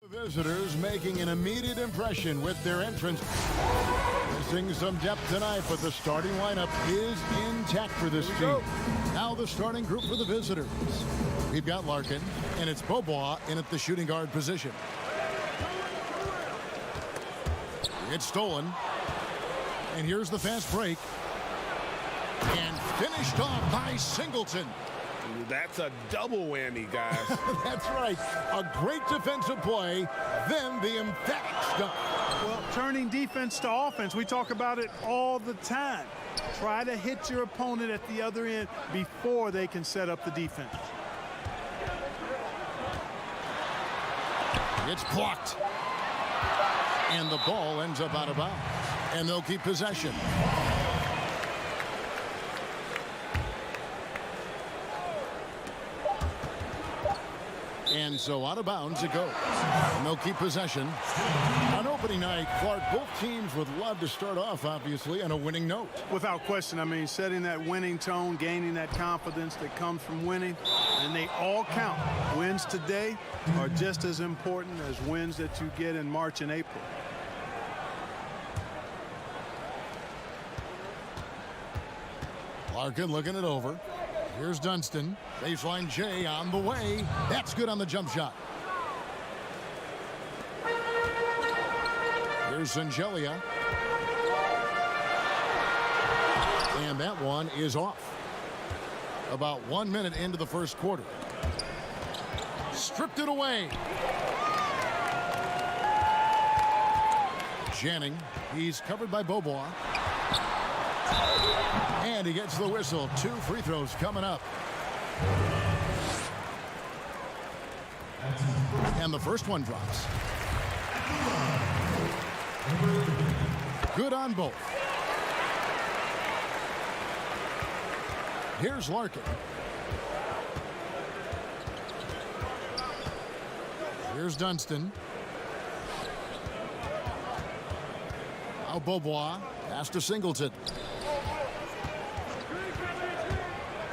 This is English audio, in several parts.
The visitors making an immediate impression with their entrance. Missing some depth tonight, but the starting lineup is intact for this team. Now the starting group for the visitors. We've got Larkin, and it's Beaubois in at the shooting guard position. It's stolen. And here's the fast break. And finished off by Singleton. That's a double whammy, guys. That's right. A great defensive play, then the emphatic stop. Well, turning defense to offense, we talk about it all the time. Try to hit your opponent at the other end before they can set up the defense. It's blocked. And the ball ends up out of bounds. And they'll keep possession. And so out of bounds it goes. And they'll keep possession. On opening night, Clark, both teams would love to start off, obviously, on a winning note. Without question, I mean, setting that winning tone, gaining that confidence that comes from winning, and they all count. Wins today are just as important as wins that you get in March and April. Larkin looking it over. Here's Dunston. Baseline J on the way. That's good on the jump shot. Here's Sangelia. And that one is off. About 1 minute into the first quarter. Stripped it away. Janning. He's covered by Beaubois. And he gets the whistle. 2 free throws coming up. And the first one drops. Good on both. Here's Larkin. Here's Dunston. Now Beaubois. Pass to Singleton.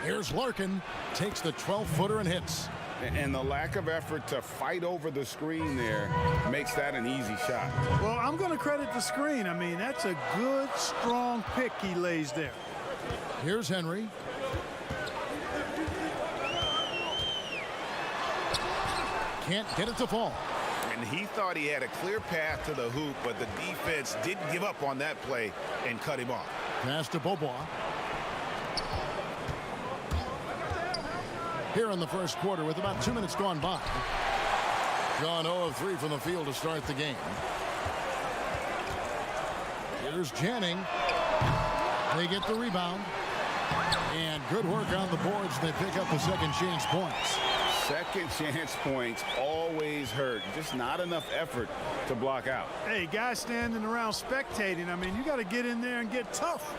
Here's Larkin, takes the 12-footer and hits. And the lack of effort to fight over the screen there makes that an easy shot. Well, I'm going to credit the screen. I mean, that's a good, strong pick he lays there. Here's Henry. Can't get it to fall. And he thought he had a clear path to the hoop, but the defense didn't give up on that play and cut him off. Pass to Beaubois. Here in the first quarter with about 2 minutes gone by. Gone 0 of 3 from the field to start the game. Here's Janning. They get the rebound. And good work on the boards. They pick up the second chance points. Second chance points always hurt. Just not enough effort to block out. Hey, guys standing around spectating, I mean, you got to get in there and get tough.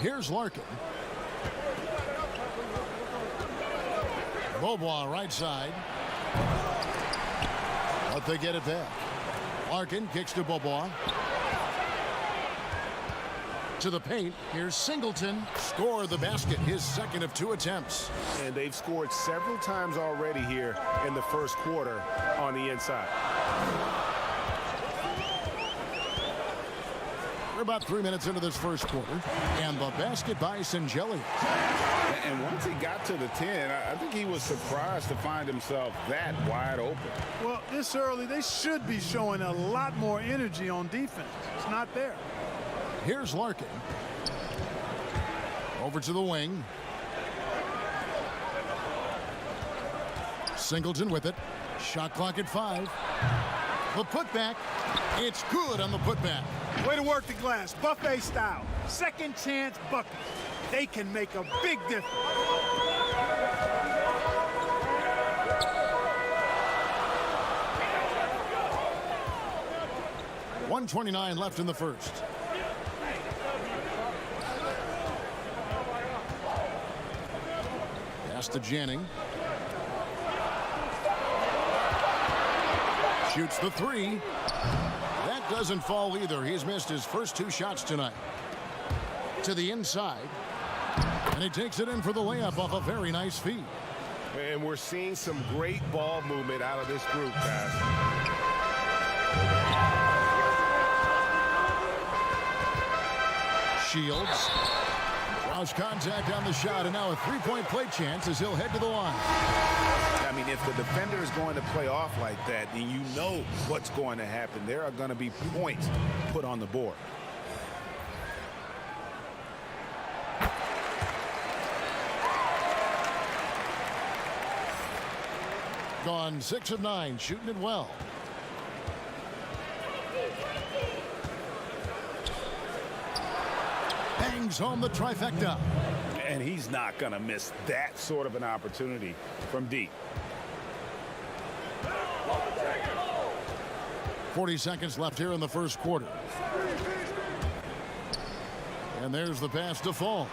Here's Larkin. Beaubois right side. But they get it back. Larkin kicks to Beaubois. To the paint. Here's Singleton. Score the basket. His second of 2 attempts. And they've scored several times already here in the first quarter on the inside. We're about 3 minutes into this first quarter. And the basket by Sangelia. And once he got to the 10, I think he was surprised to find himself that wide open. Well, this early, they should be showing a lot more energy on defense. It's not there. Here's Larkin. Over to the wing. Singleton with it. Shot clock at 5. The putback. It's good on the putback. Way to work the glass, buffet style. Second chance bucket. They can make a big difference. .129 left in the first. Pass to Janning. Shoots the 3. That doesn't fall either. He's missed his first 2 shots tonight. To the inside. And he takes it in for the layup off a very nice feed. And we're seeing some great ball movement out of this group, guys. Shields draws contact on the shot, and now a three-point play chance as he'll head to the line. I mean, if the defender is going to play off like that, then you know what's going to happen. There are going to be points put on the board. Gone 6 of 9, shooting it well. Bangs home the trifecta. And he's not going to miss that sort of an opportunity from deep. 40 seconds left here in the first quarter. And there's the pass to Fall.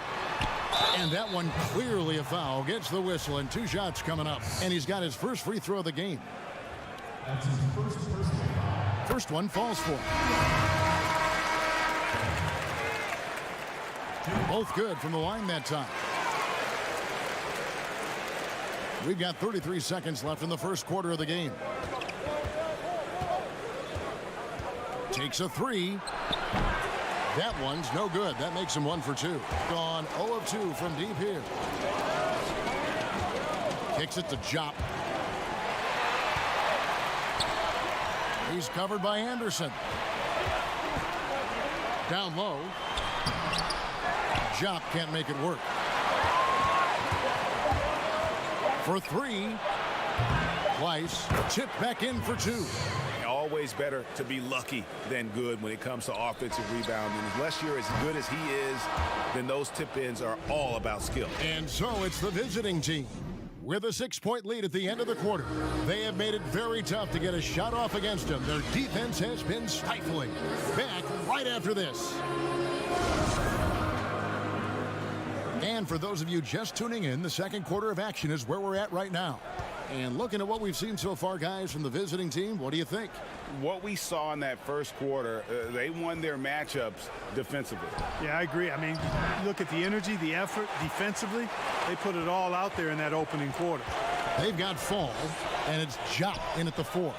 And that one clearly a foul. Gets the whistle, and 2 shots coming up. And he's got his first free throw of the game. That's his first personal foul. First one falls for him. Both good from the line that time. We've got 33 seconds left in the first quarter of the game. Takes a 3. That one's no good. That makes him 1 for 2. Gone 0 of 2 from deep here. Kicks it to Jop. He's covered by Anderson. Down low. Jop can't make it work. For 3. Weiss tipped back in for 2. Always better to be lucky than good when it comes to offensive rebounding. Unless you're as good as he is, then those tip-ins are all about skill. And so it's the visiting team. With a 6-point lead at the end of the quarter, they have made it very tough to get a shot off against them. Their defense has been stifling. Back right after this. And for those of you just tuning in, the second quarter of action is where we're at right now. And looking at what we've seen so far, guys, from the visiting team, what do you think? What we saw in that first quarter, they won their matchups defensively. Yeah, I agree. I mean, look at the energy, the effort defensively. They put it all out there in that opening quarter. They've got Fall, and it's Jop in at the 4.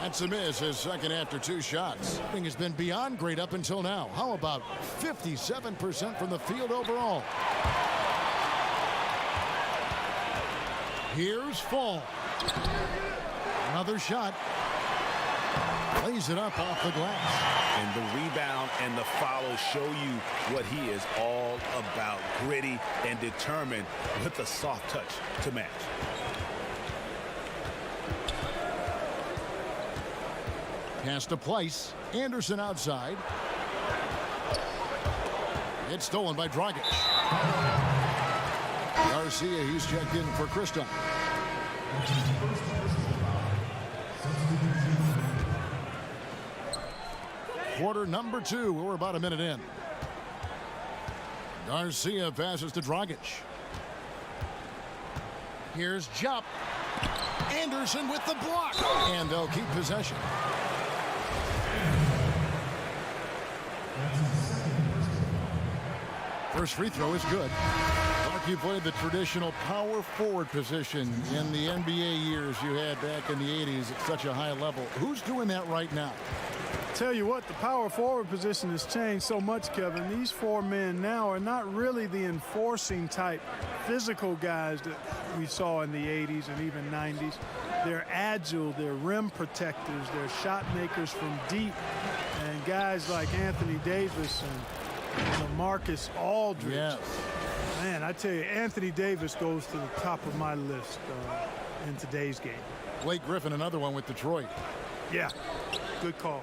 That's a miss, his second after 2 shots. Thing has been beyond great up until now. How about 57% from the field overall? Here's Fall. Another shot. Lays it up off the glass. And the rebound and the follow show you what he is all about. Gritty and determined with a soft touch to match. Pass to Place. Anderson outside. It's stolen by Dragic. Garcia, he's checked in for Kristoff. Quarter number 2. We're about a minute in. Garcia passes to Dragic. Here's Jop. Anderson with the block. And they'll keep possession. First free throw is good. You played the traditional power forward position in the NBA years you had back in the 80s at such a high level. Who's doing that right now? Tell you what, the power forward position has changed so much, Kevin. These 4 men now are not really the enforcing type physical guys that we saw in the 80s and even 90s. They're agile, they're rim protectors, they're shot makers from deep, and guys like Anthony Davis and LaMarcus Aldridge. Yes. Man, I tell you, Anthony Davis goes to the top of my list in today's game. Blake Griffin, another one with Detroit. Yeah, good call.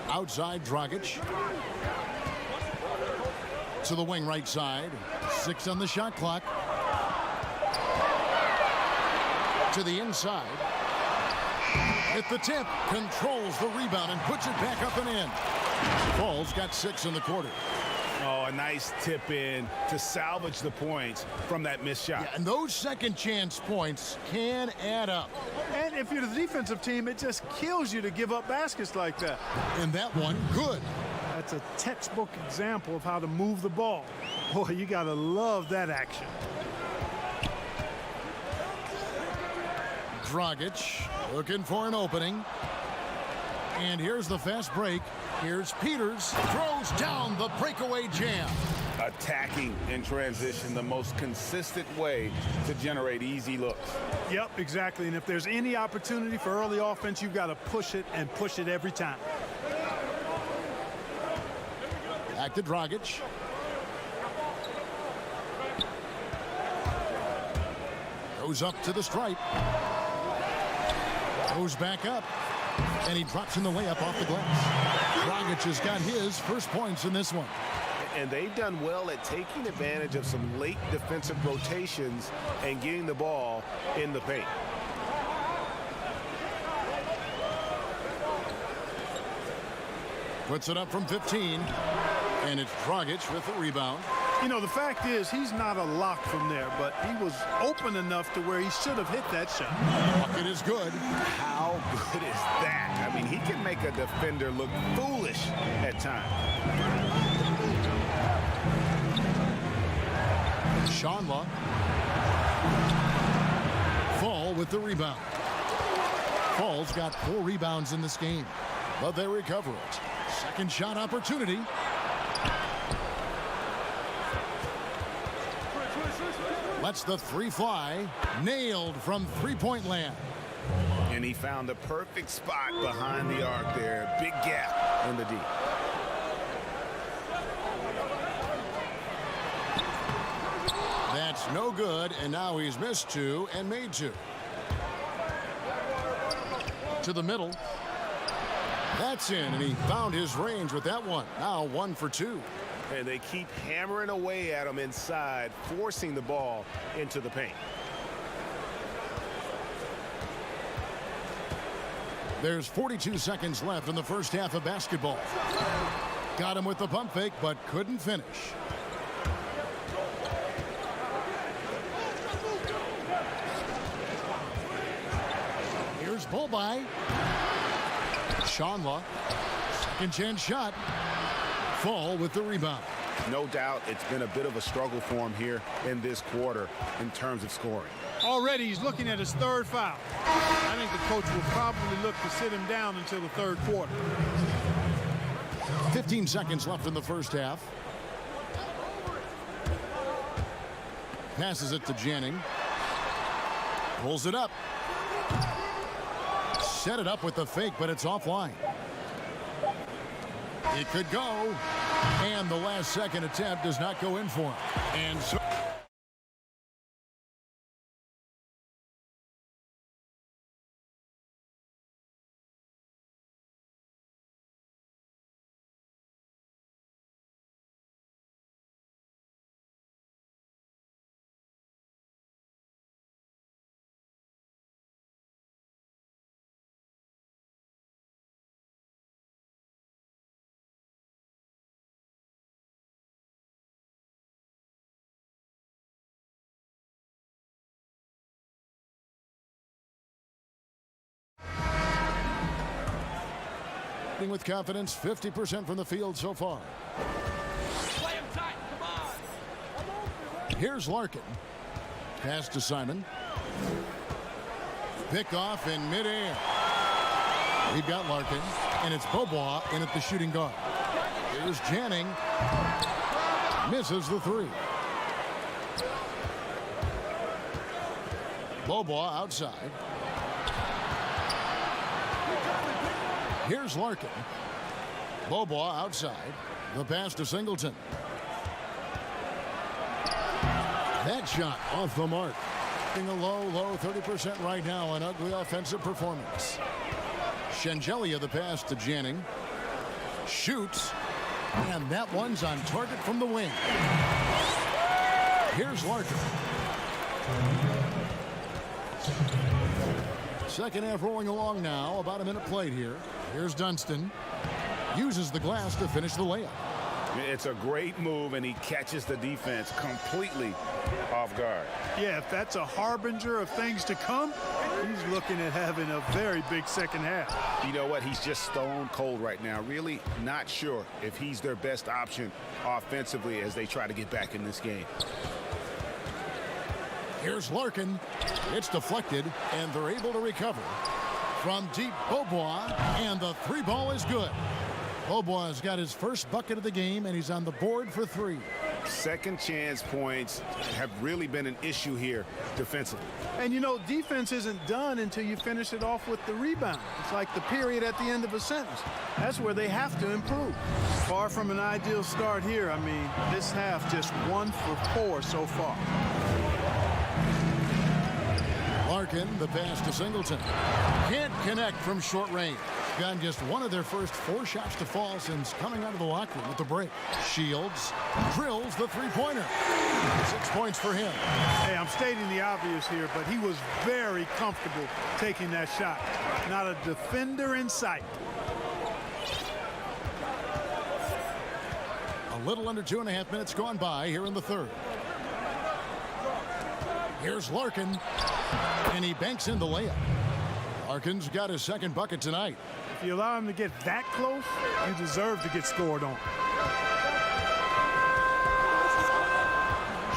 Outside, Dragic. To the wing right side. 6 on the shot clock. To the inside. At the tip, controls the rebound and puts it back up and in. Fall's got 6 in the quarter. Oh, a nice tip in to salvage the points from that missed shot. Yeah, and those second chance points can add up. And if you're the defensive team, it just kills you to give up baskets like that. And that one, good. That's a textbook example of how to move the ball. Boy, you got to love that action. Dragic looking for an opening. And here's the fast break. Here's Peters. Throws down the breakaway jam. Attacking in transition, the most consistent way to generate easy looks. Yep, exactly. And if there's any opportunity for early offense, you've got to push it and push it every time. Back to Dragic. Goes up to the stripe. Goes back up. And he drops in the layup off the glass. Dragic has got his first points in this one. And they've done well at taking advantage of some late defensive rotations and getting the ball in the paint. Puts it up from 15. And it's Dragic with the rebound. You know, the fact is he's not a lock from there, but he was open enough to where he should have hit that shot. Bucket is good. How good is that? I mean, he can make a defender look foolish at times. Shanla. Fall with the rebound. Fall's got 4 rebounds in this game, but they recover it. Second shot opportunity. Lets the 3 fly. Nailed from three-point land. And he found the perfect spot behind the arc there. Big gap in the D. That's no good, and now he's missed 2 and made 2. To the middle. That's in, and he found his range with that one. Now 1 for 2. And they keep hammering away at him inside, forcing the ball into the paint. There's 42 seconds left in the first half of basketball. Got him with the pump fake, but couldn't finish. Here's Bullby. Shanla. Second chance shot. Fall with the rebound. No doubt it's been a bit of a struggle for him here in this quarter in terms of scoring. Already he's looking at his 3rd foul. I think the coach will probably look to sit him down until the 3rd quarter. 15 seconds left in the first half. Passes it to Janning. Pulls it up. Set it up with the fake, but it's offline. It could go. And the last second attempt does not go in for him. And so with confidence, 50% from the field so far. Play him tight. Come on. Here's Larkin. Pass to Simon. Pick off in midair. We've got Larkin, and it's Bobois in at the shooting guard. Here's Janning. Misses the 3. Bobois outside. Here's Larkin. Bobois outside. The pass to Singleton. That shot off the mark. A low 30% right now. An ugly offensive performance. Shengelia the pass to Janning. Shoots. And that one's on target from the wing. Here's Larkin. Second half rolling along now. About a minute played here. Here's Dunston. Uses the glass to finish the layup. It's a great move, and he catches the defense completely off guard. Yeah, if that's a harbinger of things to come, he's looking at having a very big second half. You know what? He's just stone cold right now. Really not sure if he's their best option offensively as they try to get back in this game. Here's Larkin. It's deflected, and they're able to recover. From deep, Beaubois, and the three ball is good. Beaubois has got his first bucket of the game, and he's on the board for three. Second chance points have really been an issue here defensively. And you know, defense isn't done until you finish it off with the rebound. It's like the period at the end of a sentence. That's where they have to improve. Far from an ideal start here. I mean, this half just 1 for 4 so far. Larkin, the pass to Singleton. Can't connect from short range. Gotten just one of their first 4 shots to fall since coming out of the locker room at the break. Shields drills the three-pointer. 6 points for him. Hey, I'm stating the obvious here, but he was very comfortable taking that shot. Not a defender in sight. A little under 2.5 minutes gone by here in the third. Here's Larkin, and he banks in the layup. Larkin's got his second bucket tonight. If you allow him to get that close, you deserve to get scored on.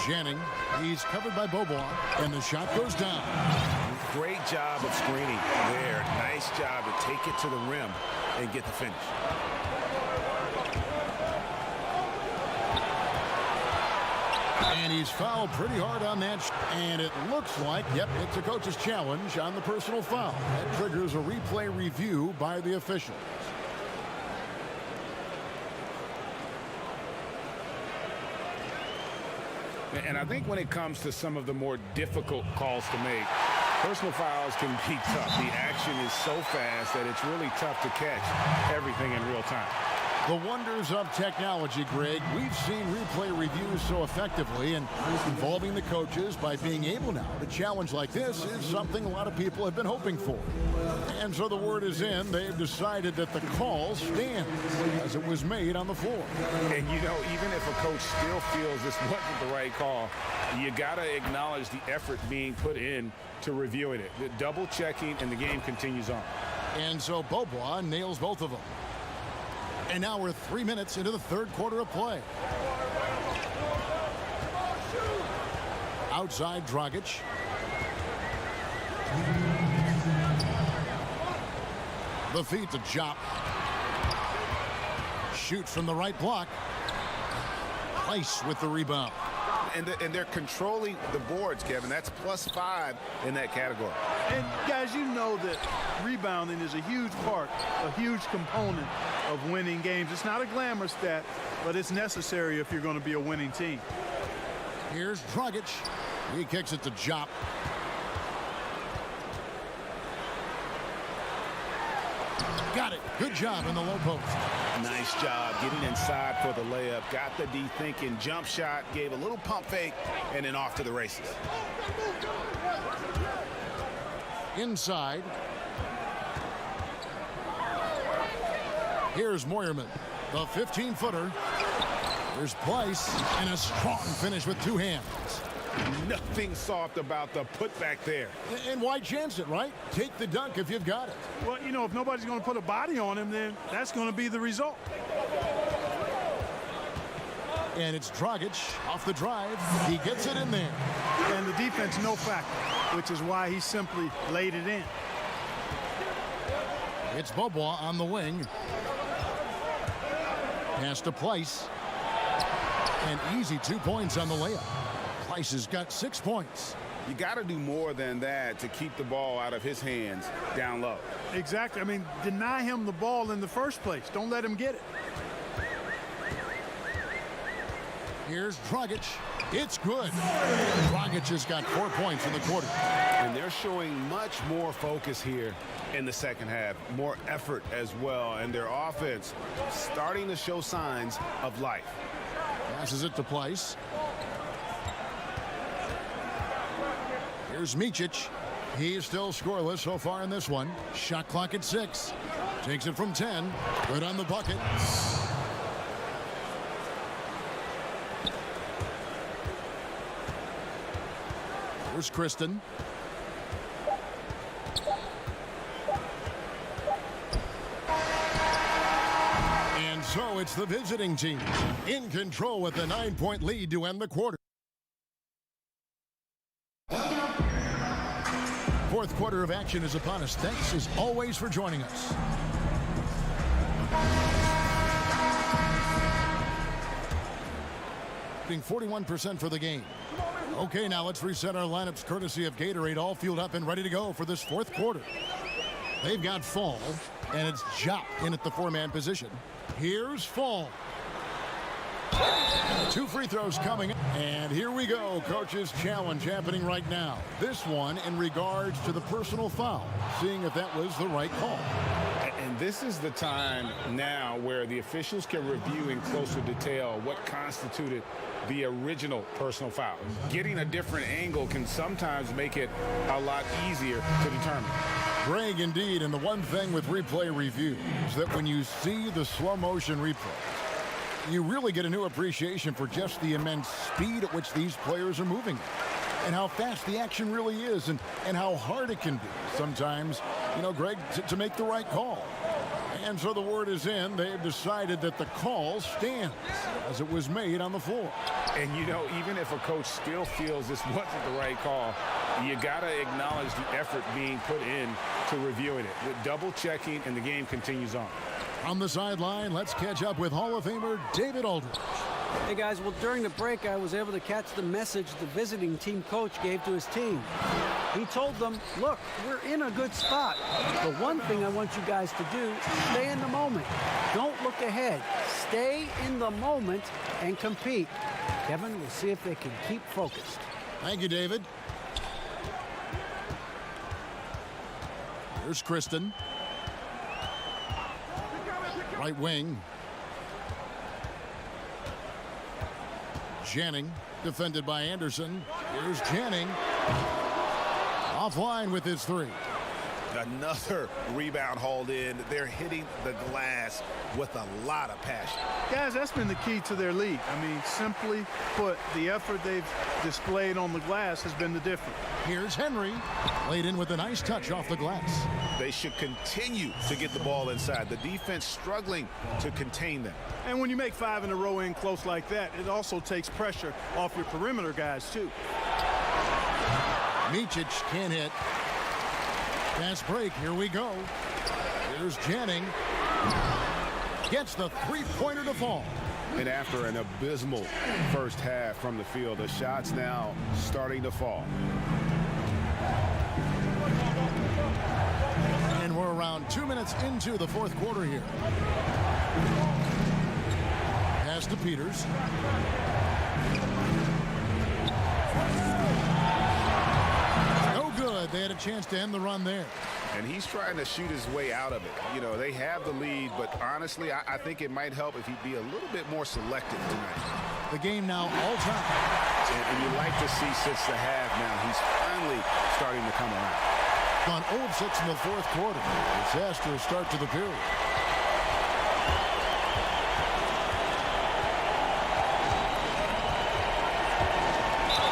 Janning, he's covered by Beaubois, and the shot goes down. Great job of screening there. Nice job to take it to the rim and get the finish. And he's fouled pretty hard on that. And it looks like, yep, it's a coach's challenge on the personal foul. That triggers a replay review by the officials. And I think when it comes to some of the more difficult calls to make, personal fouls can be tough. The action is so fast that it's really tough to catch everything in real time. The wonders of technology, Greg. We've seen replay reviews so effectively, and involving the coaches by being able now to challenge like this is something a lot of people have been hoping for. And so the word is in. They've decided that the call stands as it was made on the floor. And, you know, even if a coach still feels this wasn't the right call, you got to acknowledge the effort being put in to reviewing it. The double checking, and the game continues on. And so Beaubois nails both of them. And now we're 3 minutes into the third quarter of play. Outside Dragic. The feed to Jop. Shoot from the right block. Place with the rebound. And they're controlling the boards, Kevin. That's +5 in that category. And guys, you know that rebounding is a huge part, a huge component of winning games. It's not a glamour stat, but it's necessary if you're going to be a winning team. Here's Dragic. He kicks it to Jop. Got it. Good job in the low post. Nice job getting inside for the layup. Got the D thinking. Jump shot. Gave a little pump fake. And then off to the races. Inside. Here's Moyerman. The 15-footer. There's Place. And a strong finish with 2 hands. Nothing soft about the putback there. And why chance it, right? Take the dunk if you've got it. Well, you know, if nobody's going to put a body on him, then that's going to be the result. And it's Dragic off the drive. He gets it in there. And the defense no factor, which is why he simply laid it in. It's Beaubois on the wing. Pass to Place. And easy 2 points on the layup. Place has got 6 points. You got to do more than that to keep the ball out of his hands down low. Exactly. I mean, deny him the ball in the first place. Don't let him get it. Here's Dragic. It's good. Dragic has got 4 points in the quarter. And they're showing much more focus here in the second half. More effort as well. And their offense starting to show signs of life. Passes it to Place. Here's Micic. He's still scoreless so far in this one. Shot clock at 6. Takes it from 10. Good on the bucket. Here's Kristen. And so it's the visiting team in control with a 9-point lead to end the quarter. Fourth quarter. quarter of action is upon us. Thanks as always for joining us. Being 41% for the game. Okay, now let's reset our lineups courtesy of Gatorade, all fueled up and ready to go for this fourth quarter. They've got Fall, and it's Jop in at the four-man position. Here's Fall. 2 free throws coming, and here we go. Coach's challenge happening right now. This one in regards to the personal foul, seeing if that was the right call. And this is the time now where the officials can review in closer detail what constituted the original personal foul. Getting a different angle can sometimes make it a lot easier to determine. Greg, indeed, and the one thing with replay review is that when you see the slow motion replay, you really get a new appreciation for just the immense speed at which these players are moving and how fast the action really is and how hard it can be sometimes, you know, Greg, to make the right call. And so the word is in. They've decided that the call stands as it was made on the floor. And, you know, even if a coach still feels this wasn't the right call, you got to acknowledge the effort being put in to reviewing it. With double checking, and the game continues on. On the sideline, let's catch up with Hall of Famer David Aldridge. Hey guys, well during the break I was able to catch the message the visiting team coach gave to his team. He told them, look, we're in a good spot. The one thing I want you guys to do is stay in the moment. Don't look ahead. Stay in the moment and compete. Kevin, we'll see if they can keep focused. Thank you, David. Here's Kristen. Right wing. Janning, defended by Anderson. Here's Janning. Offline with his three. Another rebound hauled in. They're hitting the glass with a lot of passion. Guys, that's been the key to their lead. I mean, simply put, the effort they've displayed on the glass has been the difference. Here's Henry. Laid in with a nice touch off the glass. They should continue to get the ball inside. The defense struggling to contain them. And when you make 5 in a row in close like that, it also takes pressure off your perimeter guys, too. Micic can't hit. Fast break. Here we go. Here's Janning. Gets the three-pointer to fall. And after an abysmal first half from the field, the shots now starting to fall. And we're around 2 minutes into the fourth quarter here. Pass to Peters. No good. They had a chance to end the run there. And he's trying to shoot his way out of it. You know, they have the lead, but honestly, I think it might help if he'd be a little bit more selective tonight. The game now all time. And you like to see since the half now, he's finally starting to come around. Gone 0-6 in the fourth quarter. Disastrous start to the period.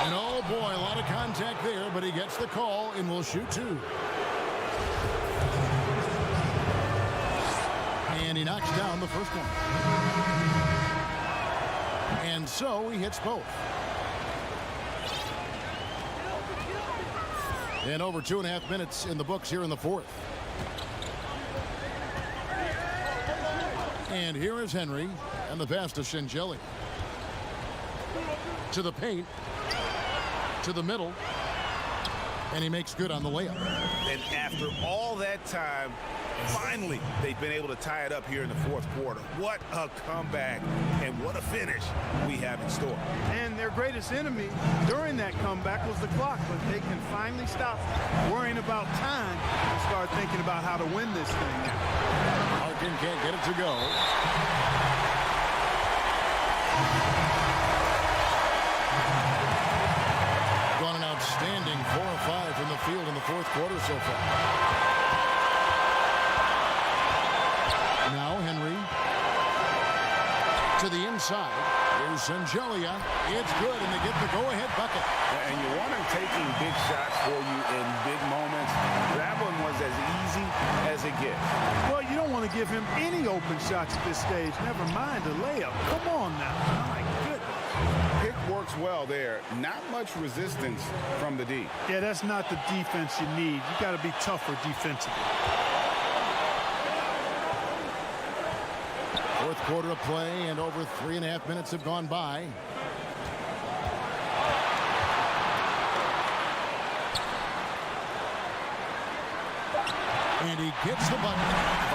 And oh boy, a lot of contact there, but he gets the call and will shoot two. And he knocks down the first one. And so he hits both. And over 2.5 minutes in the books here in the fourth. And here is Henry and the pass to Shingeli. To the paint. To the middle. And he makes good on the layup. And after all that time, finally, they've been able to tie it up here in the fourth quarter. What a comeback and what a finish we have in store. And their greatest enemy during that comeback was the clock, but they can finally stop worrying about time and start thinking about how to win this thing now. Harkin can't get it to go. Gone an outstanding 4 of 5 from the field in the fourth quarter so far. Now Henry to the inside. Here's Sangelia. It's good, and they get the go-ahead bucket. And you want him taking big shots for you in big moments. That one was as easy as it gets. Well, you don't want to give him any open shots at this stage. Never mind a layup. Come on now. My goodness. Pick works well there. Not much resistance from the D. Yeah, that's not the defense you need. You got to be tougher defensively. Fourth quarter of play, and over 3.5 minutes have gone by. And he gets the button.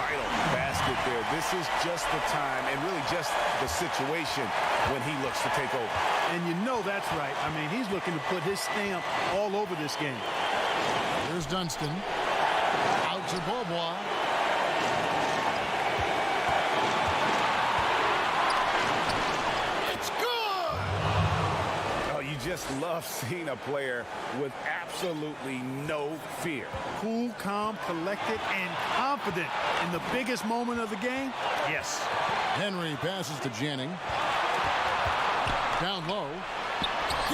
Vital basket there. This is just the time and really just the situation when he looks to take over. And you know that's right. I mean, he's looking to put his stamp all over this game. Here's Dunston. Out to Beaubois. It's good! Oh, you just love seeing a player with absolutely no fear. Cool, calm, collected, and confident in the biggest moment of the game. Yes. Henry passes to Janning. Down low.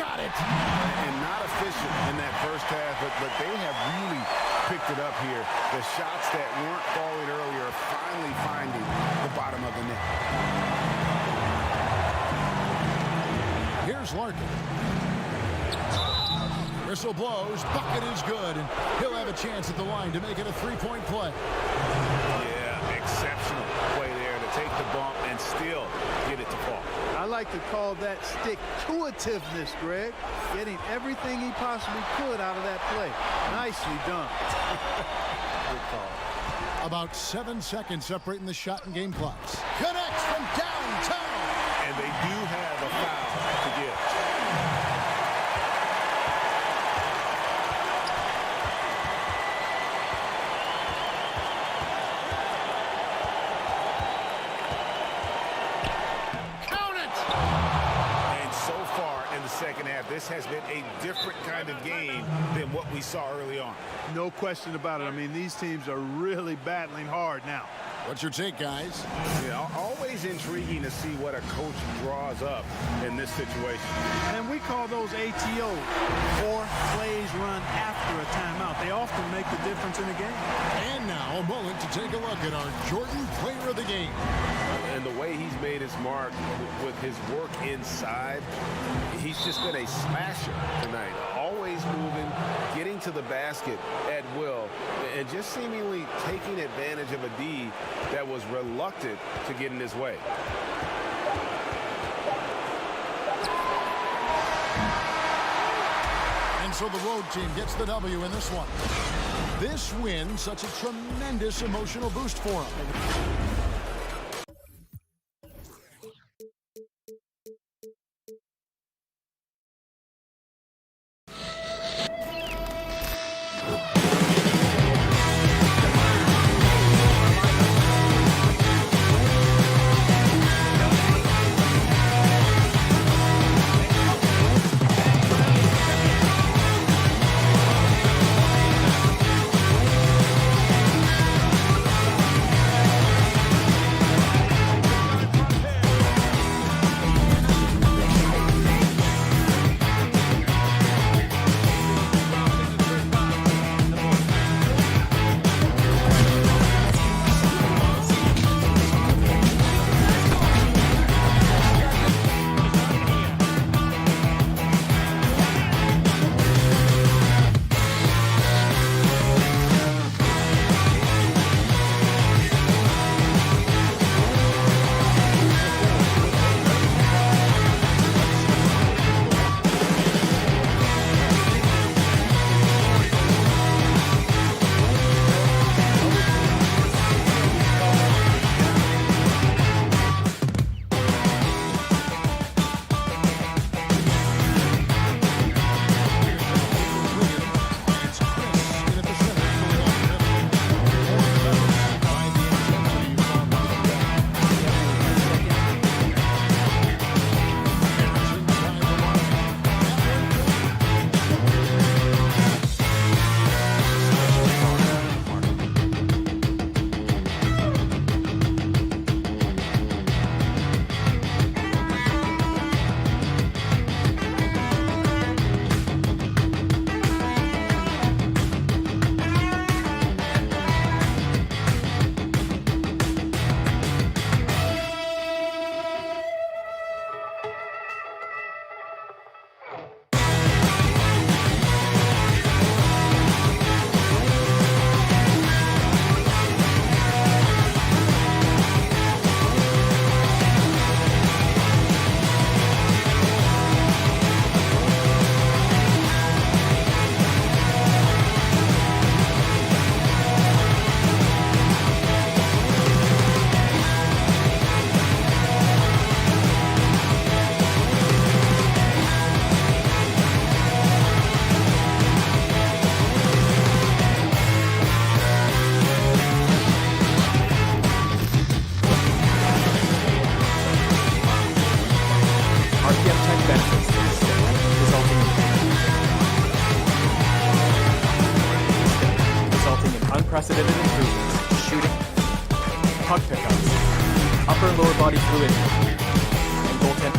Got it! And not efficient in that first half, but they have really picked it up here. The shots that weren't falling earlier are finally finding the bottom of the net. Here's Larkin. Whistle blows. Bucket is good. And he'll have a chance at the line to make it a three-point play. Yeah, exceptional play there to take the bump and still get it to fall. I like to call that stick-to-itiveness, Greg. Getting everything he possibly could out of that play. Nicely done. Good call. About 7 seconds separating the shot and game clocks. Connects from downtown. And they do have a foul to give. Second half, this has been a different kind of game than what we saw early on. No question about it. I mean, these teams are really battling hard now. What's your take, guys? Yeah, always intriguing to see what a coach draws up in this situation. And we call those ATOs, or plays run after a timeout. They often make the difference in a game. And now a moment to take a look at our Jordan Player of the Game. And the way he's made his mark with his work inside, he's just been a smasher tonight. Always moving, getting to the basket at will, and just seemingly taking advantage of a D that was reluctant to get in his way. And so the road team gets the W in this one. This win, such a tremendous emotional boost for them. Puck pickups. Upper and lower body fluidity. And goaltend.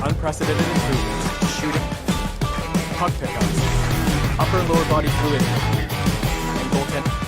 Unprecedented improvements to shooting, puck pickups, upper and lower body fluidity, and goaltending.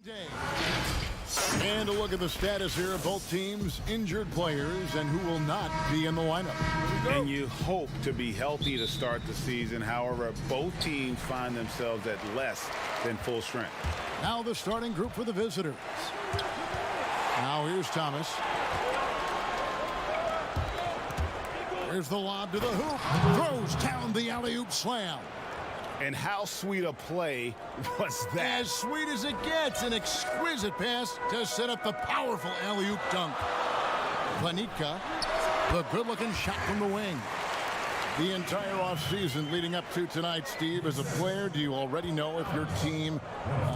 Day. And a look at the status here of both teams, injured players, and who will not be in the lineup. And you hope to be healthy to start the season. However, both teams find themselves at less than full strength. Now the starting group for the visitors. Now here's Thomas. Here's the lob to the hoop. Throws down the alley-oop slam. And how sweet a play was that? As sweet as it gets, an exquisite pass to set up the powerful alley-oop dunk. Planitka, the good-looking shot from the wing. The entire offseason leading up to tonight, Steve, as a player, do you already know if your team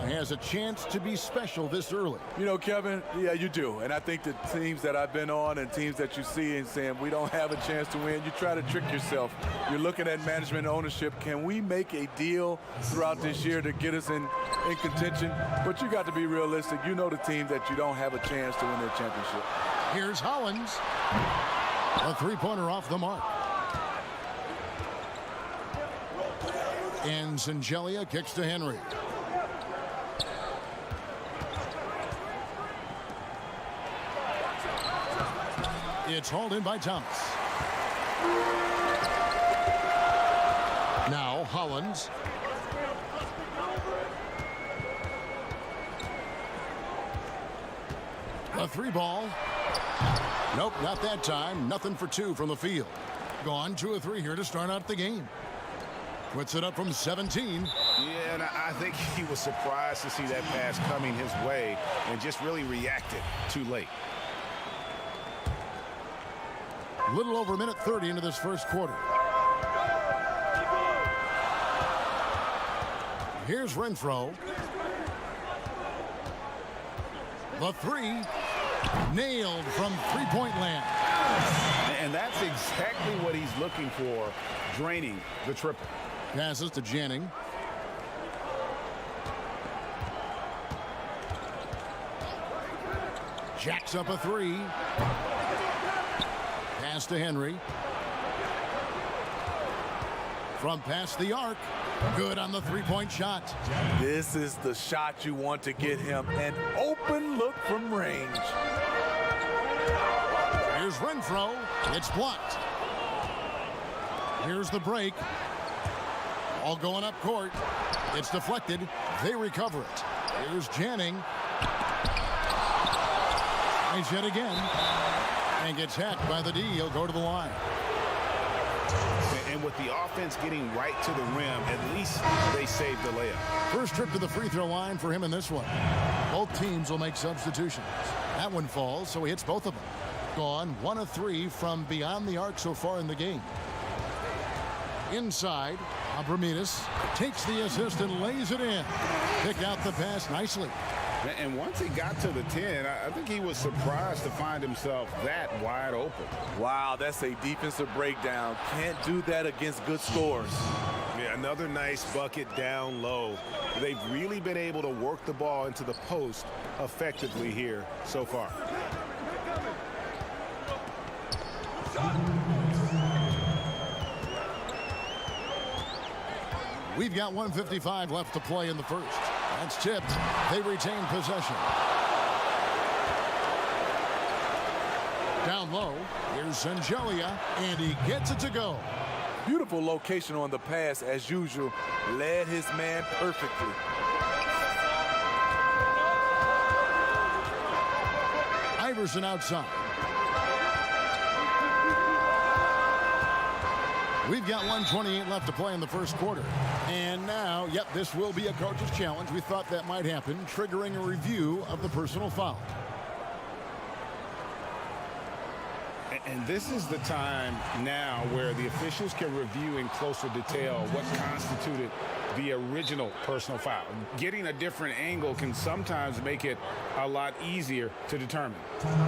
has a chance to be special this early? You know, Kevin, yeah, you do. And I think the teams that I've been on and teams that you see and saying we don't have a chance to win, you try to trick yourself. You're looking at management ownership. Can we make a deal throughout this year to get us in contention? But you got to be realistic. You know the team that you don't have a chance to win their championship. Here's Hollins. A three-pointer off the mark. And Sangelia kicks to Henry. It's hauled in by Thomas. Now Hollins. A three ball. Nope, not that time. Nothing for two from the field. Gone 2 of 3 here to start out the game. Puts it up from 17. Yeah, and I think he was surprised to see that pass coming his way and just really reacted too late. Little over a minute 30 into this first quarter. Here's Renfro. The three. Nailed from three-point land. And that's exactly what he's looking for, draining the triple. Passes to Janning. Jacks up a three. Pass to Henry. From past the arc. Good on the three-point shot. This is the shot you want to get him. An open look from range. Here's Renfro. It's blocked. Here's the break. All going up court. It's deflected. They recover it. Here's Janning. Tries yet again. And gets hacked by the D. He'll go to the line. And with the offense getting right to the rim, at least they saved the layup. First trip to the free throw line for him in this one. Both teams will make substitutions. That one falls, so he hits both of them. Gone 1 of 3 from beyond the arc so far in the game. Inside, Abramides takes the assist and lays it in. Pick out the pass nicely. And once he got to the 10, I think he was surprised to find himself that wide open. Wow, that's a defensive breakdown. Can't do that against good scores. Yeah, another nice bucket down low. They've really been able to work the ball into the post effectively here so far. We've got 1:55 left to play in the first. That's tipped. They retain possession. Down low. Here's Sangelia, and he gets it to go. Beautiful location on the pass as usual. Led his man perfectly. Iverson outside. We've got 1:28 left to play in the first quarter. And now, yep, this will be a coach's challenge. We thought that might happen, triggering a review of the personal foul. And this is the time now where the officials can review in closer detail what constituted the original personal foul. Getting a different angle can sometimes make it a lot easier to determine.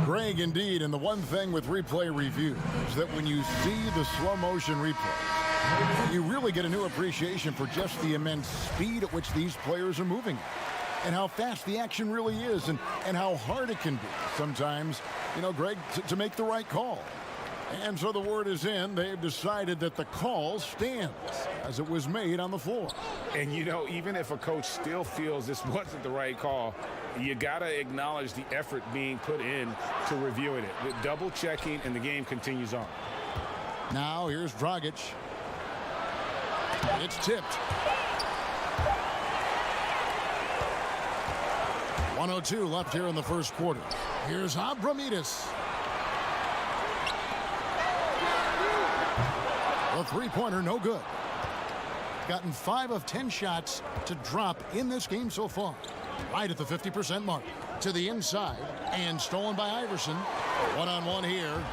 Greg, indeed, and the one thing with replay review is that when you see the slow motion replay, you really get a new appreciation for just the immense speed at which these players are moving and how fast the action really is and how hard it can be sometimes, you know, Greg, to make the right call. And so the word is in. They've decided that the call stands as it was made on the floor. And, you know, even if a coach still feels this wasn't the right call, You got to acknowledge the effort being put in to reviewing it. The double checking, and the game continues on. Now here's Dragic. It's tipped. 1:02 left here in the first quarter. Here's Abramides. The three-pointer, no good. Gotten 5 of 10 shots to drop in this game so far. Right at the 50% mark. To the inside, and stolen by Iverson. One-on-one here.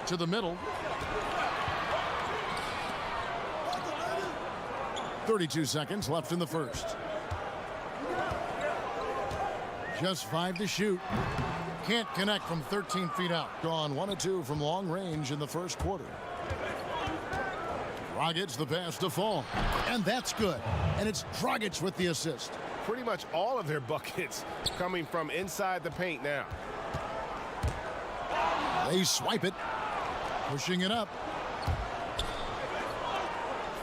To the middle. 32 seconds left in the first. Just 5 to shoot. Can't connect from 13 feet out. Gone 1 of 2 from long range in the first quarter. Dragic the pass to Fall. And that's good. And it's Dragic with the assist. Pretty much all of their buckets coming from inside the paint now. They swipe it. Pushing it up.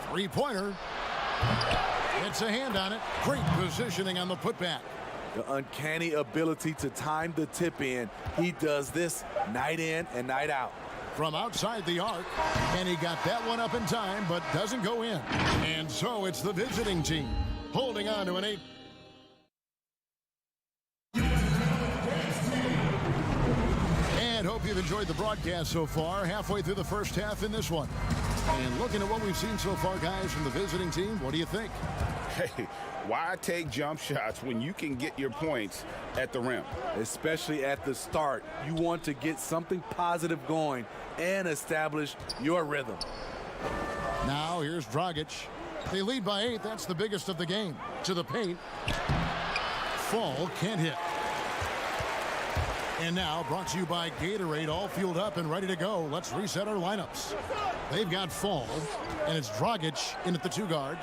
Three-pointer. It's a hand on it. Great positioning on the putback. The uncanny ability to time the tip in. He does this night in and night out. From outside the arc, and he got that one up in time, but doesn't go in. And so it's the visiting team holding on to an 8. And hope you've enjoyed the broadcast so far. Halfway through the first half in this one. And looking at what we've seen so far, guys, from the visiting team, what do you think? Hey, why take jump shots when you can get your points at the rim? Especially at the start. You want to get something positive going and establish your rhythm. Now here's Dragic. They lead by 8. That's the biggest of the game. To the paint. Fall can't hit. And now brought to you by Gatorade, all fueled up and ready to go. Let's reset our lineups. They've got Fall, and it's Dragic in at the 2 guard.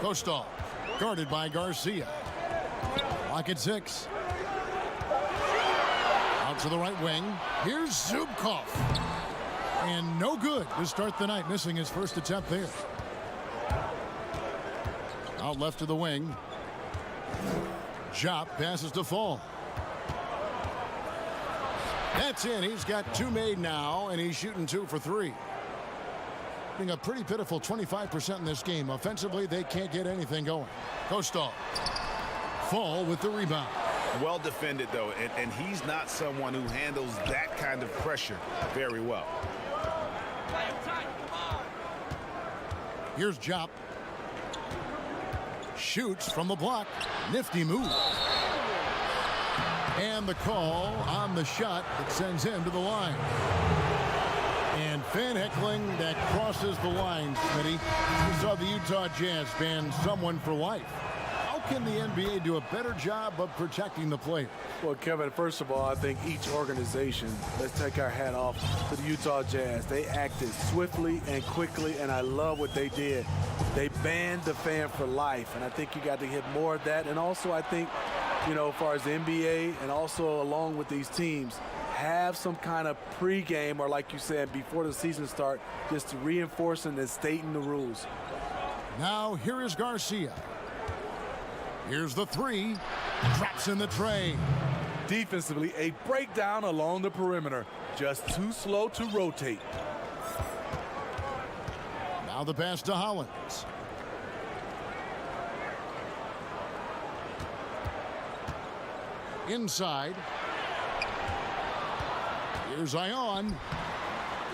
Kostal, guarded by Garcia. Lock at 6. Out to the right wing. Here's Zubkov. And no good to start the night, missing his first attempt there. Out left to the wing. Jop passes to Fall. That's in. He's got 2 made now, and he's shooting 2 for 3. Being a pretty pitiful 25% in this game. Offensively, they can't get anything going. Kostal. Fall with the rebound. Well defended, though, and he's not someone who handles that kind of pressure very well. Play him tight, come on. Here's Jop. Shoots from the block. Nifty move. And the call on the shot that sends him to the line. And fan heckling that crosses the line, Smitty. You saw the Utah Jazz ban someone for life. How can the NBA do a better job of protecting the player? Well, Kevin, first of all, I think each organization, let's take our hat off to the Utah Jazz. They acted swiftly and quickly, and I love what they did. They banned the fan for life, and I think you got to hit more of that. And also, I think, you know, as far as the NBA and also along with these teams, have some kind of pregame or, like you said, before the season start, just to reinforcing and stating the rules. Now here is Garcia. Here's the 3. Drops in the tray. Defensively, a breakdown along the perimeter. Just too slow to rotate. Now the pass to Hollins. Inside. Here's Ion.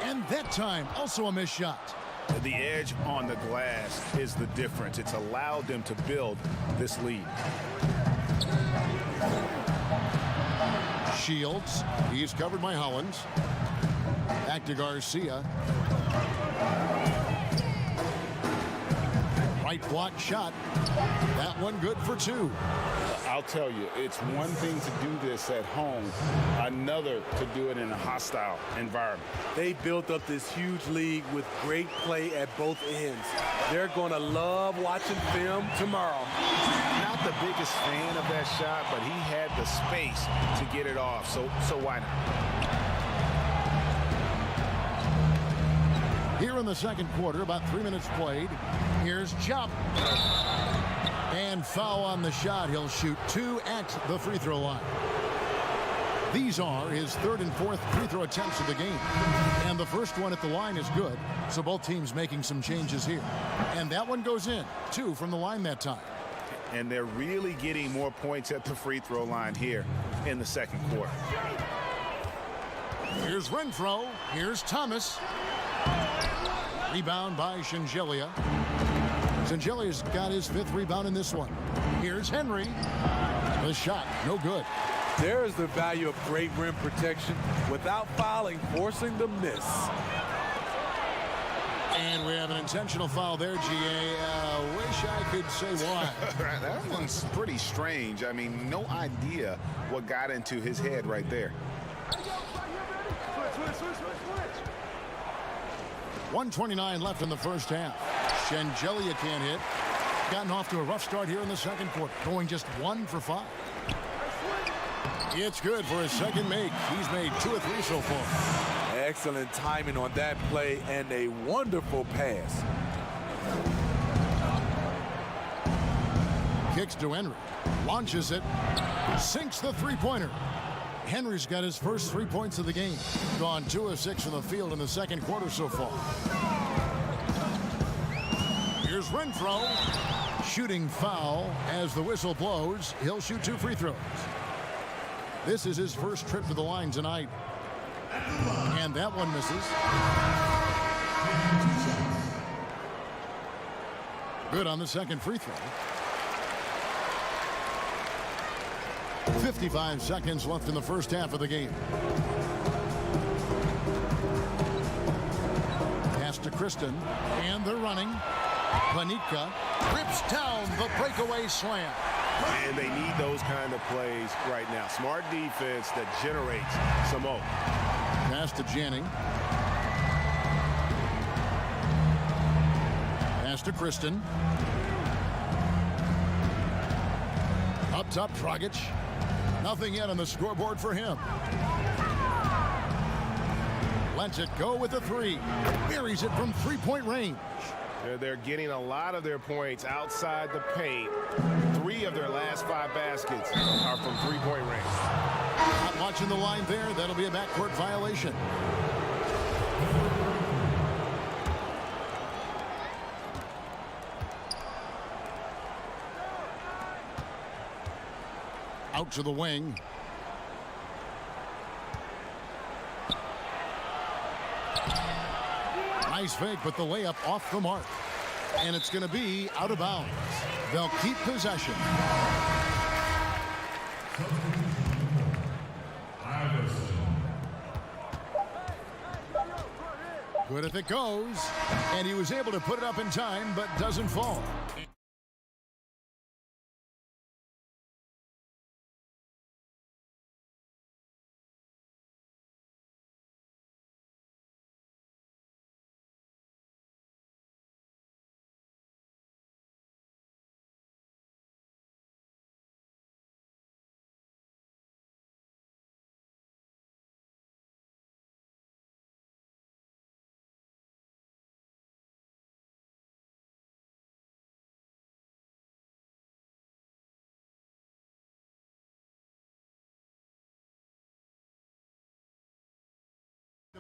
And that time, also a missed shot. The edge on the glass is the difference. It's allowed them to build this lead. Shields. He's covered by Hollins. Back to Garcia. Right block shot. That one good for 2. I'll tell you, it's one thing to do this at home, another to do it in a hostile environment. They built up this huge league with great play at both ends. They're going to love watching film tomorrow. Not the biggest fan of that shot, but he had the space to get it off, so why not? Here in the second quarter, about 3 minutes played. Here's Chop. And foul on the shot. He'll shoot 2 at the free throw line. These are his 3rd and 4th free throw attempts of the game. And the first one at the line is good. So both teams making some changes here. And that one goes in. 2 from the line that time. And they're really getting more points at the free throw line here in the second quarter. Here's Renfro. Here's Thomas. Rebound by Shengelia. Shengelia's got his 5th rebound in this one. Here's Henry. The shot, no good. There is the value of great rim protection without fouling, forcing the miss. And we have an intentional foul there, GA. Wish I could say why. That one's pretty strange. I mean, no idea what got into his head right there. 1:29 left in the first half. Shengelia can't hit. Gotten off to a rough start here in the second quarter. Going just 1 for 5. It's good for his second make. He's made 2 of 3 so far. Excellent timing on that play and a wonderful pass. Kicks to Henry. Launches it. Sinks the three-pointer. Henry's got his first 3 points of the game. Gone 2 of 6 from the field in the second quarter so far. Here's Renfro. Shooting foul as the whistle blows. He'll shoot 2 free throws. This is his first trip to the line tonight. And that one misses. Good on the second free throw. 55 seconds left in the first half of the game. Pass to Kristen. And they're running. Planitka rips down the breakaway slam. And they need those kind of plays right now. Smart defense that generates some more. Pass to Janning. Pass to Kristen. Up top, Dragic. Nothing yet on the scoreboard for him. Lets it go with a 3. Buries it from 3-point range. They're getting a lot of their points outside the paint. 3 of their last 5 baskets are from 3-point range. Not watching the line there. That'll be a backcourt violation. Out to the wing. Nice fake, but the layup off the mark. And it's going to be out of bounds. They'll keep possession. Good if it goes. And he was able to put it up in time, but doesn't fall.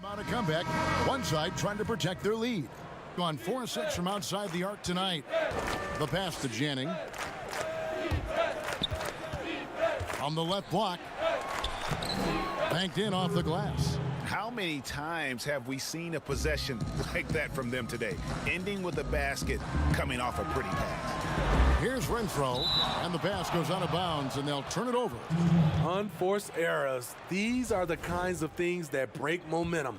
On a comeback, one side trying to protect their lead. Gone 4-6 from outside the arc tonight. The pass to Janning. From the left block. Banked in off the glass. How many times have we seen a possession like that from them today? Ending with a basket, coming off a pretty pass. Here's Renfro, and the pass goes out of bounds, and they'll turn it over. Unforced errors. These are the kinds of things that break momentum.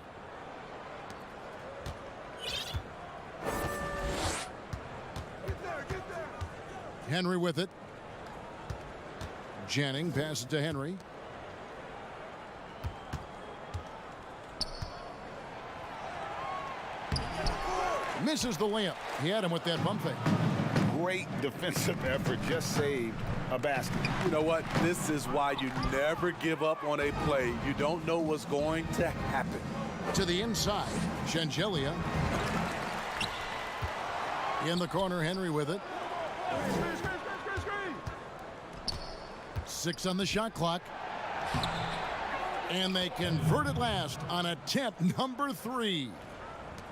Henry with it. Janning passes to Henry. Misses the layup. He had him with that bump fake. Great defensive effort, just saved a basket. You know what? This is why you never give up on a play. You don't know what's going to happen. To the inside, Shengelia. In the corner, Henry with it. 6 on the shot clock. And they convert it last on attempt number 3.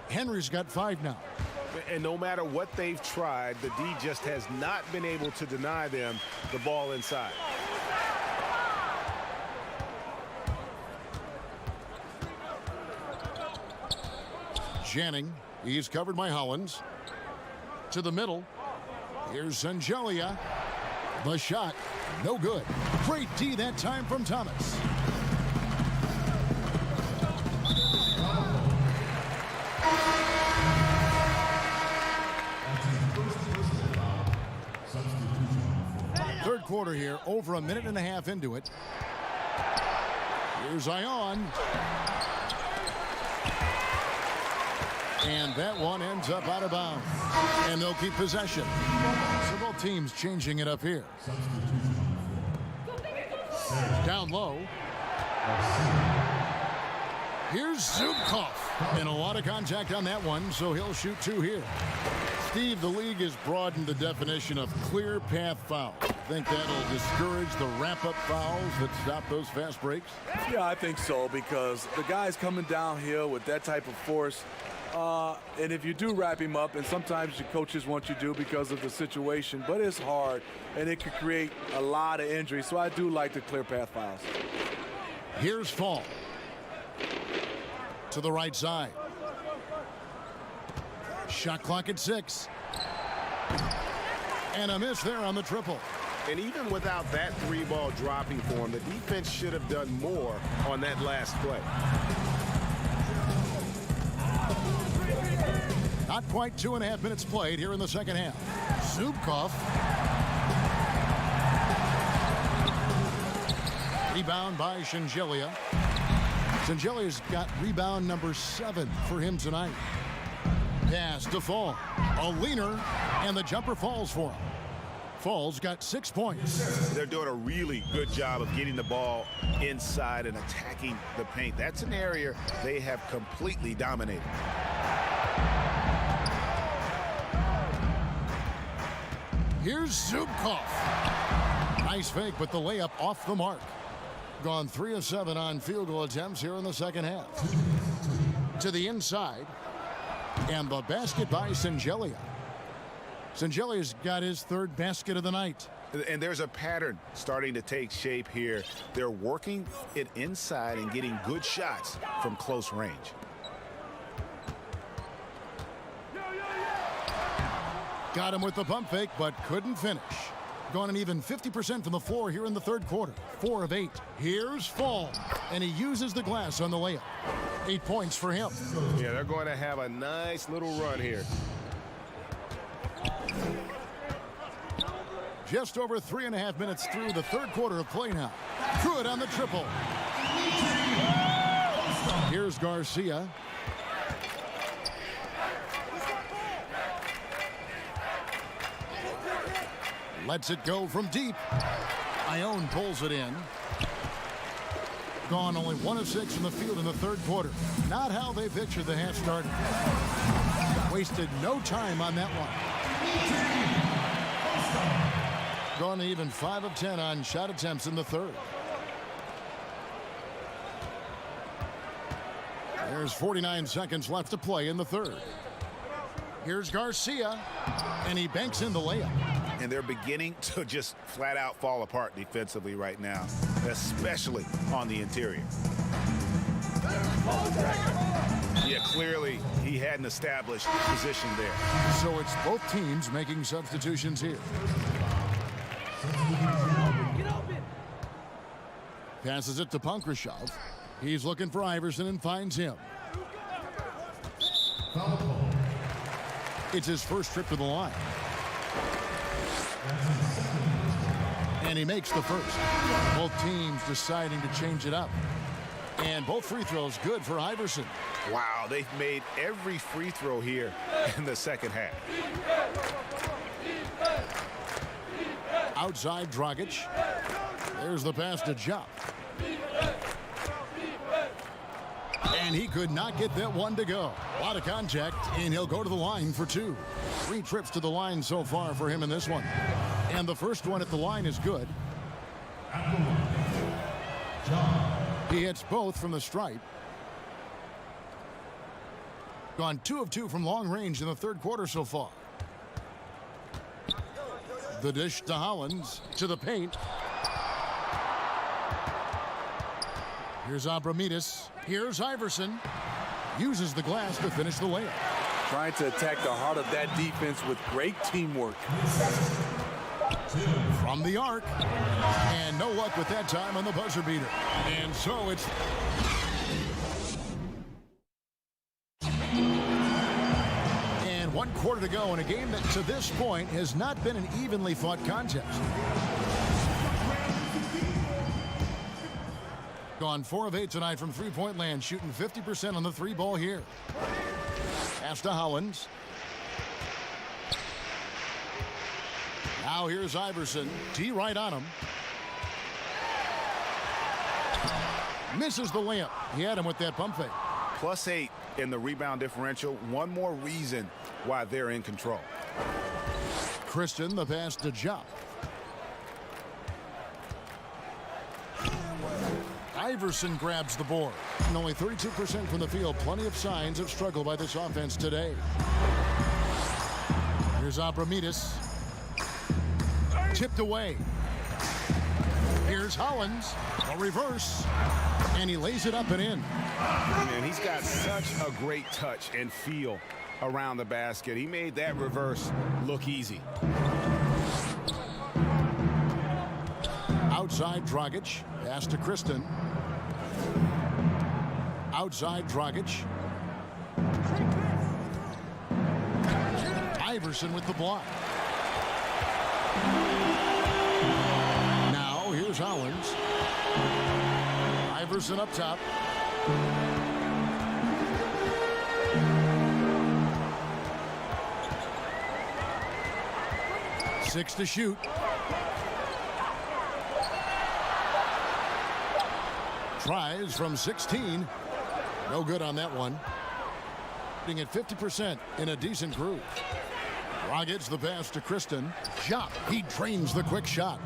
Henry's got 5 now. And no matter what they've tried, the D just has not been able to deny them the ball inside. Janning, he's covered by Hollins. To the middle. Here's Sangelia. The shot, no good. Great D that time from Thomas. Third quarter here, over a minute and a half into it. Here's Ion. And that one ends up out of bounds. And they'll keep possession. So both teams changing it up here. Down low. Here's Zubkov. And a lot of contact on that one, so he'll shoot 2 here. Steve, the league has broadened the definition of clear path foul. Think that'll discourage the wrap-up fouls that stop those fast breaks? Yeah, I think so, because the guy's coming downhill with that type of force. And if you do wrap him up, and sometimes your coaches want you to because of the situation, but it's hard, and it could create a lot of injury. So I do like the clear path fouls. Here's Fall. To the right side. Shot clock at 6. And a miss there on the triple. And even without that 3-ball dropping for him, the defense should have done more on that last play. Not quite 2.5 minutes played here in the second half. Zubkov. Rebound by Sangelia. Sangelia's got rebound number 7 for him tonight. Pass to Fall. A leaner, and the jumper falls for him. Fall's got 6 points. They're doing a really good job of getting the ball inside and attacking the paint. That's an area they have completely dominated. Here's Zubkov. Nice fake, but the layup off the mark. Gone 3 of 7 on field goal attempts here in the second half. To the inside. And the basket by Sangelia. Sangelia's got his 3rd basket of the night. And there's a pattern starting to take shape here. They're working it inside and getting good shots from close range. Got him with the pump fake, but couldn't finish. Gone an even 50% from the floor here in the third quarter. 4 of 8. Here's Fall, and he uses the glass on the layup. 8 points for him. Yeah, they're going to have a nice little run here. Just over 3.5 minutes through the third quarter of play now. Good on the triple. Here's Garcia. Lets it go from deep. Ione pulls it in. Gone only 1 of 6 from the field in the third quarter. Not how they pictured the half started. Wasted no time on that one. Gone even 5 of 10 on shot attempts in the third. There's 49 seconds left to play in the third. Here's Garcia, and he banks in the layup. And they're beginning to just flat out fall apart defensively right now, especially on the interior. Yeah, clearly he had an established position there. So it's both teams making substitutions here. Passes it to Punkrashov. He's looking for Iverson and finds him. It's his first trip to the line. And he makes the first. Both teams deciding to change it up. And both free throws good for Iverson. Wow, they've made every free throw here in the second half. Outside Dragic. There's the pass to Jop. And he could not get that one to go. A lot of contact, and he'll go to the line for 2. 3 trips to the line so far for him in this one. And the first one at the line is good. He hits both from the stripe. Gone 2 of 2 from long range in the third quarter so far. The dish to Hollins, to the paint. Here's Abramides. Here's Iverson. Uses the glass to finish the layup. Trying to attack the heart of that defense with great teamwork. From the arc. And no luck with that time on the buzzer beater. And so it's... And 1 quarter to go in a game that to this point has not been an evenly fought contest. Gone 4 of 8 tonight from three-point land, shooting 50% on the 3 ball here. Pass to Hollins. Now here's Iverson. T right on him. Misses the layup. He had him with that pump fake. +8 in the rebound differential. One more reason why they're in control. Christian, the pass to Jop. Iverson grabs the board. And only 32% from the field. Plenty of signs of struggle by this offense today. Here's Abramides. Tipped away. Here's Hollins. A reverse. And he lays it up and in. And he's got such a great touch and feel around the basket. He made that reverse look easy. Outside Dragic. Pass to Kristen. Outside Dragic. Iverson with the block. Now here's Hollins. Iverson up top. Six to shoot. Tries from 16. No good on that one. Hitting at 50% in a decent groove. Dragic the pass to Kristen. Jop. He drains the quick shot.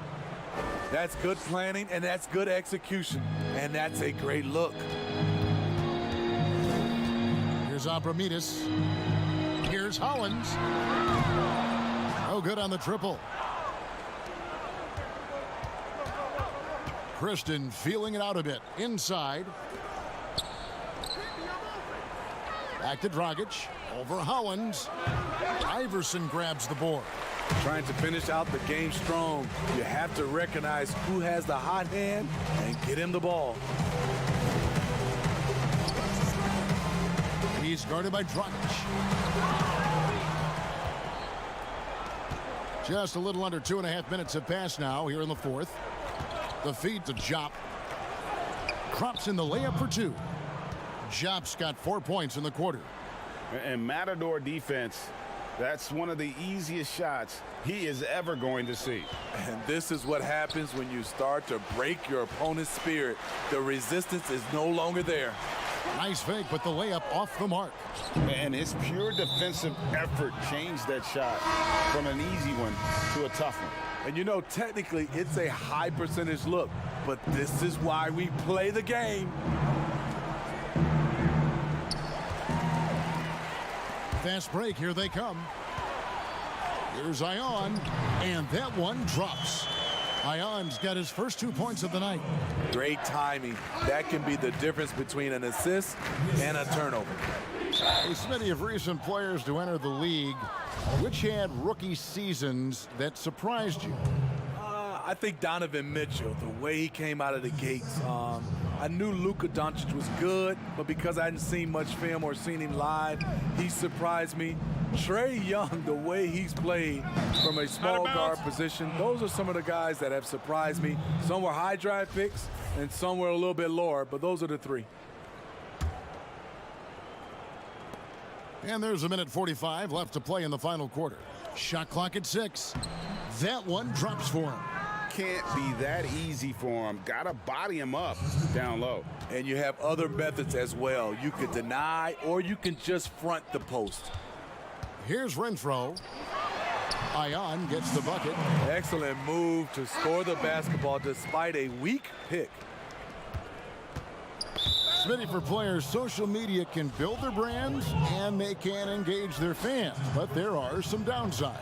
That's good planning, and that's good execution. And that's a great look. Here's Abramides. Here's Hollins. No good on the triple. Kristen feeling it out a bit. Inside. Back to Dragic. Over Hollins. Iverson grabs the board. Trying to finish out the game strong. You have to recognize who has the hot hand and get him the ball. He's guarded by Dragic. Just a little under 2.5 minutes have passed now here in the fourth. The feed to Jop. Drops in the layup for 2. Jop's got 4 points in the quarter. And Matador defense, that's one of the easiest shots he is ever going to see. And this is what happens when you start to break your opponent's spirit. The resistance is no longer there. Nice fake, but the layup off the mark. And his pure defensive effort changed that shot from an easy one to a tough one. And you know, technically, it's a high percentage look, but this is why we play the game. Fast break, here they come. Here's Ion, and that one drops. Ion's got his first 2 points of the night. Great timing. That can be the difference between an assist and a turnover. A smitty of recent players to enter the league. Which had rookie seasons that surprised you? I think Donovan Mitchell, the way he came out of the gates. I knew Luka Doncic was good, but because I hadn't seen much film or seen him live, he surprised me. Trae Young, the way he's played from a small guard position, those are some of the guys that have surprised me. Some were high drive picks, and some were a little bit lower, but those are the 3. And there's 1:45 left to play in the final quarter. Shot clock at 6. That one drops for him. Can't be that easy for him. Gotta body him up down low. And you have other methods as well. You could deny, or you can just front the post. Here's Renfro. Ion gets the bucket. Excellent move to score the basketball despite a weak pick. Smitty, for players, social media can build their brands and they can engage their fans, but there are some downsides.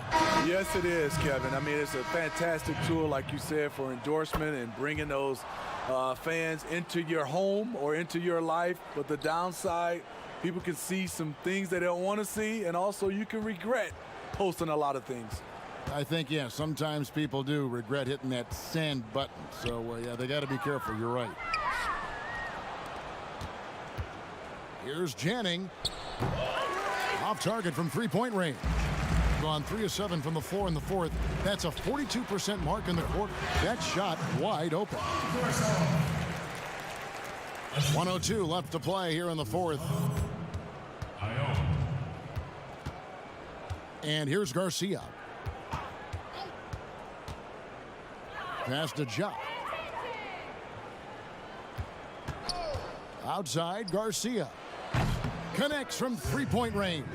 Yes, it is, Kevin. I mean, it's a fantastic tool, like you said, for endorsement and bringing those fans into your home or into your life. But the downside, people can see some things they don't want to see, and also you can regret posting a lot of things. I think, yeah, sometimes people do regret hitting that send button. So, yeah, they got to be careful. You're right. Here's Janning. Off target from three-point range. Gone 3 of 7 from the floor in the fourth. That's a 42% mark in the quarter. That shot wide open. 1:02 left to play here in the fourth. And here's Garcia. Pass to Ja. Outside, Garcia. Connects from three-point range.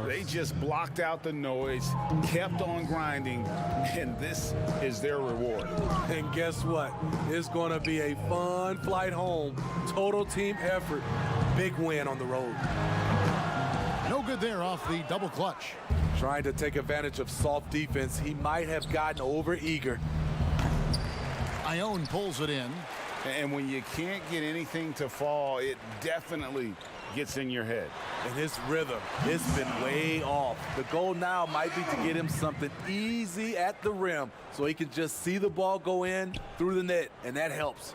They just blocked out the noise, kept on grinding, and this is their reward. And guess what? It's going to be a fun flight home. Total team effort. Big win on the road. No good there off the double clutch. Trying to take advantage of soft defense. He might have gotten over eager. Ione pulls it in. And when you can't get anything to fall, it definitely gets in your head. And his rhythm, it's been way off. The goal now might be to get him something easy at the rim so he can just see the ball go in through the net, and that helps.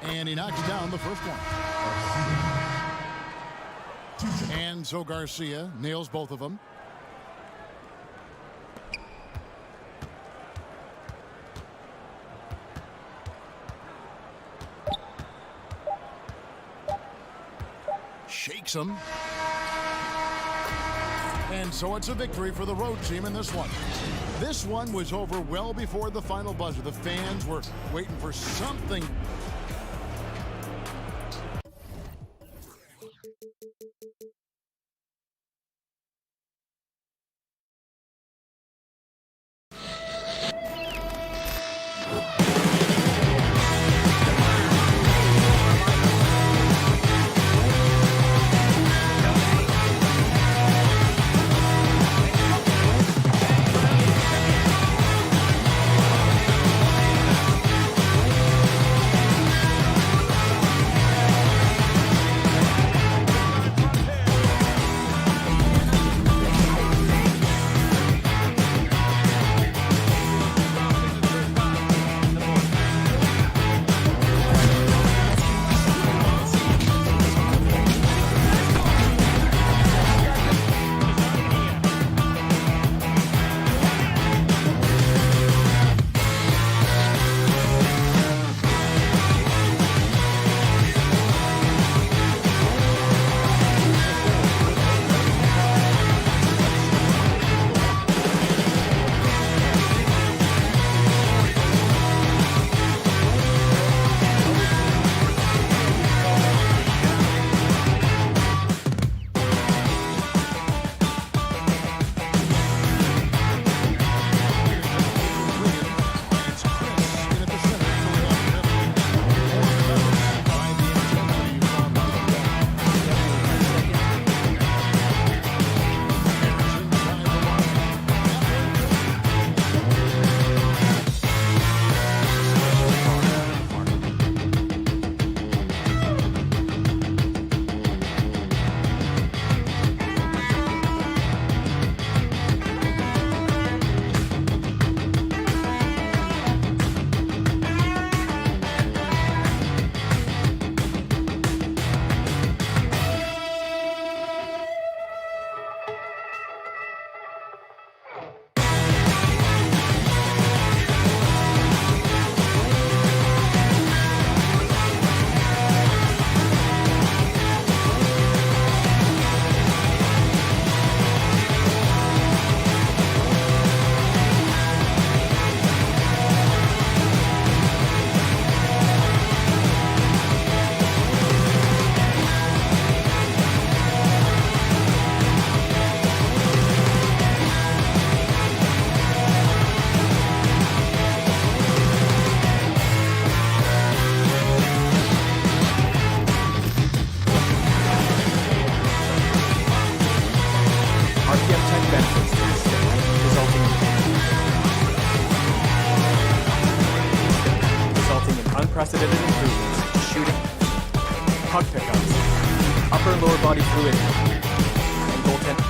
And he knocks down the first one. And so Garcia nails both of them. Shakes him. And so it's a victory for the road team in this one. This one was over well before the final buzzer. The fans were waiting for something. puck pickups, upper and lower body fluidity, and goaltending.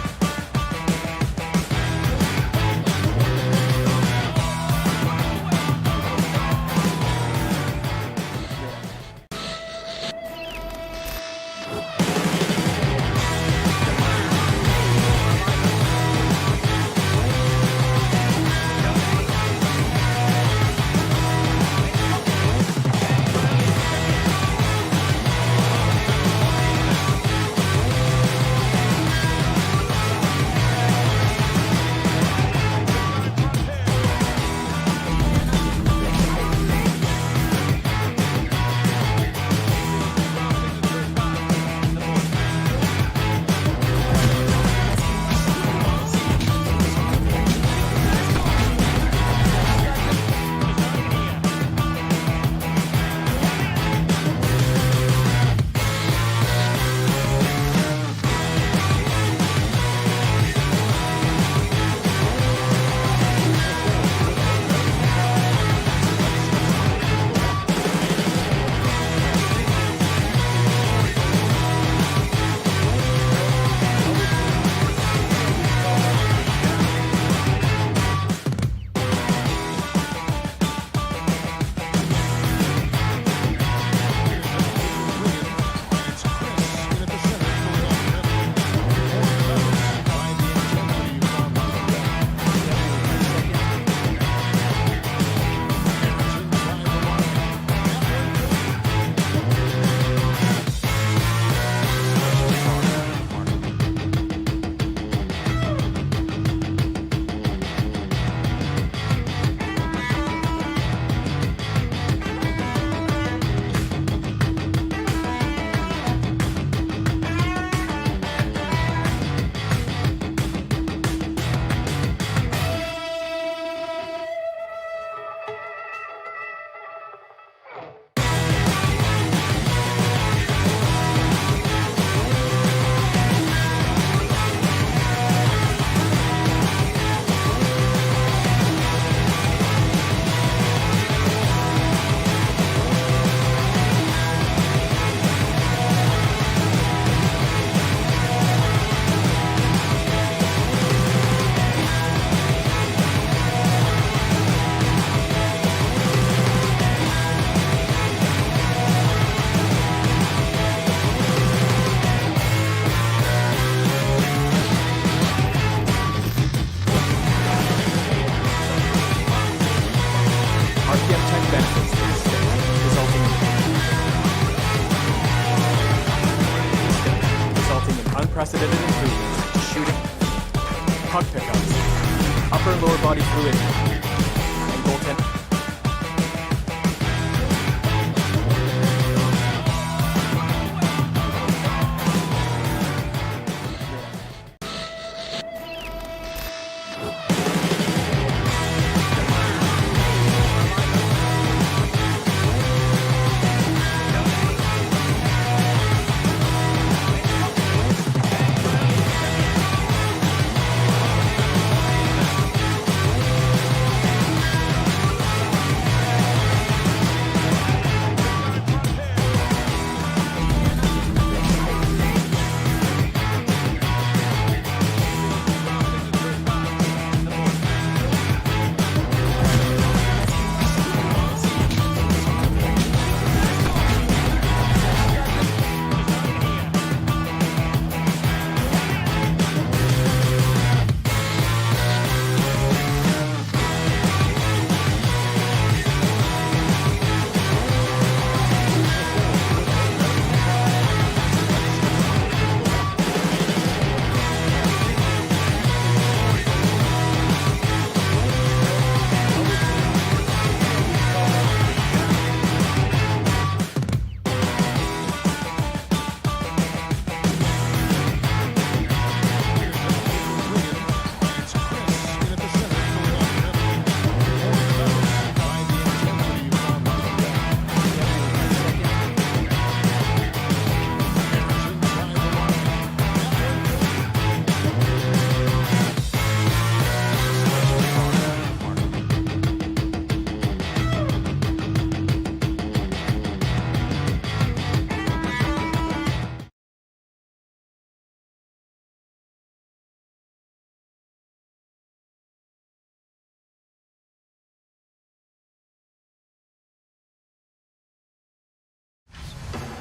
Unprecedented improvements to shooting, puck pickups, upper and lower body fluidity, and goaltending.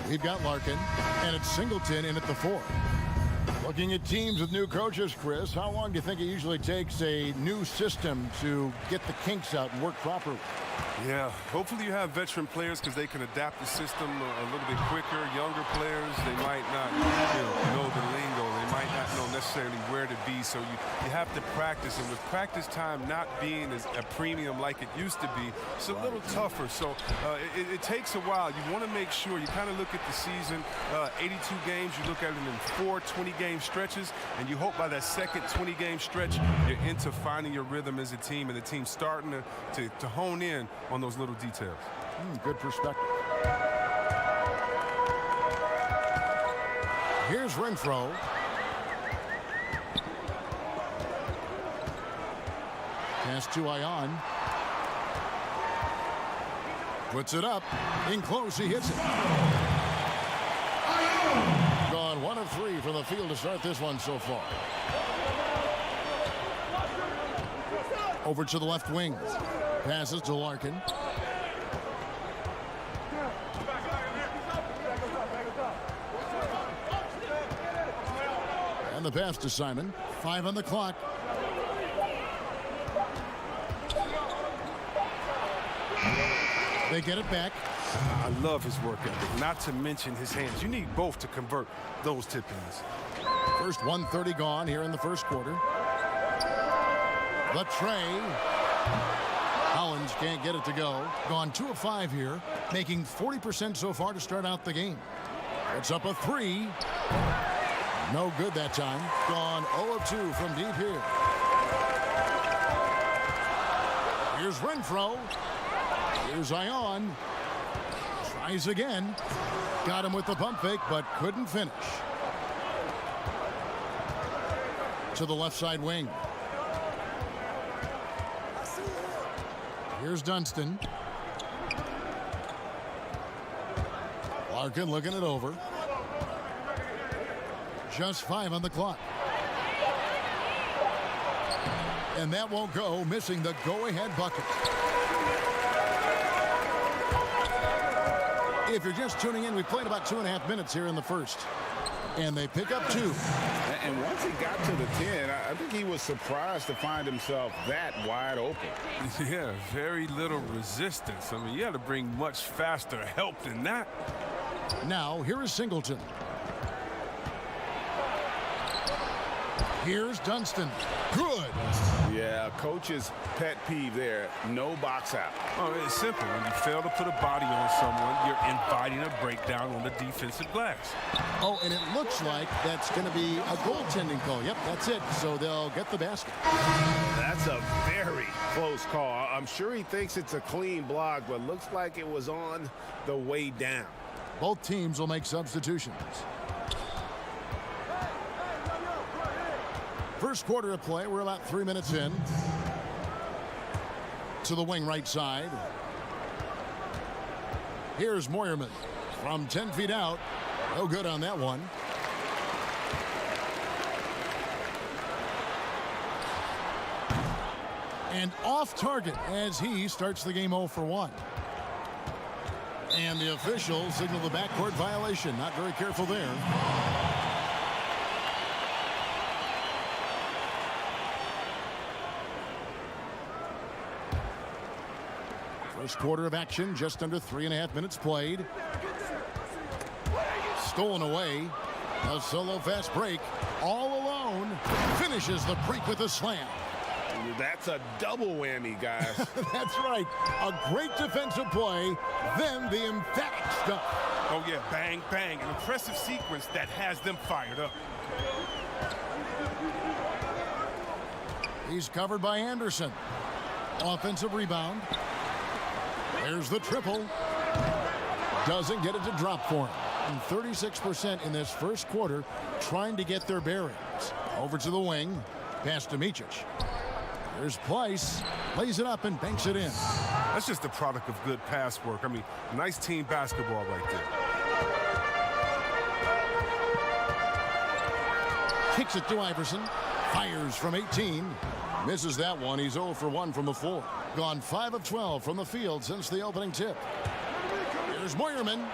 We've got Larkin, and it's Singleton in at the 4. Looking at teams with new coaches, Chris, how long do you think it usually takes a new system to get the kinks out and work properly? Yeah, hopefully you have veteran players because they can adapt the system a little bit quicker. Younger players, they might not know the lingo. They might not know necessarily where to be. So you have to practice. And with practice time not being as a premium like it used to be, it's a little tougher. So it takes a while. You want to make sure you kind of look at the season, 82 games. You look at it in 4 20-game stretches. And you hope by that second 20-game stretch, you're into finding your rhythm as a team. And the team's starting to hone in on those little details. Good perspective. Here's Renfro. Pass to Ion. Puts it up. In close, he hits it. Gone 1 of 3 from the field to start this one so far. Over to the left wing. Passes to Larkin. And the pass to Simon. 5 on the clock. They get it back. I love his work ethic, not to mention his hands. You need both to convert those tip-ins. First 1:30 gone here in the first quarter. The tray. Hollins can't get it to go. Gone 2 of 5 here, making 40% so far to start out the game. It's up a 3. No good that time. Gone 0 of 2 from deep here. Here's Renfro. Here's Ion. Tries again. Got him with the pump fake, but couldn't finish. To the left side wing. Here's Dunston. Larkin looking it over. Just 5 on the clock. And that won't go, missing the go-ahead bucket. If you're just tuning in, we played about 2.5 minutes here in the first. And they pick up 2. And once he got to the 10, I think he was surprised to find himself that wide open. Yeah, very little resistance. I mean, you had to bring much faster help than that. Now, here is Singleton. Here's Dunston. Good. Yeah, coach's pet peeve there. No box out. Oh, it's simple. When you fail to put a body on someone, you're inviting a breakdown on the defensive glass. Oh, and it looks like that's going to be a goaltending call. Yep, that's it. So they'll get the basket. That's a very close call. I'm sure he thinks it's a clean block, but looks like it was on the way down. Both teams will make substitutions. First quarter of play. We're about 3 minutes in. To the wing right side. Here's Moyerman from 10 feet out. No good on that one. And off target as he starts the game 0 for 1. And the official signaled the backcourt violation. Not very careful there. First quarter of action, just under 3.5 minutes played. Stolen away. A solo fast break. All alone. Finishes the break with a slam. That's a double whammy, guys. That's right. A great defensive play. Then the emphatic stuff. Oh, yeah. Bang, bang. An impressive sequence that has them fired up. He's covered by Anderson. Offensive rebound. There's the triple. Doesn't get it to drop for him. And 36% in this first quarter trying to get their bearings. Over to the wing. Pass to Micic. There's Place. Lays it up and banks it in. That's just the product of good pass work. I mean, nice team basketball right there. Kicks it to Iverson. Fires from 18. Misses that one. He's 0 for 1 from the floor. Gone 5 of 12 from the field since the opening tip. Here's Moyerman.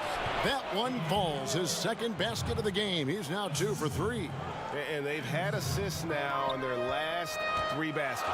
That one falls. His second basket of the game. He's now 2 for 3. And they've had assists now on their last 3 baskets.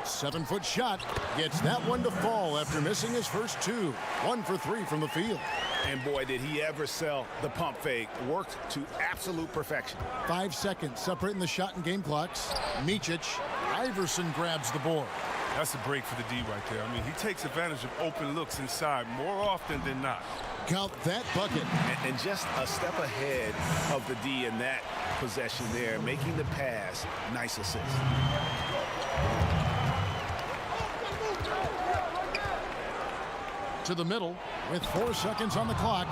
Seven-foot shot. Gets that one to fall after missing his first 2. 1 for 3 from the field. And boy, did he ever sell the pump fake. Worked to absolute perfection. 5 seconds separating the shot and game clocks. Micic. Iverson grabs the board. That's a break for the D right there. I mean, he takes advantage of open looks inside more often than not. Count that bucket. And just a step ahead of the D in that possession there, making the pass. Nice assist. To the middle with 4 seconds on the clock.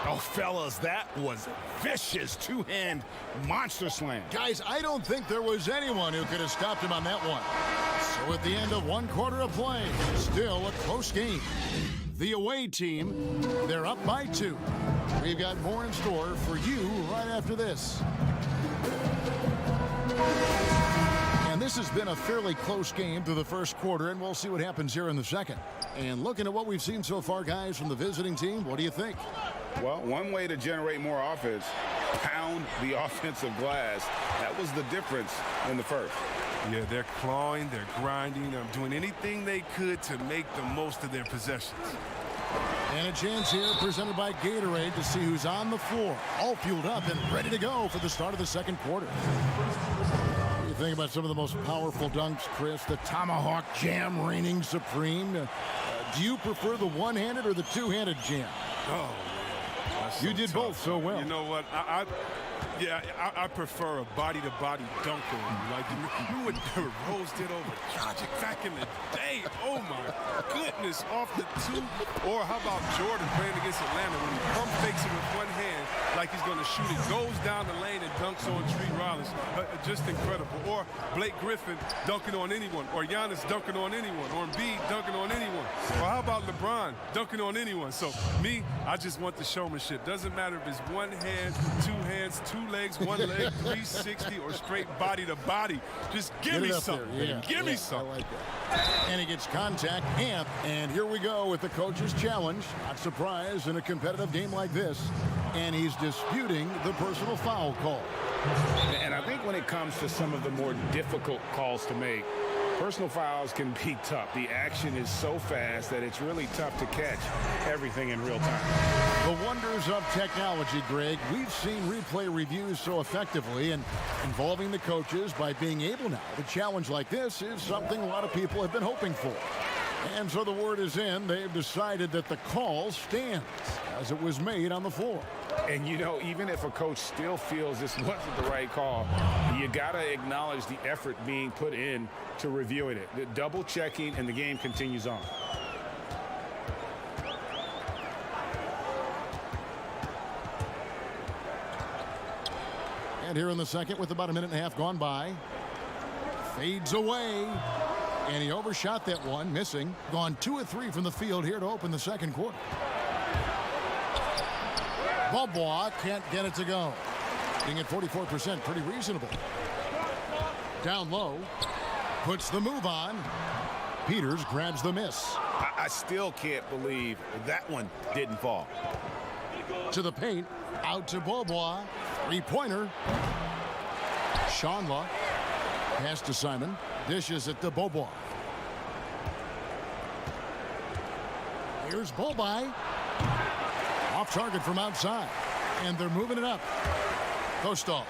Oh, fellas, that was vicious two-hand monster slam. Guys, I don't think there was anyone who could have stopped him on that one. So at the end of 1 quarter of play, still a close game. The away team, they're up by 2. We've got more in store for you right after this. And this has been a fairly close game through the first quarter, and we'll see what happens here in the second. And looking at what we've seen so far, guys, from the visiting team, what do you think? Well, one way to generate more offense, pound the offensive glass. That was the difference in the first. Yeah, they're clawing, they're grinding, doing anything they could to make the most of their possessions. And a chance here presented by Gatorade to see who's on the floor, all fueled up and ready to go for the start of the second quarter. What do you think about some of the most powerful dunks, Chris? The tomahawk jam reigning supreme. Do you prefer the one-handed or the two-handed jam? Oh, you did tough. both so well. You know what? I prefer a body-to-body dunk on you. Like you would Rose did over Dragic back in the day. Oh my goodness, off the 2. Or how about Jordan playing against Atlanta when he pump fakes it with one hand like he's going to shoot it, goes down the lane and dunks on Tree Rollins. Just incredible. Or Blake Griffin dunking on anyone, or Giannis dunking on anyone, or Embiid dunking on anyone. Or how about LeBron dunking on anyone? So me, I just want the showmanship. Doesn't matter if it's one hand, 2 hands, 2 legs, 1 leg, 360, or straight body to body. Just give me something. Yeah, give me something. I like that. And he gets contact, and here we go with the coach's challenge. Not surprised in a competitive game like this. And he's disputing the personal foul call. And I think when it comes to some of the more difficult calls to make, personal fouls can be tough. The action is so fast that it's really tough to catch everything in real time. The wonders of technology, Greg. We've seen replay reviews so effectively, and involving the coaches by being able now to challenge like this is something a lot of people have been hoping for. And so the word is in. They've decided that the call stands as it was made on the floor. And, you know, even if a coach still feels this wasn't the right call, you got to acknowledge the effort being put in to reviewing it. The double checking, and the game continues on. And here in the second with about a minute and a half gone by. Fades away. And he overshot that one, missing. Gone 2 of 3 from the field here to open the second quarter. Bobois can't get it to go. Being at 44%, pretty reasonable. Down low. Puts the move on. Peters grabs the miss. I still can't believe that one didn't fall. To the paint. Out to Bobois. 3-pointer. Shanla. Pass to Simon. Dishes it to Bobois. Here's Bobois. Off target from outside. And they're moving it up. Kostal.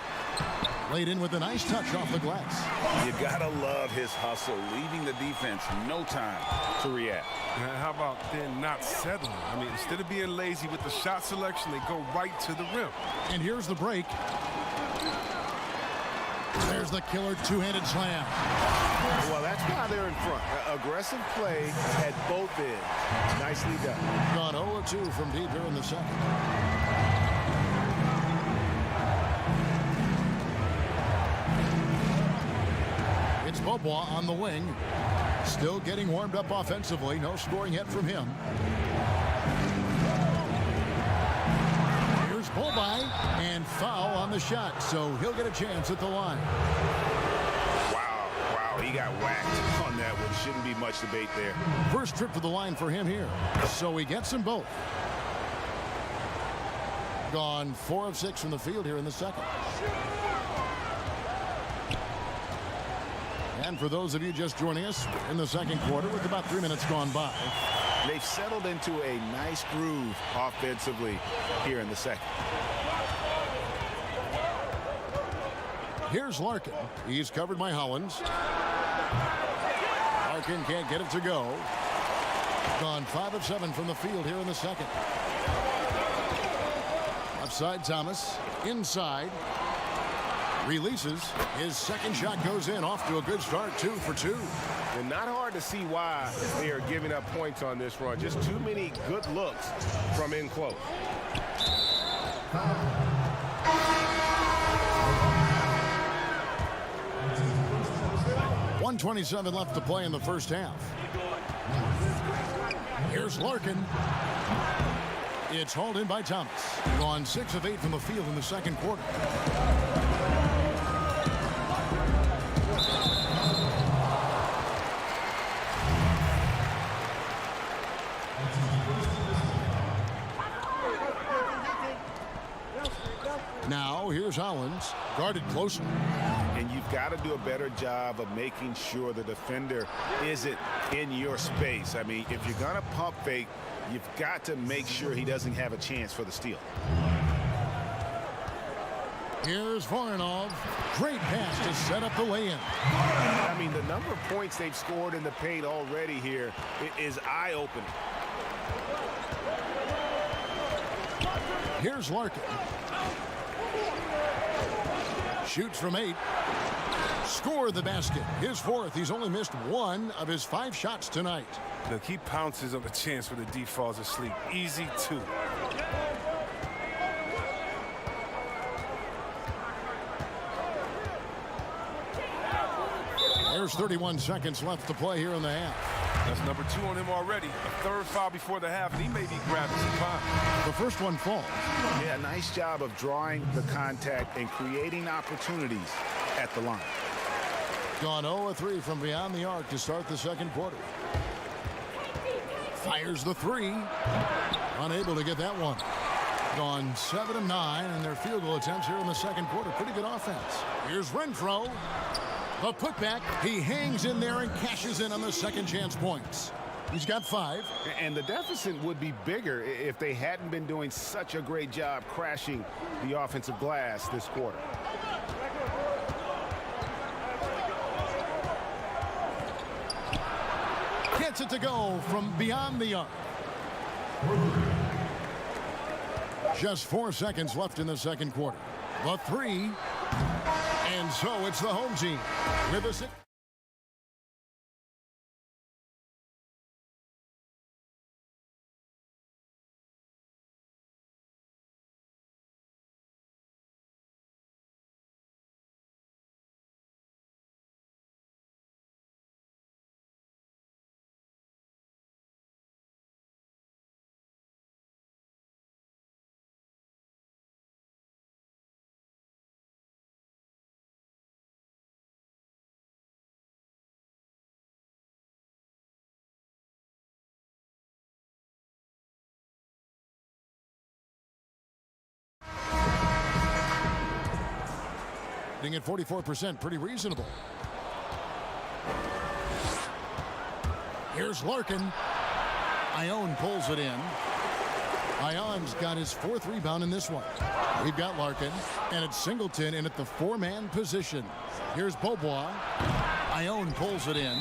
Laid in with a nice touch off the glass. You gotta love his hustle, leaving the defense no time to react. And how about then not settling? I mean, instead of being lazy with the shot selection, they go right to the rim. And here's the break. There's the killer two-handed slam. Well, that's why they're in front. Aggressive play at both ends. Nicely done. Gone 0-2 from deep here in the second. It's Bobois on the wing. Still getting warmed up offensively. No scoring yet from him. Here's Bobois, and foul on the shot, so he'll get a chance at the line. Wow, he got whacked on that with shouldn't be much debate there. First trip to the line for him here. So he gets them both. Gone 4 of 6 from the field here in the second. And for those of you just joining us in the second quarter with about 3 minutes gone by. They've settled into a nice groove offensively here in the second. Here's Larkin. He's covered by Hollins. Larkin can't get it to go. Gone 5 of 7 from the field here in the second. Upside Thomas. Inside. Releases. His second shot goes in. Off to a good start. 2 for 2. And not hard to see why they are giving up points on this run. Just too many good looks from in close. 1:27 left to play in the first half. Here's Larkin. It's hauled in by Thomas. Gone 6 of 8 from the field in the second quarter. Now here's Hollins, guarded closely. And you've got to do a better job of making sure the defender isn't in your space. I mean, if you're going to pump fake, you've got to make sure he doesn't have a chance for the steal. Here's Voronov. Great pass to set up the lay-in. I mean, the number of points they've scored in the paint already here is eye-opening. Here's Larkin. Shoots from 8. Scored the basket. His 4th. He's only missed 1 of his 5 shots tonight. Look, he pounces on the chance when the D falls asleep. Easy 2. There's 31 seconds left to play here in the half. That's number 2 on him already. A third foul before the half, and he may be grabbing some time. The first one falls. Yeah, nice job of drawing the contact and creating opportunities at the line. Gone 0 of 3 from beyond the arc to start the second quarter. Fires the 3. Unable to get that one. Gone 7 of 9 in their field goal attempts here in the second quarter. Pretty good offense. Here's Renfro. A putback. He hangs in there and cashes in on the second chance points. He's got 5. And the deficit would be bigger if they hadn't been doing such a great job crashing the offensive glass this quarter. Gets it to go from beyond the arc. Just 4 seconds left in the second quarter. The 3. And so it's the home team with a 6. At 44%, pretty reasonable. Here's Larkin. Ione pulls it in. Ion's got his 4th rebound in this one. We've got Larkin, and it's Singleton in at the 4-man position. Here's Beaubois. Ione pulls it in.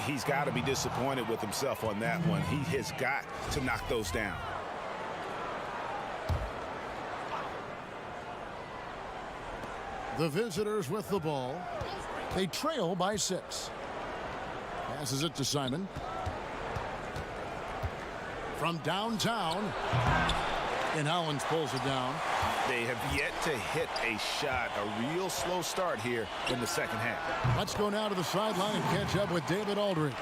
He's got to be disappointed with himself on that one. He has got to knock those down. The visitors with the ball. They trail by 6. Passes it to Simon. From downtown. And Hollins pulls it down. They have yet to hit a shot. A real slow start here in the second half. Let's go now to the sideline and catch up with David Aldridge.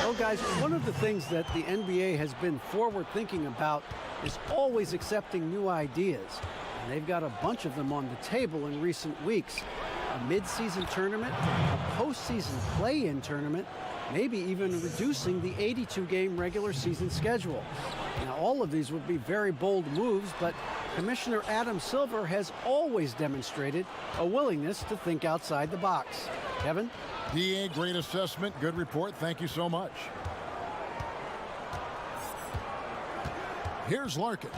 Well, guys, one of the things that the NBA has been forward thinking about is always accepting new ideas. And they've got a bunch of them on the table in recent weeks. A mid-season tournament, a postseason play-in tournament, maybe even reducing the 82-game regular season schedule. Now, all of these would be very bold moves, but Commissioner Adam Silver has always demonstrated a willingness to think outside the box. Kevin? DA, great assessment, good report. Thank you so much. Here's Larkin.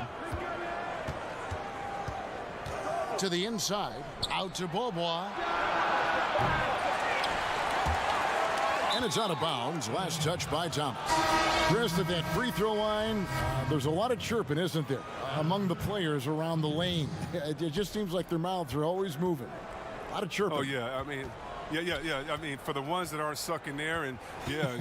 To the inside, out to Beaubois. And it's out of bounds. Last touch by Thomas. Chris, at that free throw line, there's a lot of chirping, isn't there, among the players around the lane. It just seems like their mouths are always moving. A lot of chirping. Oh, yeah. I mean, yeah. I mean, for the ones that aren't sucking there and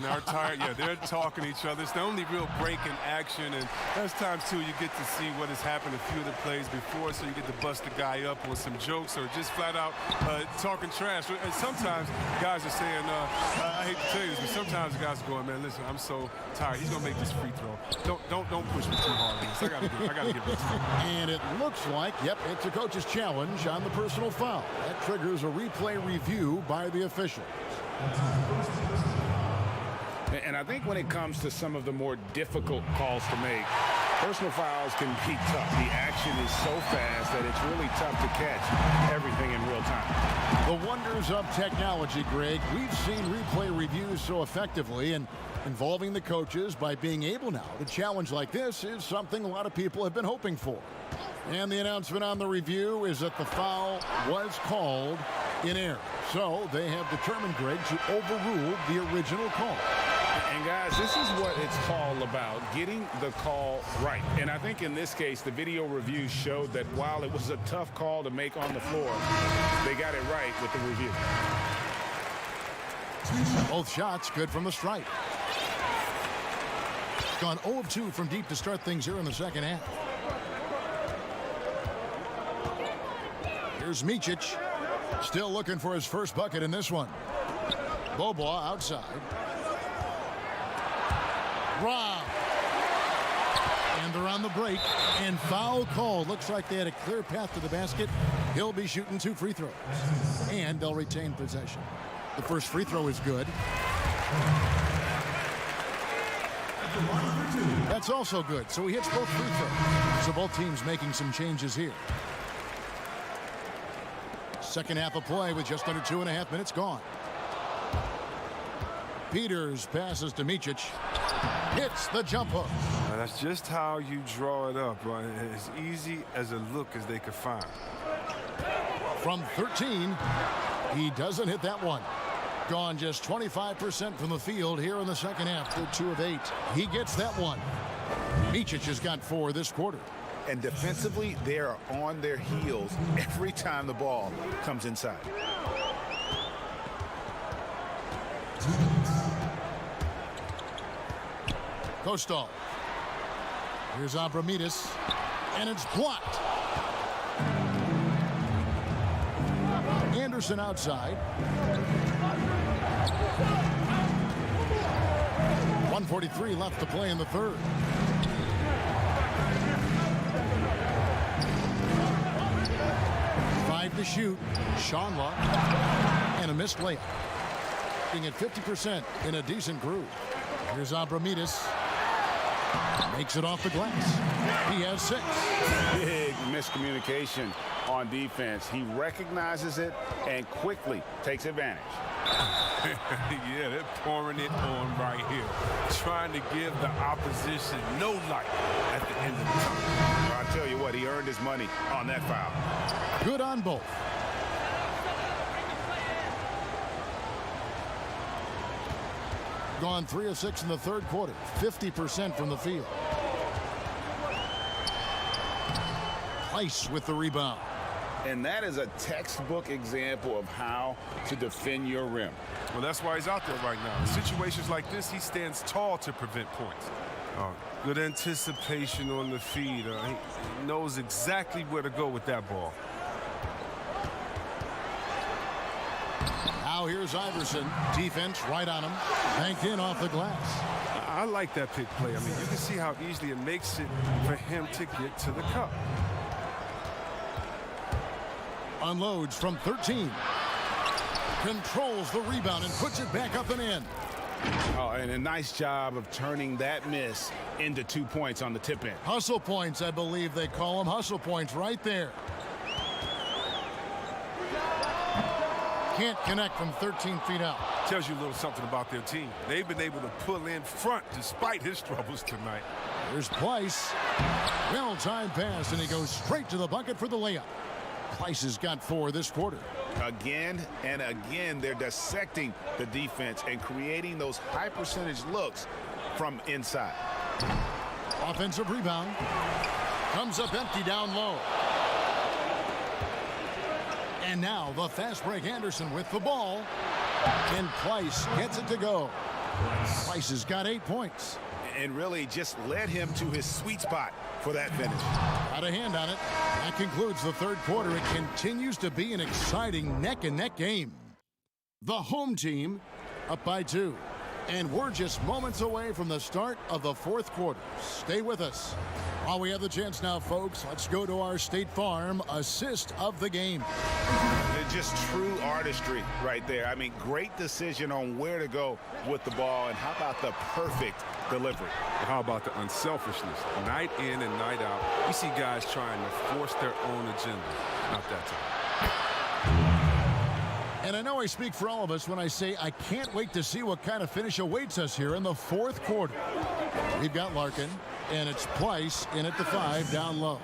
are tired, they're talking to each other. It's the only real break in action, and there's times, too, you get to see what has happened a few of the plays before, so you get to bust the guy up with some jokes or just flat out talking trash. And sometimes guys are saying, I hate to tell you this, but sometimes the guys are going, man, listen, I'm so tired. He's going to make this free throw. Don't push me too hard. I got to give it to him. And it looks like, it's a coach's challenge on the personal foul. That triggers a replay review by the official. And I think when it comes to some of the more difficult calls to make, personal fouls can be tough. The action is so fast that it's really tough to catch everything in real time. The wonders of technology, Greg. We've seen replay reviews so effectively, and involving the coaches by being able now to challenge like this is something a lot of people have been hoping for. And the announcement on the review is that the foul was called in error. So they have determined, Greg, to overrule the original call. And guys, this is what it's all about, getting the call right. And I think in this case, the video review showed that while it was a tough call to make on the floor, they got it right with the review. Both shots good from the stripe. Gone 0 of 2 from deep to start things here in the second half. Here's Micic, still looking for his first bucket in this one. Beaubois outside. Rob. And they're on the break, and foul called. Looks like they had a clear path to the basket. He'll be shooting 2 free throws, and they'll retain possession. The first free throw is good. That's also good, so he hits both free throws. So both teams making some changes here. Second half of play with just under 2.5 minutes gone. Peters passes to Micic. Hits the jump hook. Now that's just how you draw it up, right? As easy as a look as they could find. From 13, he doesn't hit that one. Gone just 25% from the field here in the second half. They're 2 of 8. He gets that one. Micic has got 4 this quarter. And defensively, they are on their heels every time the ball comes inside. Kostal. Here's Abramides, and it's blocked. Anderson outside. 1:43 left to play in the third. To shoot. Shanla, and a missed layup. Being at 50% in a decent groove. Here's Abramides. Makes it off the glass. He has 6. Big miscommunication on defense. He recognizes it and quickly takes advantage. Yeah, they're pouring it on right here. Trying to give the opposition no light at the end of the tunnel. Well, I tell you what, he earned his money on that foul. Good on both. Gone 3 of 6 in the third quarter. 50% from the field. Place with the rebound. And that is a textbook example of how to defend your rim. Well, that's why he's out there right now. In situations like this, he stands tall to prevent points. Good anticipation on the feed. He knows exactly where to go with that ball. Now here's Iverson. Defense right on him. Banked in off the glass. I like that pick play. I mean, you can see how easily it makes it for him to get to the cup. Unloads from 13. Controls the rebound and puts it back up and in. Oh, and a nice job of turning that miss into 2 points on the tip in. Hustle points, I believe they call them. Hustle points right there. Can't connect from 13 feet out. Tells you a little something about their team. They've been able to pull in front despite his troubles tonight. Here's Pleiss. Well-timed pass, and he goes straight to the bucket for the layup. Pleiss has got 4 this quarter. Again and again, they're dissecting the defense and creating those high percentage looks from inside. Offensive rebound. Comes up empty down low. And now the fast break Anderson with the ball. And Pleiss gets it to go. Pleiss has got 8 points. And really just led him to his sweet spot for that finish. Got a hand on it. That concludes the third quarter. It continues to be an exciting neck-and-neck game. The home team up by 2. And we're just moments away from the start of the fourth quarter. Stay with us. While we have the chance now, folks, let's go to our State Farm assist of the game. Just true artistry right there. I mean, great decision on where to go with the ball, and how about the perfect delivery? How about the unselfishness? Night in and night out, we see guys trying to force their own agenda. Not that time. And I know I speak for all of us when I say I can't wait to see what kind of finish awaits us here in the fourth quarter. We've got Larkin, and it's Pleiss in at the 5 down low.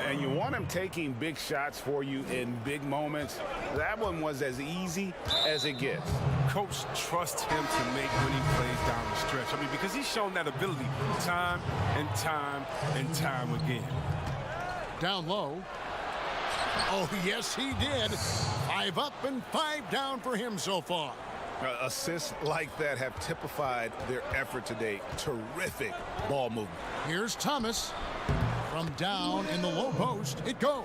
And you want him taking big shots for you in big moments. That one was as easy as it gets. Coach trusts him to make when he plays down the stretch. I mean, because he's shown that ability time and time and time again. Down low. Oh, yes, he did. 5 up and 5 down for him so far. Assists like that have typified their effort today. Terrific ball movement. Here's Thomas. From down in the low post, it goes.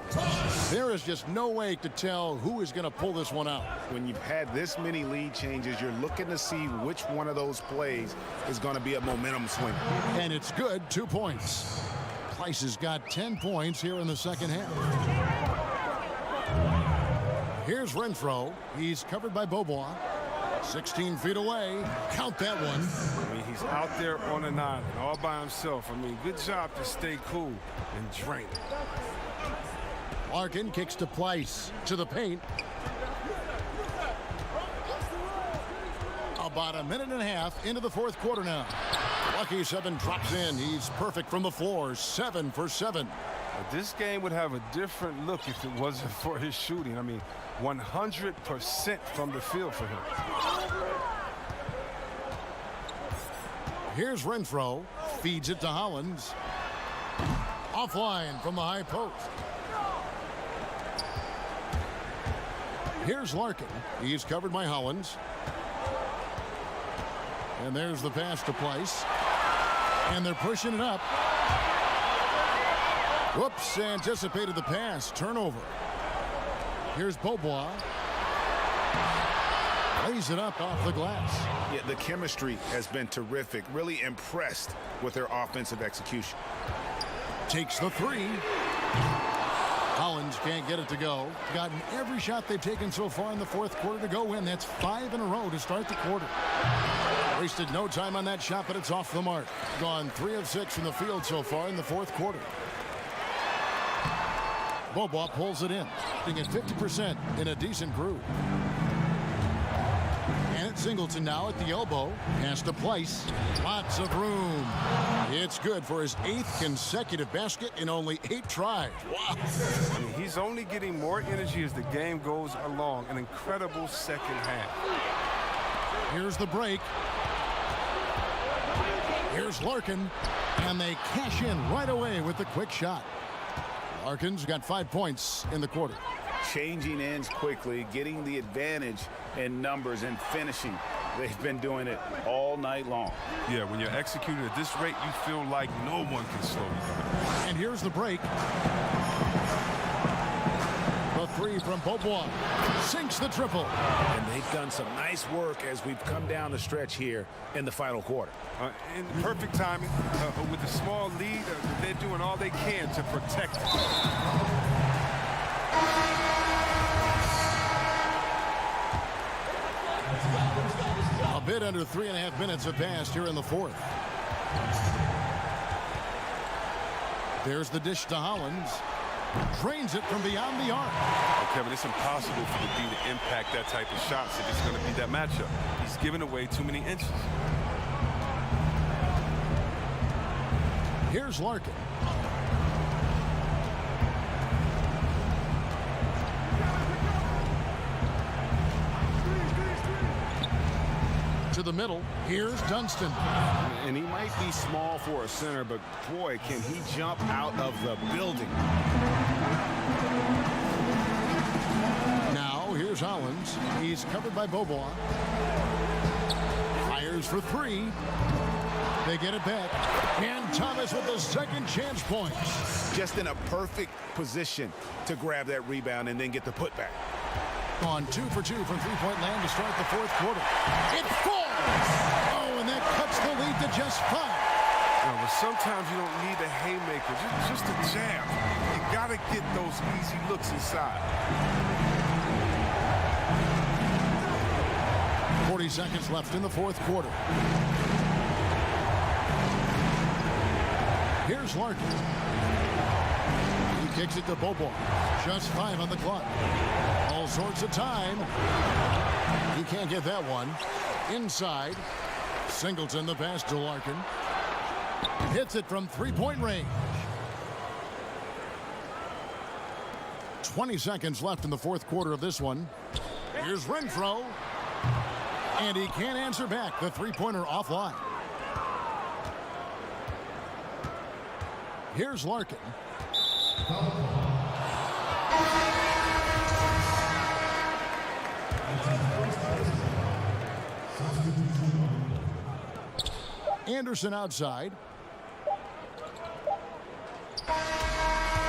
There is just no way to tell who is going to pull this one out. When you've had this many lead changes, you're looking to see which one of those plays is going to be a momentum swing. And it's good, 2 points. Pleiss has got 10 points here in the second half. Here's Renfro. He's covered by Beaubois. 16 feet away. Count that one. I mean, he's out there on an island all by himself. I mean, good job to stay cool and drain it. Larkin kicks to Pleiss. To the paint. About a minute and a half into the fourth quarter now. Lucky 7 drops in. He's perfect from the floor. 7 for 7. But this game would have a different look if it wasn't for his shooting. I mean, 100% from the field for him. Here's Renfro. Feeds it to Hollins. Offline from the high post. Here's Larkin. He's covered by Hollins. And there's the pass to Pleiss. And they're pushing it up. Whoops, anticipated the pass. Turnover. Here's Beaubois. Lays it up off the glass. Yeah, the chemistry has been terrific. Really impressed with their offensive execution. Takes the 3. Hollins can't get it to go. Gotten every shot they've taken so far in the fourth quarter to go in. That's 5 in a row to start the quarter. Wasted no time on that shot, but it's off the mark. Gone 3 of 6 from the field so far in the fourth quarter. Beaubois pulls it in, being at 50% in a decent groove. And it's Singleton now at the elbow. Pass to Pleiss. Lots of room. It's good for his 8th consecutive basket in only 8 tries. Wow. I mean, he's only getting more energy as the game goes along. An incredible second half. Here's the break. Here's Larkin. And they cash in right away with the quick shot. Larkin's got 5 points in the quarter. Changing ends quickly, getting the advantage in numbers and finishing. They've been doing it all night long. Yeah, when you're executing at this rate, you feel like no one can slow you down. And here's the break. The 3 from Beaubois. Sinks the triple. And they've done some nice work as we've come down the stretch here in the final quarter. In perfect timing, with a small lead, they're doing all they can to protect it. A bit bit under 3.5 minutes have passed here in the fourth. There's the dish to Hollins. Drains it from beyond the arc. Oh, Kevin, it's impossible for the D to impact that type of shots if it's going to be that matchup. He's giving away too many inches. Here's Larkin. To the middle. Here's Dunston. And he might be small for a center, but boy, can he jump out of the building. Now here's Hollins. He's covered by Beaubois. Fires for three. They get it back. And Thomas with the second chance points. Just in a perfect position to grab that rebound and then get the putback. On 2 for 2 from three-point land to start the fourth quarter. It falls! Oh, and that cuts the lead to just 5. But sometimes you don't need a haymaker, just a jam. You got to get those easy looks inside. 40 seconds left in the fourth quarter. Here's Larkin. He kicks it to Beaubois. Just 5 on the clock. All sorts of time. He can't get that one. Inside. Singleton the pass to Larkin. Hits it from three-point range. 20 seconds left in the fourth quarter of this one. Here's Renfro. And he can't answer back. The three-pointer offline. Here's Larkin. Anderson outside.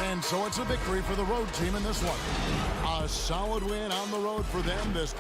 And so it's a victory for the road team in this one. A solid win on the road for them this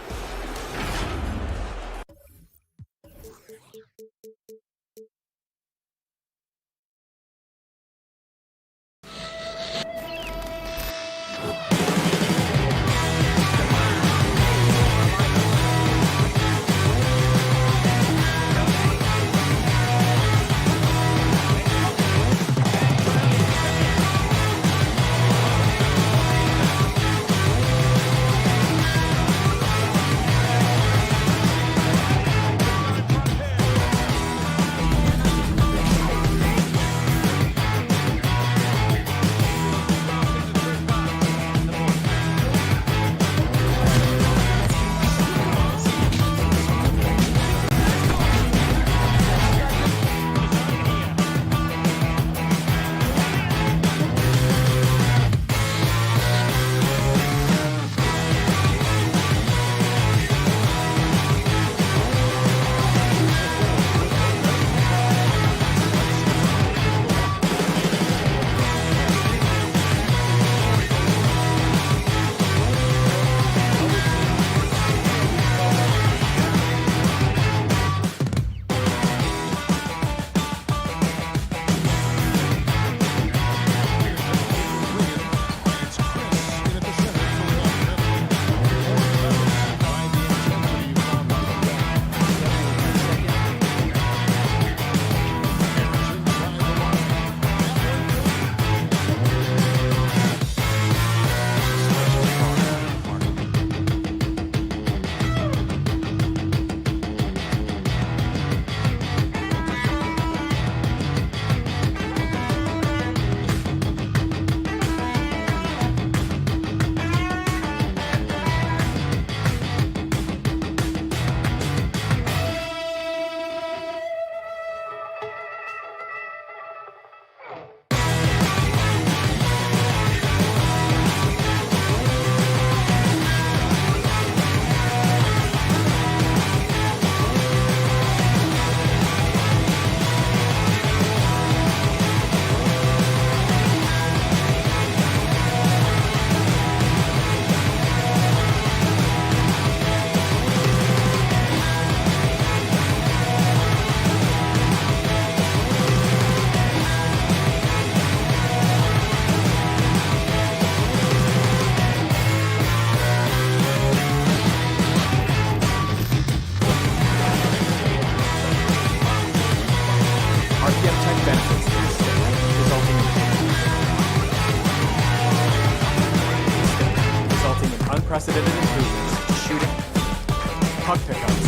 puck pickups,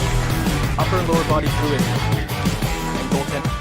upper and lower body fluid, and goaltending.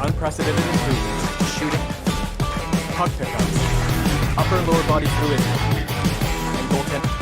Unprecedented improvements to shooting, puck pickups, upper and lower body fluid, and goaltending.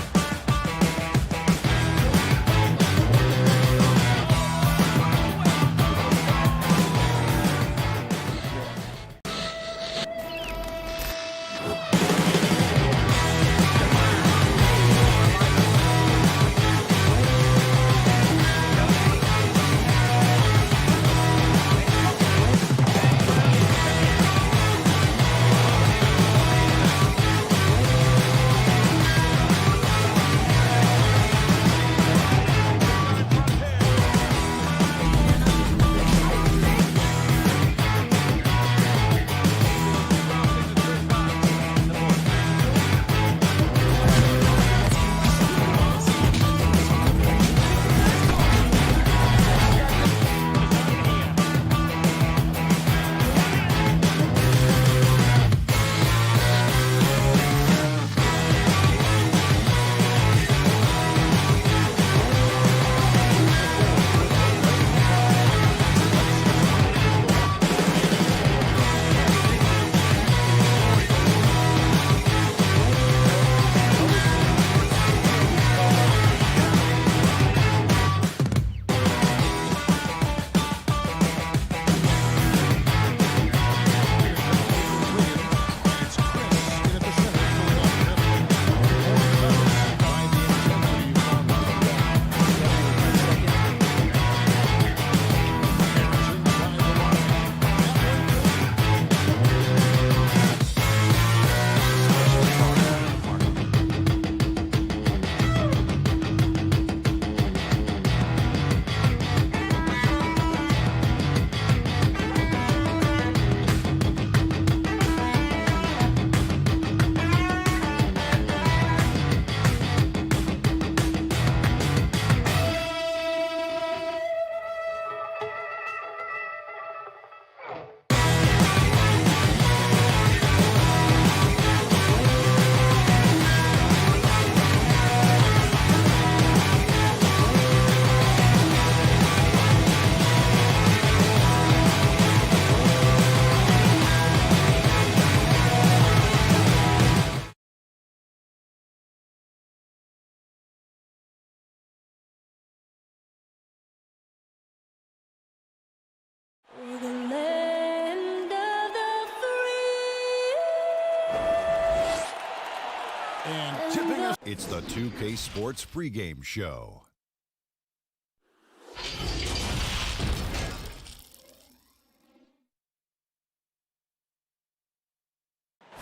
It's the 2K Sports pregame show.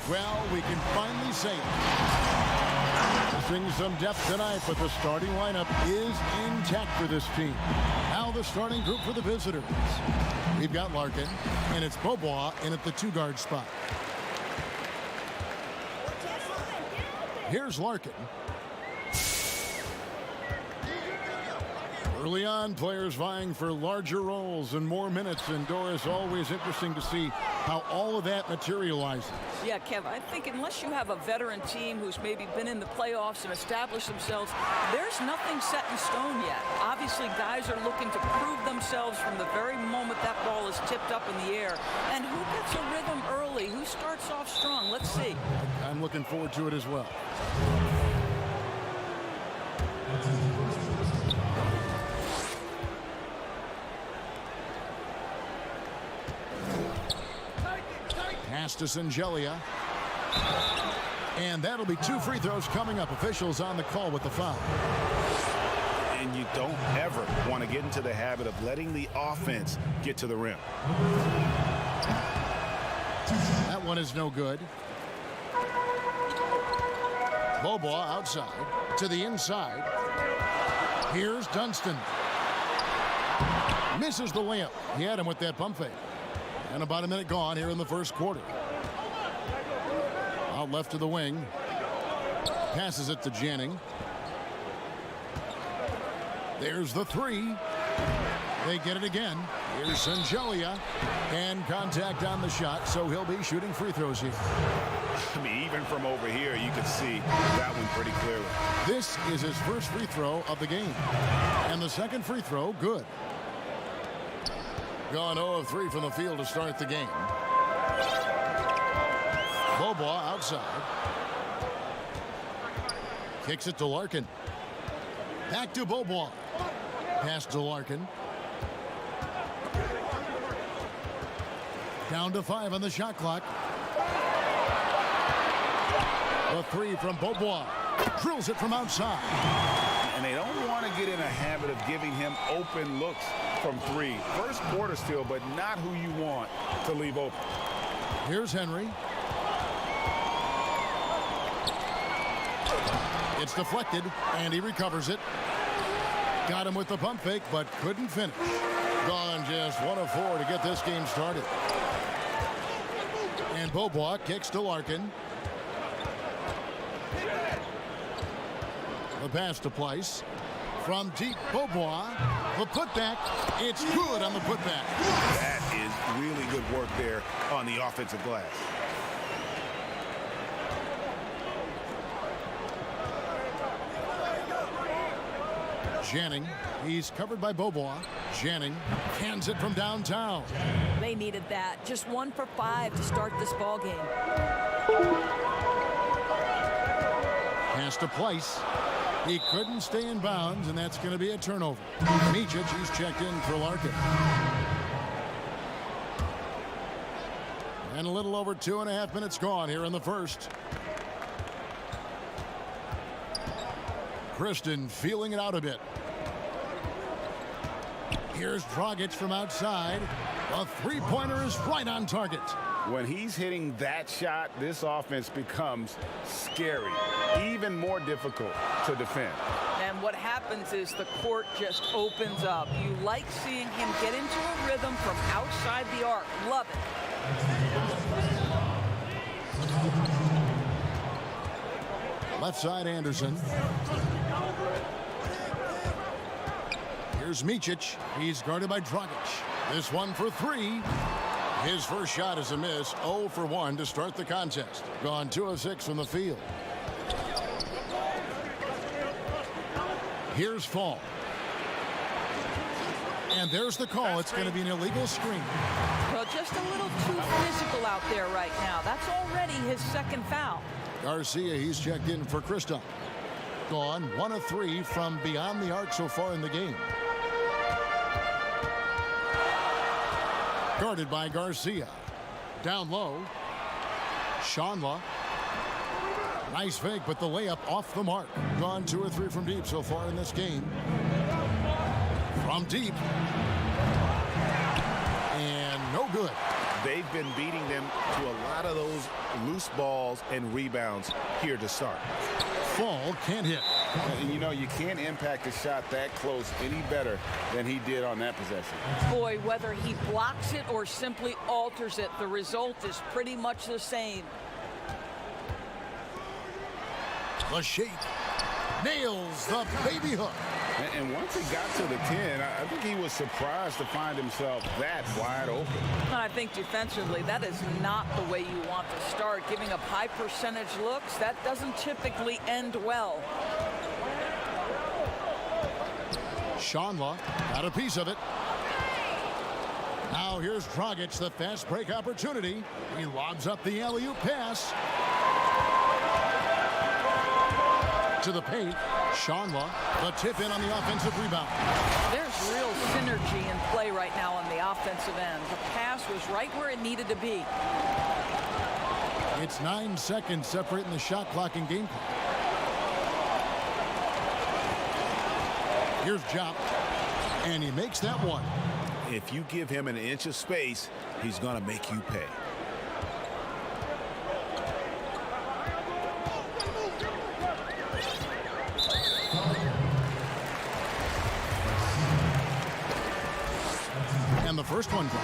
Well, we can finally say it. Missing some depth tonight, but the starting lineup is intact for this team. Now the starting group for the visitors. We've got Larkin, and it's Beaubois in at the 2-guard spot. Here's Larkin. Early on, players vying for larger roles and more minutes, and Doris, always interesting to see how all of that materializes. Yeah, Kev, I think unless you have a veteran team who's maybe been in the playoffs and established themselves, there's nothing set in stone yet. Obviously, guys are looking to prove themselves from the very moment that ball is tipped up in the air. And who gets a rhythm early? Who starts off strong? Let's see. I'm looking forward to it as well. Pass to Sangelia. And that'll be 2 free throws coming up. Officials on the call with the foul. And you don't ever want to get into the habit of letting the offense get to the rim. That one is no good. Beaubois outside to the inside. Here's Dunston. Misses the layup. He had him with that pump fake. And about a minute gone here in the first quarter. Out left to the wing. Passes it to Janning. There's the 3. They get it again. Here's Sangelia. And contact on the shot, so he'll be shooting free throws here. I mean, even from over here, you can see that one pretty clearly. This is his first free throw of the game. And the second free throw, good. Gone 0 of 3 from the field to start the game. Beaubois outside. Kicks it to Larkin. Back to Beaubois. Pass to Larkin. Down to 5 on the shot clock. The 3 from Beaubois. Drills it from outside. And they don't want to get in a habit of giving him open looks from 3. First quarter still, but not who you want to leave open. Here's Henry. It's deflected, and he recovers it. Got him with the pump fake, but couldn't finish. Gone just 1 of 4 to get this game started. And Beaubois kicks to Larkin. The pass to Pleiss. From deep, Beaubois. The putback. It's good on the putback. That is really good work there on the offensive glass. Janning. He's covered by Beaubois. Janning hands it from downtown. They needed that. Just 1 for 5 to start this ball game. Pass to Pleiss. He couldn't stay in bounds, and that's going to be a turnover. Micic, he's checked in for Larkin. And a little over 2.5 minutes gone here in the first. Kristen feeling it out a bit. Here's Dragic from outside. A 3-pointer is right on target. When he's hitting that shot, this offense becomes scary, even more difficult to defend. And what happens is the court just opens up. You like seeing him get into a rhythm from outside the arc. Love it. Left side, Anderson. Here's Micic. He's guarded by Dragic. This one for 3. His first shot is a miss. 0 for 1 to start the contest. Gone 2 of 6 from the field. Here's Fall. And there's the call. It's going to be an illegal screen. Well, just a little too physical out there right now. That's already his second foul. Garcia, he's checked in for Kristoff. Gone 1 of 3 from beyond the arc so far in the game. Guarded by Garcia. Down low. Shanla. Nice fake, but the layup off the mark. Gone 2 or 3 from deep so far in this game. From deep. And no good. They've been beating them to a lot of those loose balls and rebounds here to start. Fall can't hit. And you know, you can't impact a shot that close any better than he did on that possession. Boy, whether he blocks it or simply alters it, the result is pretty much the same. The shape nails the baby hook. And once he got to the 10, I think he was surprised to find himself that wide open. I think defensively, that is not the way you want to start. Giving up high percentage looks, that doesn't typically end well. Shanla got a piece of it. Now here's Dragic, the fast break opportunity. He lobs up the alley-oop pass. To the paint. Shanla, the tip in on the offensive rebound. There's real synergy in play right now on the offensive end. The pass was right where it needed to be. It's 9 seconds separating the shot clock and game clock. Here's Jop, and he makes that one. If you give him an inch of space, he's going to make you pay. And the first one goes.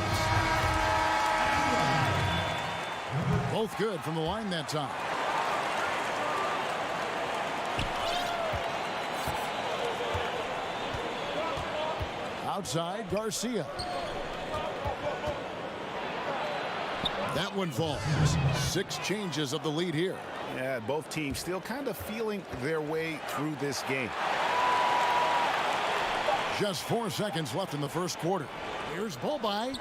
Both good from the line that time. Outside, Garcia. That one falls. 6 changes of the lead here. Yeah, both teams still kind of feeling their way through this game. Just 4 seconds left in the first quarter. Here's Bolby.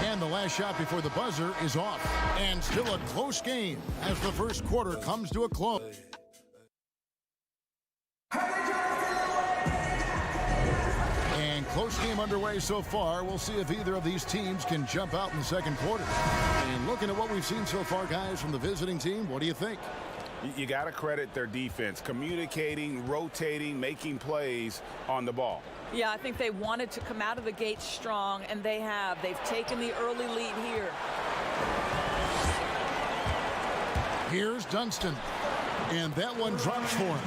And the last shot before the buzzer is off. And still a close game as the first quarter comes to a close. And close game underway so far. We'll see if either of these teams can jump out in the second quarter. And looking at what we've seen so far, guys, from the visiting team, what do you think? You got to credit their defense, communicating, rotating, making plays on the ball. Yeah, I think they wanted to come out of the gate strong, and they have. They've taken the early lead here. Here's Dunston, and that one drops for him.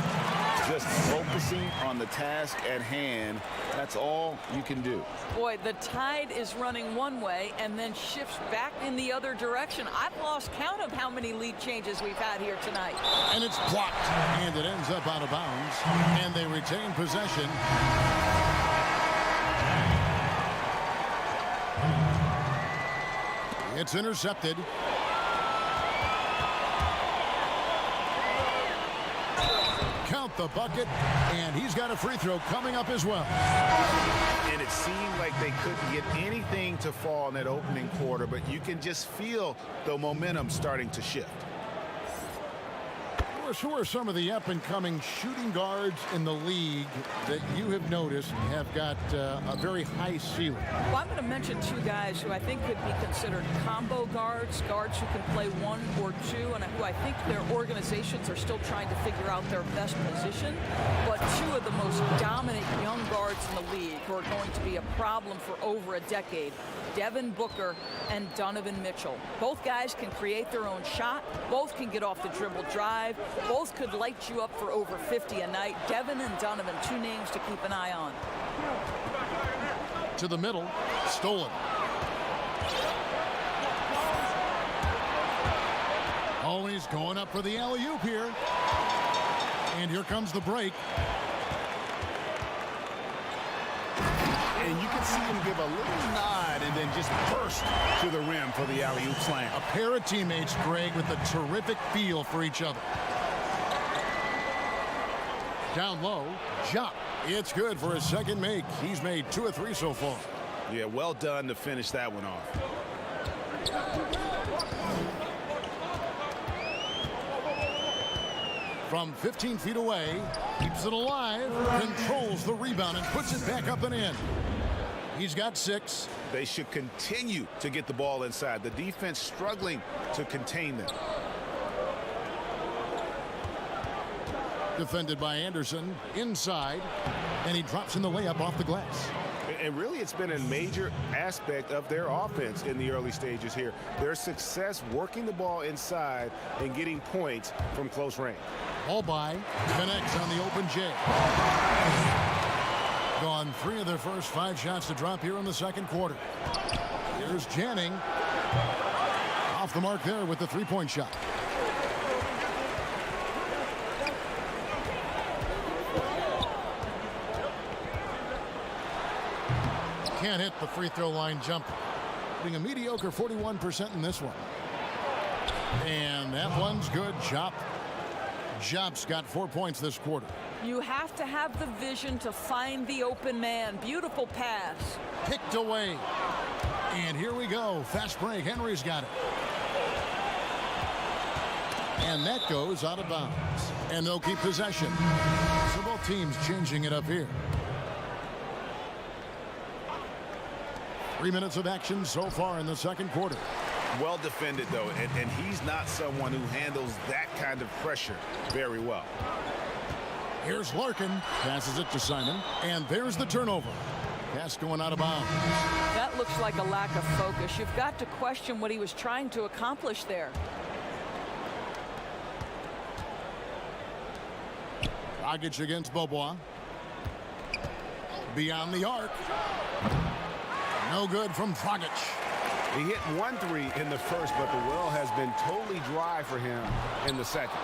Just focusing on the task at hand, that's all you can do. Boy, the tide is running one way and then shifts back in the other direction. I've lost count of how many lead changes we've had here tonight. And it's blocked, and it ends up out of bounds, and they retain possession. It's intercepted. Count the bucket, and he's got a free throw coming up as well. And it seemed like they couldn't get anything to fall in that opening quarter, but you can just feel the momentum starting to shift. Who are some of the up-and-coming shooting guards in the league that you have noticed have got a very high ceiling? Well, I'm going to mention 2 guys who I think could be considered combo guards, guards who can play 1 or 2, and who I think their organizations are still trying to figure out their best position. But 2 of the most dominant young guards in the league who are going to be a problem for over a decade, Devin Booker and Donovan Mitchell. Both guys can create their own shot. Both can get off the dribble drive. Both could light you up for over 50 a night. Devin and Donovan, 2 names to keep an eye on. To the middle, stolen. Always going up for the alley-oop here. And here comes the break. And you can see him give a little nod and then just burst to the rim for the alley-oop slam. A pair of teammates, Greg, with a terrific feel for each other. Down low, Jop. It's good for his second make. He's made 2 or 3 so far. Yeah, well done to finish that one off. From 15 feet away, keeps it alive, controls the rebound, and puts it back up and in. He's got 6. They should continue to get the ball inside. The defense struggling to contain them. Defended by Anderson. Inside. And he drops in the layup off the glass. And really, it's been a major aspect of their offense in the early stages here. Their success working the ball inside and getting points from close range. Ball by. Connects on the open J. Gone 3 of their first 5 shots to drop here in the second quarter. Here's Janning. Off the mark there with the three-point shot. Can't hit the free throw line jumper. Being a mediocre 41% in this one. And that one's good. Jop's got 4 points this quarter. You have to have the vision to find the open man. Beautiful pass. Picked away. And here we go. Fast break. Henry's got it. And that goes out of bounds. And they'll keep possession. So both teams changing it up here. 3 minutes of action so far in the second quarter. Well defended, though, and he's not someone who handles that kind of pressure very well. Here's Larkin. Passes it to Simon. And there's the turnover. Pass going out of bounds. That looks like a lack of focus. You've got to question what he was trying to accomplish there. Dragic against Bobois. Beyond the arc. No good from Dragic. He hit 1 3 in the first, but the well has been totally dry for him in the second.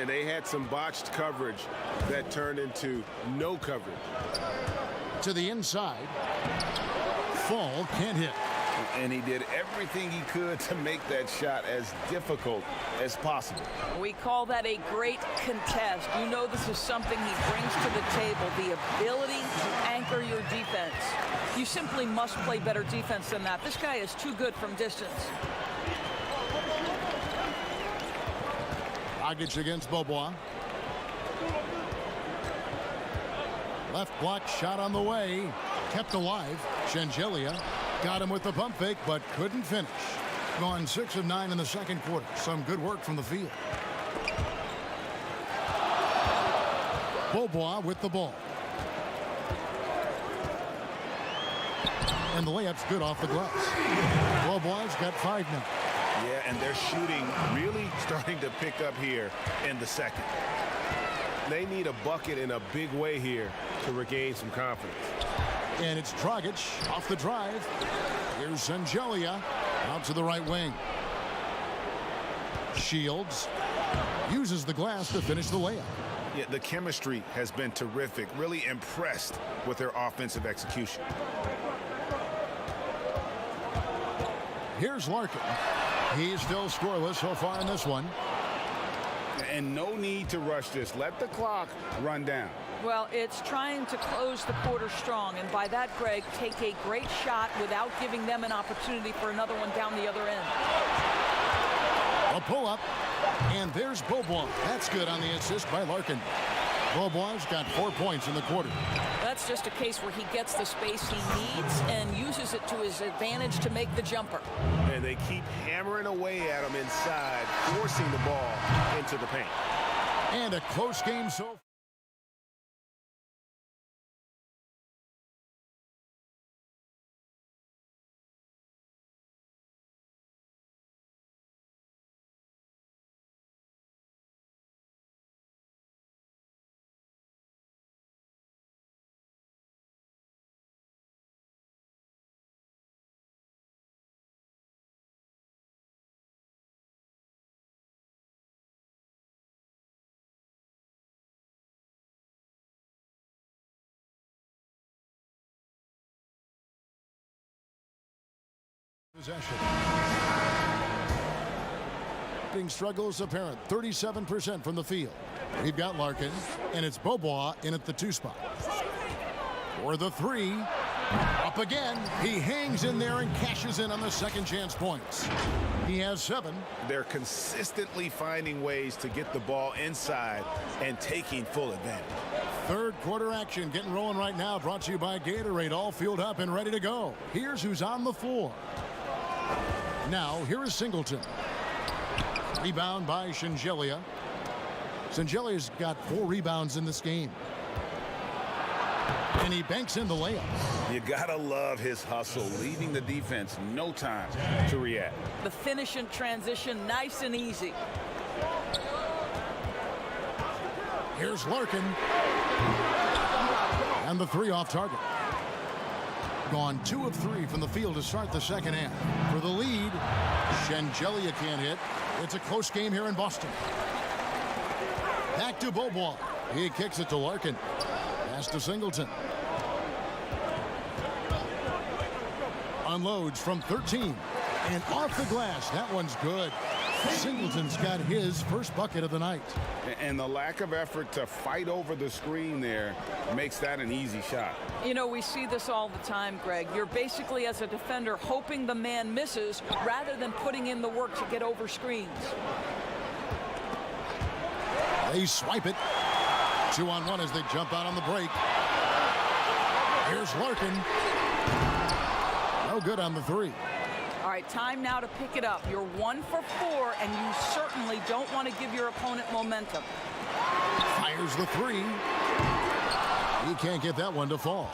And they had some botched coverage that turned into no coverage. To the inside. Fall can't hit. And he did everything he could to make that shot as difficult as possible. We call that a great contest. You know this is something he brings to the table, the ability to anchor your defense. You simply must play better defense than that. This guy is too good from distance. Dragic against Bobois. Left block shot on the way. Kept alive. Shengelia got him with the pump fake, but couldn't finish. Gone 6 of 9 in the second quarter. Some good work from the field. Bobois with the ball. And the layup's good off the glass. Bobois got 5 now. Yeah, and their shooting really starting to pick up here in the second. They need a bucket in a big way here to regain some confidence. And it's Dragic off the drive. Here's Shengelia out to the right wing. Shields uses the glass to finish the layup. Yeah, the chemistry has been terrific. Really impressed with their offensive execution. Here's Larkin. He's still scoreless so far in this one. And no need to rush this. Let the clock run down. Well, it's trying to close the quarter strong, and by that, Greg, take a great shot without giving them an opportunity for another one down the other end. A pull-up, and there's Bobois. That's good on the assist by Larkin. Bobois got 4 points in the quarter. That's just a case where he gets the space he needs and uses it to his advantage to make the jumper. And they keep hammering away at him inside, forcing the ball into the paint. And a close game so far. Possession. Shooting struggles apparent. 37% from the field. We've got Larkin, and it's Bobois in at the 2 spot. For the 3. Up again. He hangs in there and cashes in on the second chance points. He has 7. They're consistently finding ways to get the ball inside and taking full advantage. Third quarter action getting rolling right now. Brought to you by Gatorade. All fueled up and ready to go. Here's who's on the floor. Now, here is Singleton. Rebound by Shengelia. Sanjelia's got 4 rebounds in this game. And he banks in the layup. You gotta love his hustle, leaving the defense no time to react. The finish in transition, nice and easy. Here's Larkin. And the 3 off target. Gone 2 of 3 from the field to start the second half. For the lead, Sanjelia can't hit. It's a close game here in Boston. Back to Beaubois. He kicks it to Larkin. Pass to Singleton. Unloads from 13. And off the glass. That one's good. Singleton's got his first bucket of the night. And the lack of effort to fight over the screen there makes that an easy shot. You know, we see this all the time, Greg. You're basically, as a defender, hoping the man misses rather than putting in the work to get over screens. They swipe it. 2-on-1 as they jump out on the break. Here's Larkin. No good on the 3. All right, time now to pick it up. You're 1 for 4, and you certainly don't want to give your opponent momentum. Fires the 3. He can't get that one to fall.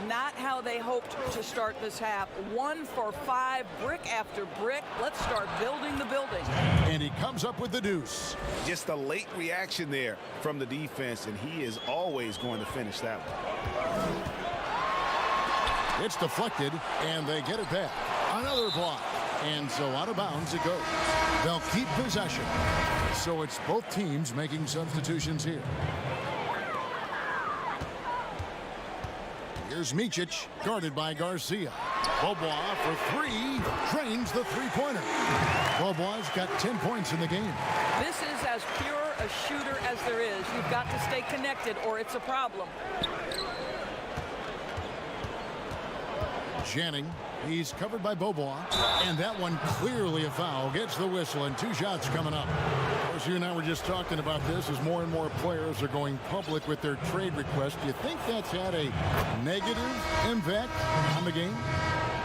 Not how they hoped to start this half. 1 for 5, brick after brick. Let's start building the building. And he comes up with the deuce. Just a late reaction there from the defense, and he is always going to finish that one. It's deflected, and they get it back. Another block. And so out of bounds it goes. They'll keep possession. So it's both teams making substitutions here. Here's Micic, guarded by Garcia. Beaubois for 3, drains the 3-pointer. Beaubois got 10 points in the game. This is as pure a shooter as there is. You've got to stay connected or it's a problem. Janning, he's covered by Beaubois, and that one clearly a foul. Gets the whistle, and 2 shots coming up. Of course, you and I were just talking about this as more and more players are going public with their trade requests. Do you think that's had a negative impact on the game?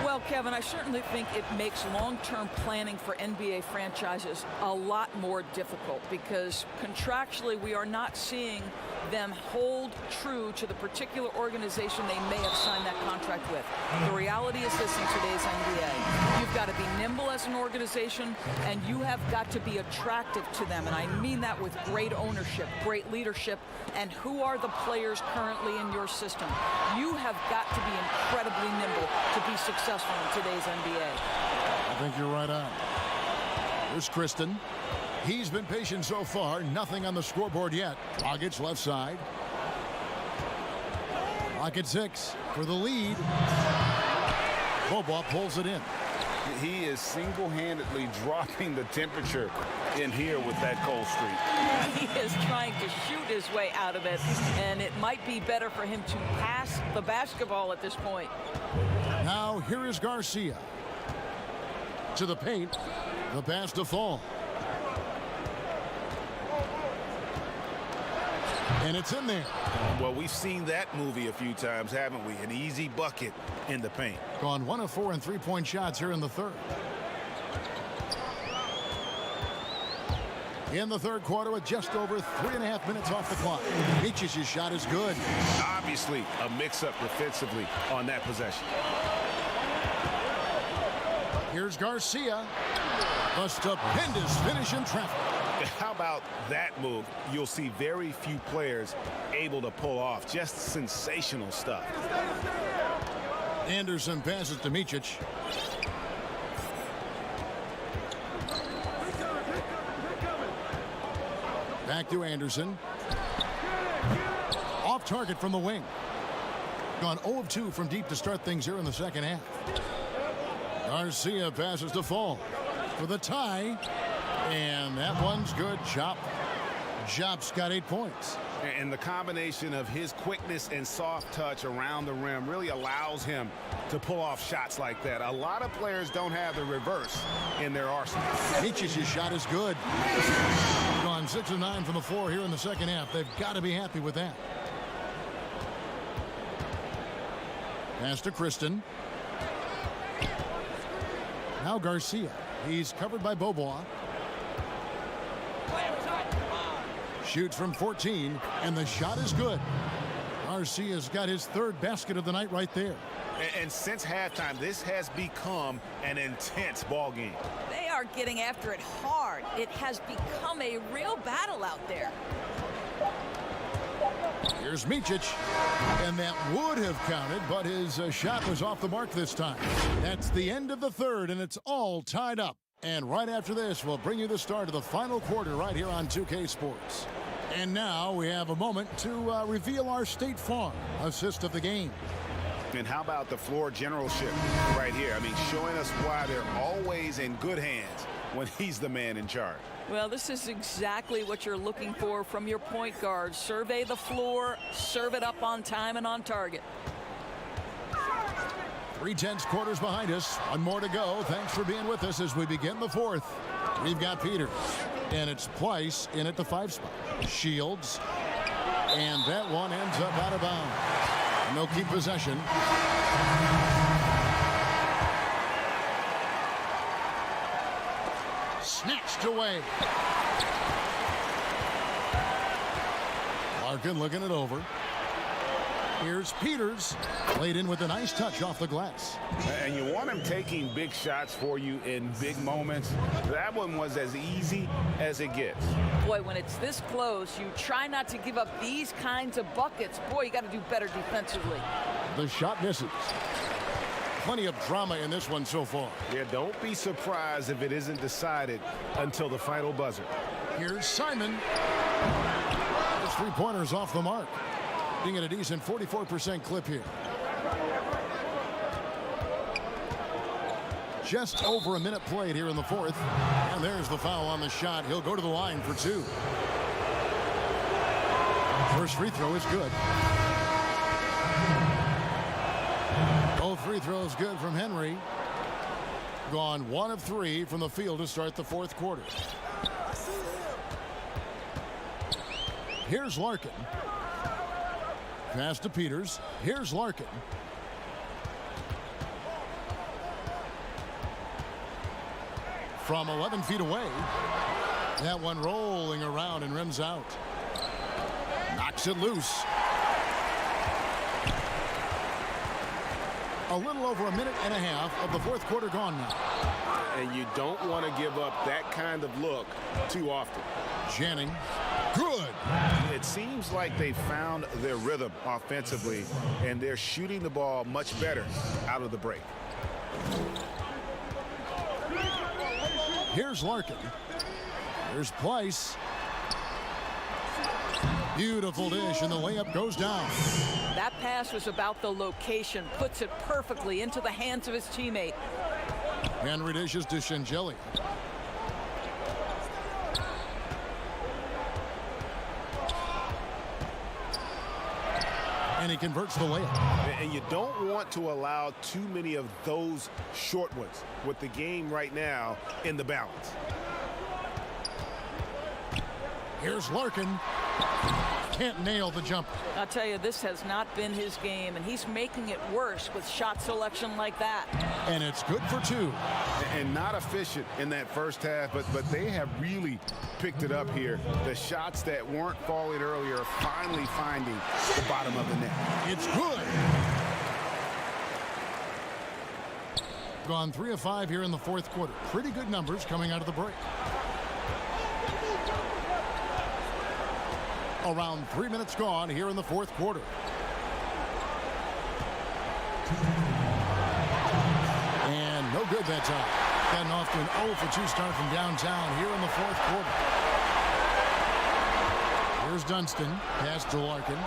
Well, Kevin, I certainly think it makes long-term planning for NBA franchises a lot more difficult because contractually we are not seeing them hold true to the particular organization they may have signed that contract with. The reality is this in today's NBA. You've got to be nimble as an organization, and you have got to be attractive to them. And I mean that with great ownership, great leadership, and who are the players currently in your system. You have got to be incredibly nimble to be successful in today's NBA. I think you're right on. Here's Kristen. He's been patient so far. Nothing on the scoreboard yet. Dragic left side. Rocket 6 for the lead. Beaubois pulls it in. He is single-handedly dropping the temperature in here with that cold streak. He is trying to shoot his way out of it, and it might be better for him to pass the basketball at this point. Now here is Garcia. To the paint. The pass to Fall. And it's in there. Well, we've seen that movie a few times, haven't we? An easy bucket in the paint. Gone 1 of 4 in 3-point shots here in the third. In the third quarter with just over 3.5 minutes off the clock. Micic's shot is good. Obviously a mix-up defensively on that possession. Here's Garcia. A stupendous finish in traffic. How about that move? You'll see very few players able to pull off. Just sensational stuff. Anderson passes to Micic. Back to Anderson. Off target from the wing. Gone 0 of 2 from deep to start things here in the second half. Garcia passes to Fall for the tie. And that one's good. Jop's got 8 points. And the combination of his quickness and soft touch around the rim really allows him to pull off shots like that. A lot of players don't have the reverse in their arsenal. Micic's shot is good. Gone 6 of 9 from the floor here in the second half. They've got to be happy with that. Pass to Kristen. Now Garcia. He's covered by Beaubois. Shoots from 14, and the shot is good. Garcia's got his third basket of the night right there. And since halftime, this has become an intense ball game. They are getting after it hard. It has become a real battle out there. Here's Micic, and that would have counted, but his shot was off the mark this time. That's the end of the third, and it's all tied up. And right after this, we'll bring you the start of the final quarter right here on 2K Sports. And now we have a moment to reveal our State Farm assist of the game. And how about the floor generalship right here? I mean, showing us why they're always in good hands when he's the man in charge. Well, this is exactly what you're looking for from your point guard. Survey the floor, serve it up on time and on target. 3/10 quarters behind us. One more to go. Thanks for being with us as we begin the fourth. We've got Peters, and it's Pleiss in at the 5 spot. Shields, and that one ends up out of bounds. And they'll keep possession. Snatched away. Larkin looking it over. Here's Peters, laid in with a nice touch off the glass. And you want him taking big shots for you in big moments. That one was as easy as it gets. Boy, when it's this close, you try not to give up these kinds of buckets. Boy, you got to do better defensively. The shot misses. Plenty of drama in this one so far. Yeah, don't be surprised if it isn't decided until the final buzzer. Here's Simon. His three-pointer's off the mark. Being at a decent 44% clip here. Just over a minute played here in the fourth. And there's the foul on the shot. He'll go to the line for 2. First free throw is good. Both free throws good from Henry. Gone 1 of 3 from the field to start the fourth quarter. Here's Larkin. Pass to Peters. Here's Larkin. From 11 feet away. That one rolling around and rims out. Knocks it loose. A little over a minute and a half of the fourth quarter gone now. And you don't want to give up that kind of look too often. Jennings. Good. It seems like they found their rhythm offensively, and they're shooting the ball much better out of the break. Here's Larkin. Here's Pleiss. Beautiful dish, and the layup goes down. That pass was about the location. Puts it perfectly into the hands of his teammate. Henry dishes to Shangeli. And he converts the layup. And you don't want to allow too many of those short ones with the game right now in the balance. Here's Larkin. Can't nail the jumper. I'll tell you, this has not been his game, and he's making it worse with shot selection like that. And it's good for 2. And not efficient in that first half, but they have really picked it up here. The shots that weren't falling earlier are finally finding the bottom of the net. It's good. Gone 3 of 5 here in the fourth quarter. Pretty good numbers coming out of the break. Around 3 minutes gone here in the fourth quarter. And no good that time. Gotten off to an 0 for 2 start from downtown here in the fourth quarter. Here's Dunston. Pass to Larkin.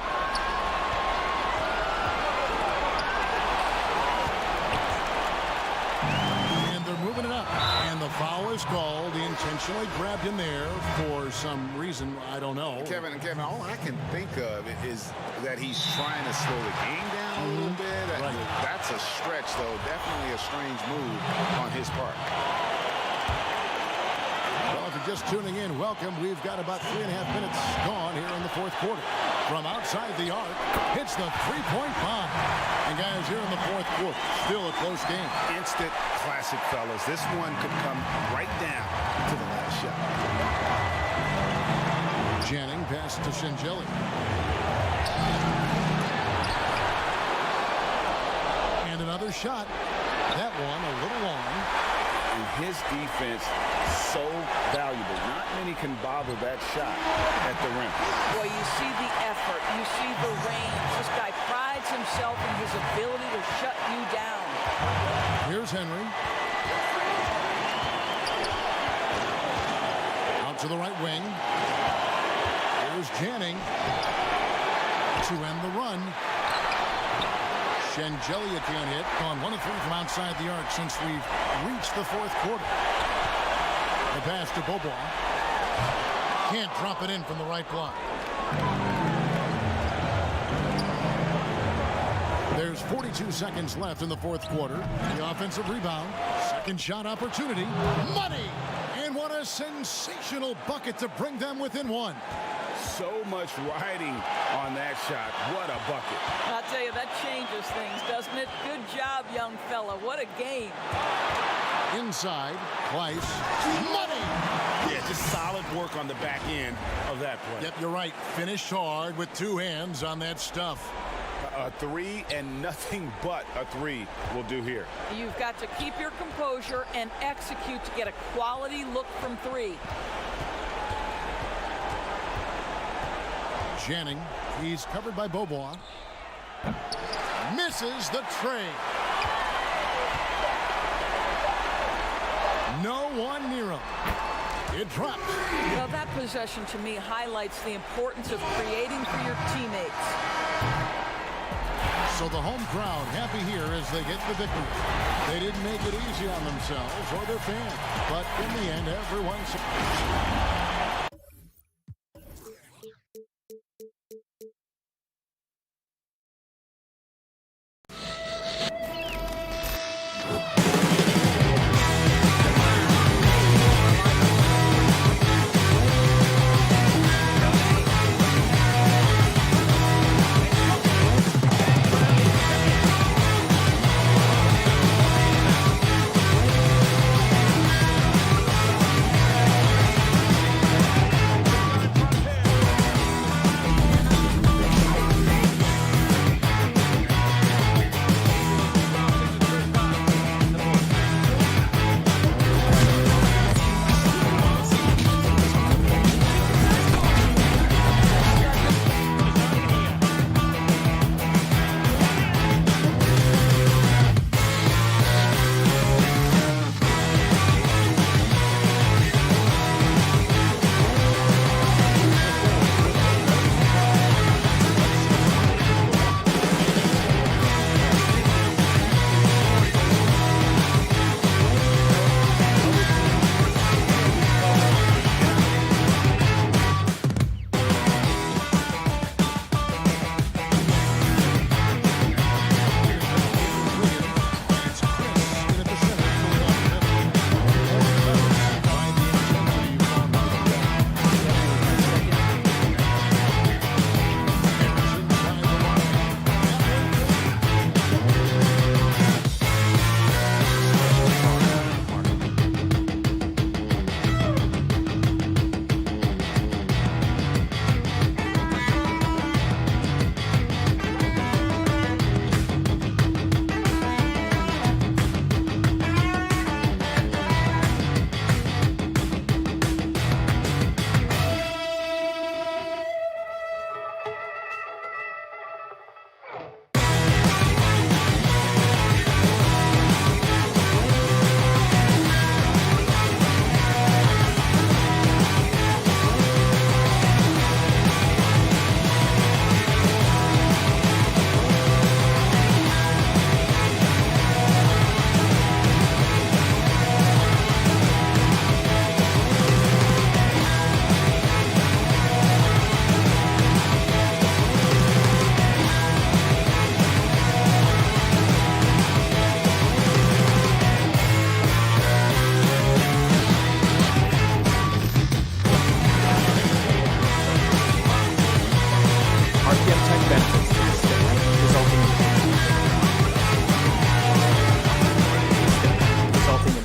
And they're moving it up. And the foul is called. He intentionally grabbed him there for some reason. I don't know. Kevin, all I can think of is that he's trying to slow the game down a little bit. Right. That's a stretch, though. Definitely a strange move on his part. Well, if you're just tuning in, welcome. We've got about 3.5 minutes gone here in the fourth quarter. From outside the arc, hits the three-point bomb. And guys, here in the fourth quarter, still a close game. Instant classic, fellas. This one could come right down to the last shot. Janning pass to Shingeli. And another shot. That one a little long. And his defense so valuable. Not many can bother that shot at the rim. Boy, you see the effort. You see the range. This guy prides himself in his ability to shut you down. Here's Henry. Out to the right wing. Here's Janning to end the run. Shingeli can't hit. Gone 1 of 3 from outside the arc since we've reached the fourth quarter. The pass to Beaubois. Can't drop it in from the right block. There's 42 seconds left in the fourth quarter. The offensive rebound. Second shot opportunity. Money! And what a sensational bucket to bring them within 1. So much riding on that shot. What a bucket. I'll tell you, that changes things, doesn't it? Good job, young fella. What a game. Inside, Weiss. Money! Yeah, just solid work on the back end of that play. Yep, you're right. Finished hard with 2 hands on that stuff. A 3 and nothing but a 3 will do here. You've got to keep your composure and execute to get a quality look from 3. Janning, he's covered by Beaubois. Misses the tray. No one near him. It drops. Well, that possession to me highlights the importance of creating for your teammates. So the home crowd happy here as they get the victory. They didn't make it easy on themselves or their fans, but in the end, everyone's...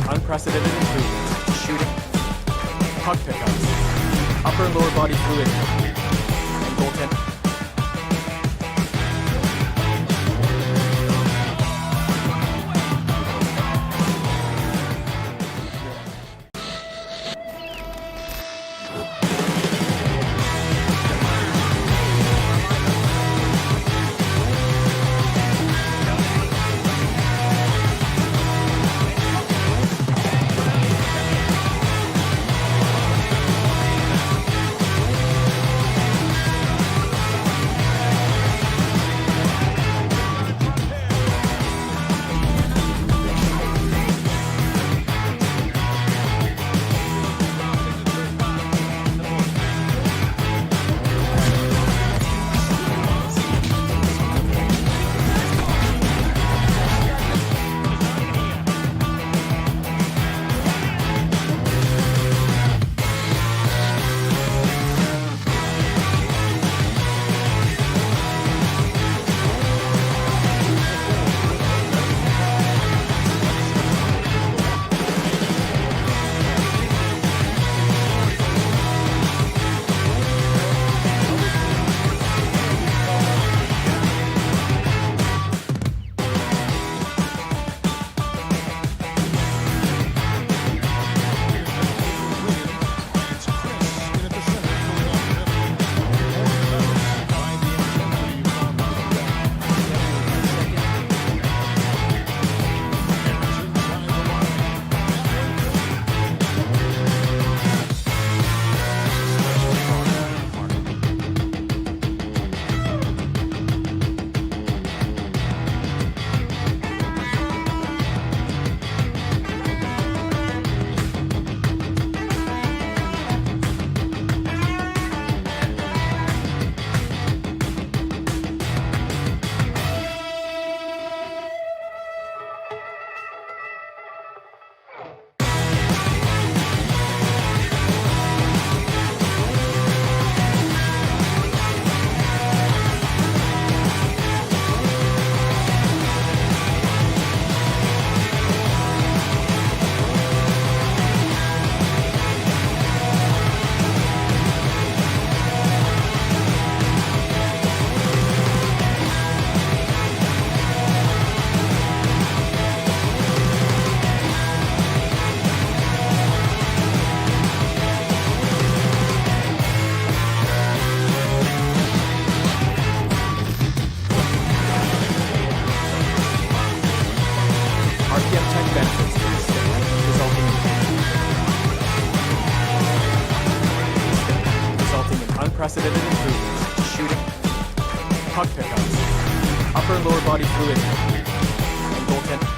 unprecedented improvements in shooting, puck pickups, upper upper and lower body fluidity, and goaltending. Unprecedented improvements to shooting, puck pickups, upper and lower body fluidity, and goaltending.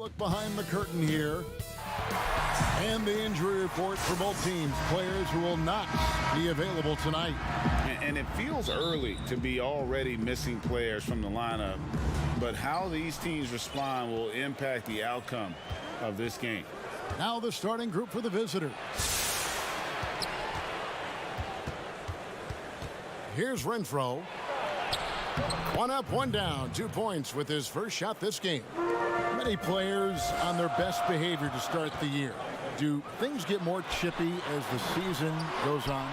look behind the curtain here. And the injury report for both teams. Players who will not be available tonight. And it feels early to be already missing players from the lineup. But how these teams respond will impact the outcome of this game. Now the starting group for the visitors. Here's Renfro. One up, one down. 2 points with his first shot this game. Many players on their best behavior to start the year. Do things get more chippy as the season goes on?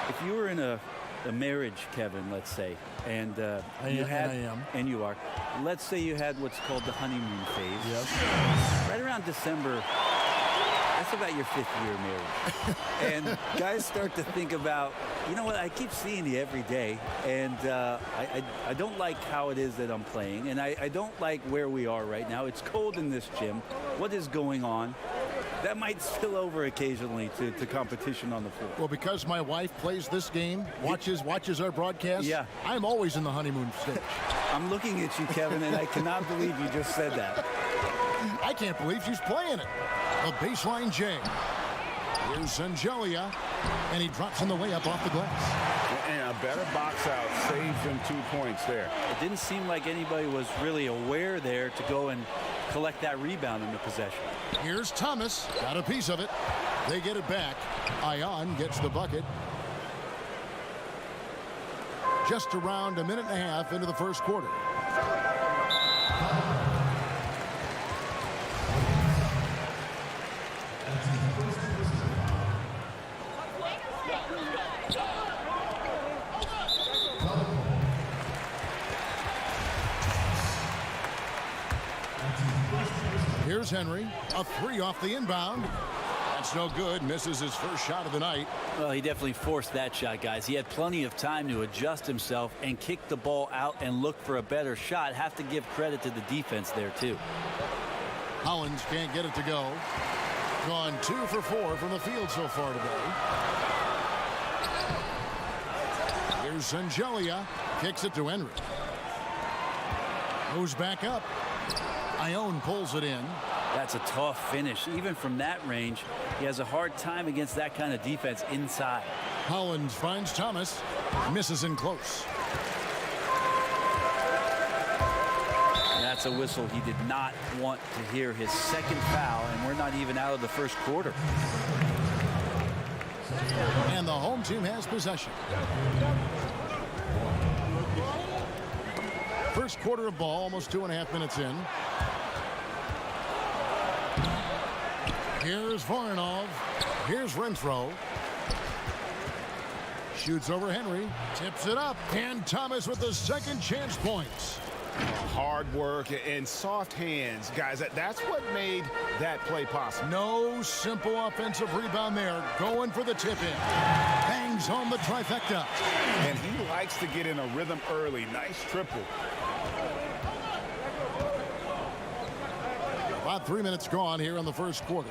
If you were in a marriage, Kevin, let's say, and you are. Let's say you had what's called the honeymoon phase. Yes. Right around December, that's about your 5th year marriage. And guys start to think about, you know what, I keep seeing you every day, and I don't like how it is that I'm playing, and I don't like where we are right now. It's cold in this gym. What is going on? That might spill over occasionally to competition on the floor. Well, because my wife plays this game, watches our broadcast, yeah. I'm always in the honeymoon stage. I'm looking at you, Kevin, and I cannot believe you just said that. I can't believe she's playing it. A baseline J. Here's Angelia, and he drops on the way up off the glass. And a better box out saves him 2 points there. It didn't seem like anybody was really aware there to go and collect that rebound in the possession. Here's Thomas, got a piece of it. They get it back. Ion gets the bucket. Just around a minute and a half into the first quarter. Here's Henry, a 3 off the inbound. That's no good, misses his first shot of the night. Well, he definitely forced that shot, guys. He had plenty of time to adjust himself and kick the ball out and look for a better shot. Have to give credit to the defense there, too. Hollins can't get it to go. Gone 2 for 4 from the field so far today. Here's Angelia, kicks it to Henry. Goes back up. Ione pulls it in. That's a tough finish. Even from that range, he has a hard time against that kind of defense inside. Hollins finds Thomas. Misses in close. That's a whistle he did not want to hear. His second foul, and we're not even out of the first quarter. And the home team has possession. First quarter of ball, almost 2.5 minutes in. Here's Voronov. Here's Renfro. Shoots over Henry. Tips it up. And Thomas with the second chance points. Hard work and soft hands, guys. That's what made that play possible. No simple offensive rebound there. Going for the tip-in. Bangs home the trifecta. And he likes to get in a rhythm early. Nice triple. About 3 minutes gone here in the first quarter.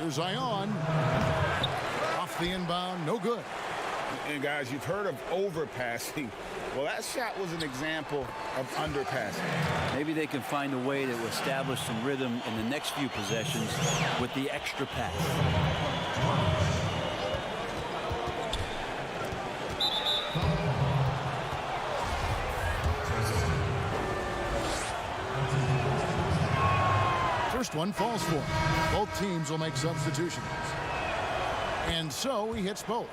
Here's Ion. Off the inbound, no good. And guys, you've heard of overpassing. Well, that shot was an example of underpassing. Maybe they can find a way to establish some rhythm in the next few possessions with the extra pass. First one falls for him. Both teams will make substitutions. And so he hits both.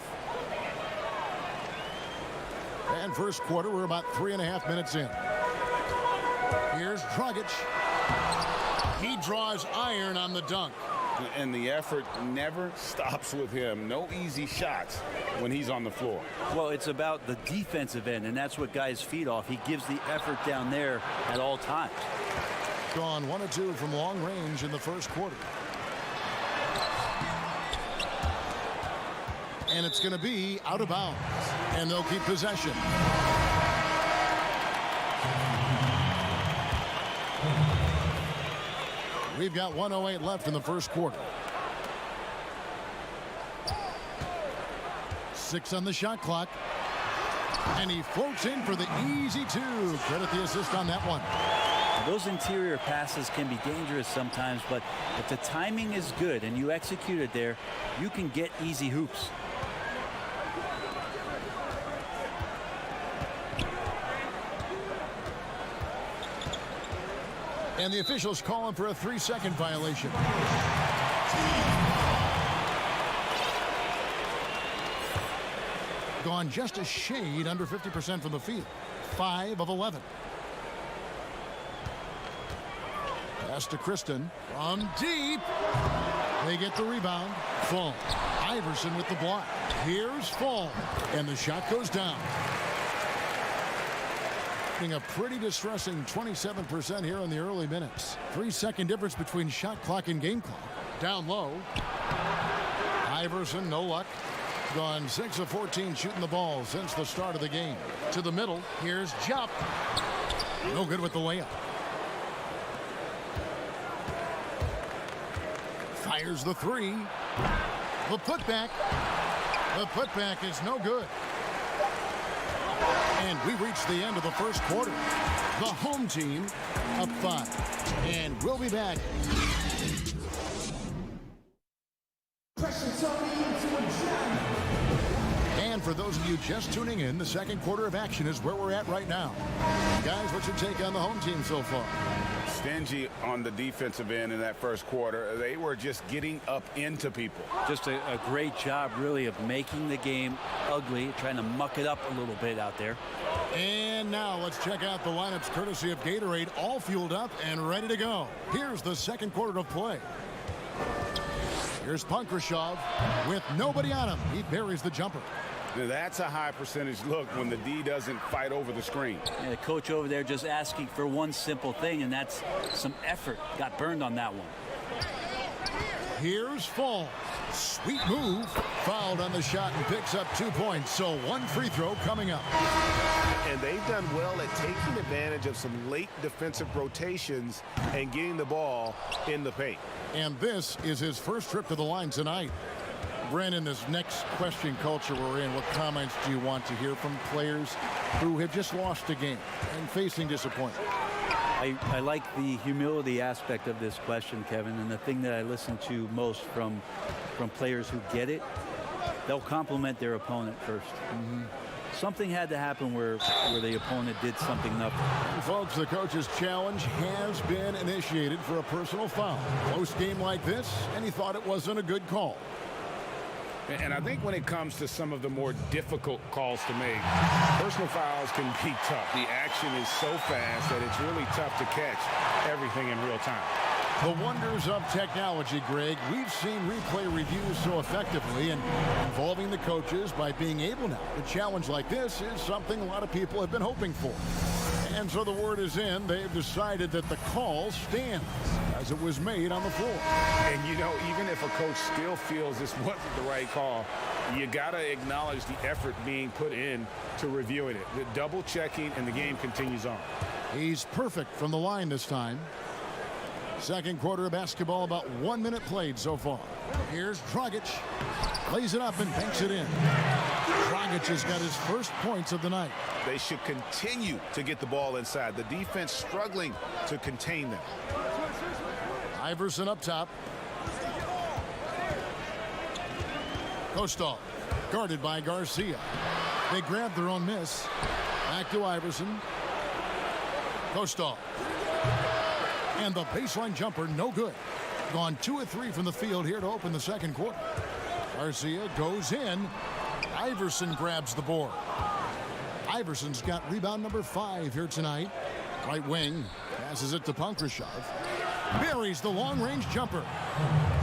And first quarter, we're about 3.5 minutes in. Here's Dragic. He draws iron on the dunk. And the effort never stops with him. No easy shots when he's on the floor. Well, it's about the defensive end, and that's what guys feed off. He gives the effort down there at all times. Gone 1 of 2 from long range in the first quarter. And it's going to be out of bounds. And they'll keep possession. We've got 1:08 left in the first quarter. 6 on the shot clock. And he floats in for the easy 2. Credit the assist on that one. Those interior passes can be dangerous sometimes, but if the timing is good and you execute it there, you can get easy hoops. And the officials call him for a 3-second violation. Gone just a shade under 50% from the field. 5 of 11. Pass to Kristen from deep. They get the rebound. Fall. Iverson with the block. Here's Fall. And the shot goes down. A pretty distressing 27% here in the early minutes. 3-second difference between shot clock and game clock. Down low. Iverson, no luck. Gone 6 of 14 shooting the ball since the start of the game. To the middle. Here's Jupp. No good with the layup. Fires the 3. The putback. The putback is no good. And we reach the end of the first quarter. The home team up 5. And we'll be back. And for those of you just tuning in, the second quarter of action is where we're at right now. Guys, what's your take on the home team so far? Stingy on the defensive end in that first quarter. They were just getting up into people. Just a great job, really, of making the game ugly, trying to muck it up a little bit out there. And now let's check out the lineups courtesy of Gatorade, all fueled up and ready to go. Here's the second quarter of play. Here's Punkrashov with nobody on him. He buries the jumper. Now that's a high percentage look when the D doesn't fight over the screen. And the coach over there just asking for one simple thing, and that's some effort. Got burned on that one. Here's Fall. Sweet move. Fouled on the shot and picks up 2 points. So 1 free throw coming up. And they've done well at taking advantage of some late defensive rotations and getting the ball in the paint. And this is his first trip to the line tonight. Brandon, this next question culture we're in, what comments do you want to hear from players who have just lost a game and facing disappointment? I like the humility aspect of this question, Kevin, and the thing that I listen to most from players who get it, they'll compliment their opponent first. Something had to happen where the opponent did something nothing. Folks, the coach's challenge has been initiated for a personal foul. Close game like this, and he thought it wasn't a good call. And I think when it comes to some of the more difficult calls to make, personal fouls can be tough. The action is so fast that it's really tough to catch everything in real time. The wonders of technology, Greg. We've seen replay reviews so effectively, and involving the coaches by being able now to challenge like this is something a lot of people have been hoping for. And so the word is in. They've decided that the call stands as it was made on the floor. And, you know, even if a coach still feels this wasn't the right call, you got to acknowledge the effort being put in to reviewing it. The double checking, and the game continues on. He's perfect from the line this time. Second quarter of basketball, about 1 minute played so far. Here's Dragic. Lays it up and banks it in. Dragic has got his first points of the night. They should continue to get the ball inside. The defense struggling to contain them. Iverson up top. Kostov guarded by Garcia. They grab their own miss. Back to Iverson. Kostov. And the baseline jumper, no good. Gone 2 of 3 from the field here to open the second quarter. Garcia goes in. Iverson grabs the board. Iverson's got rebound number 5 here tonight. Right wing, passes it to Punkrashov. Buries the long-range jumper.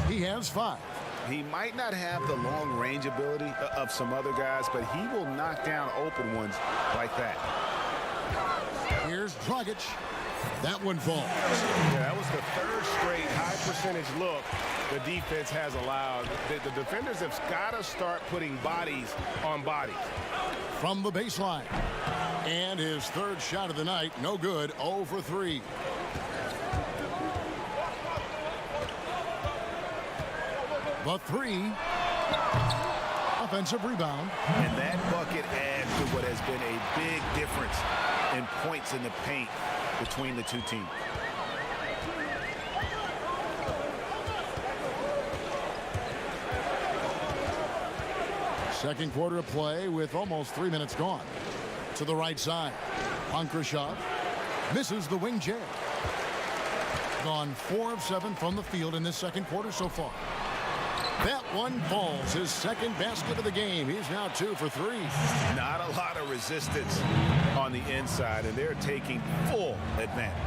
He has 5. He might not have the long-range ability of some other guys, but he will knock down open ones like that. Here's Dragic. That one falls. Yeah, that was the third straight high-percentage look the defense has allowed. The defenders have got to start putting bodies on bodies. From the baseline. And his third shot of the night, no good, 0 for 3. The three. Offensive rebound. And that bucket adds to what has been a big difference in points in the paint between the two teams. Second quarter of play with almost 3 minutes gone. To the right side. Ankrashov misses the wing jam. Gone 4 of 7 from the field in this second quarter so far. That one falls. His second basket of the game. He's now 2 for 3. Not a lot of resistance on the inside, and they're taking full advantage.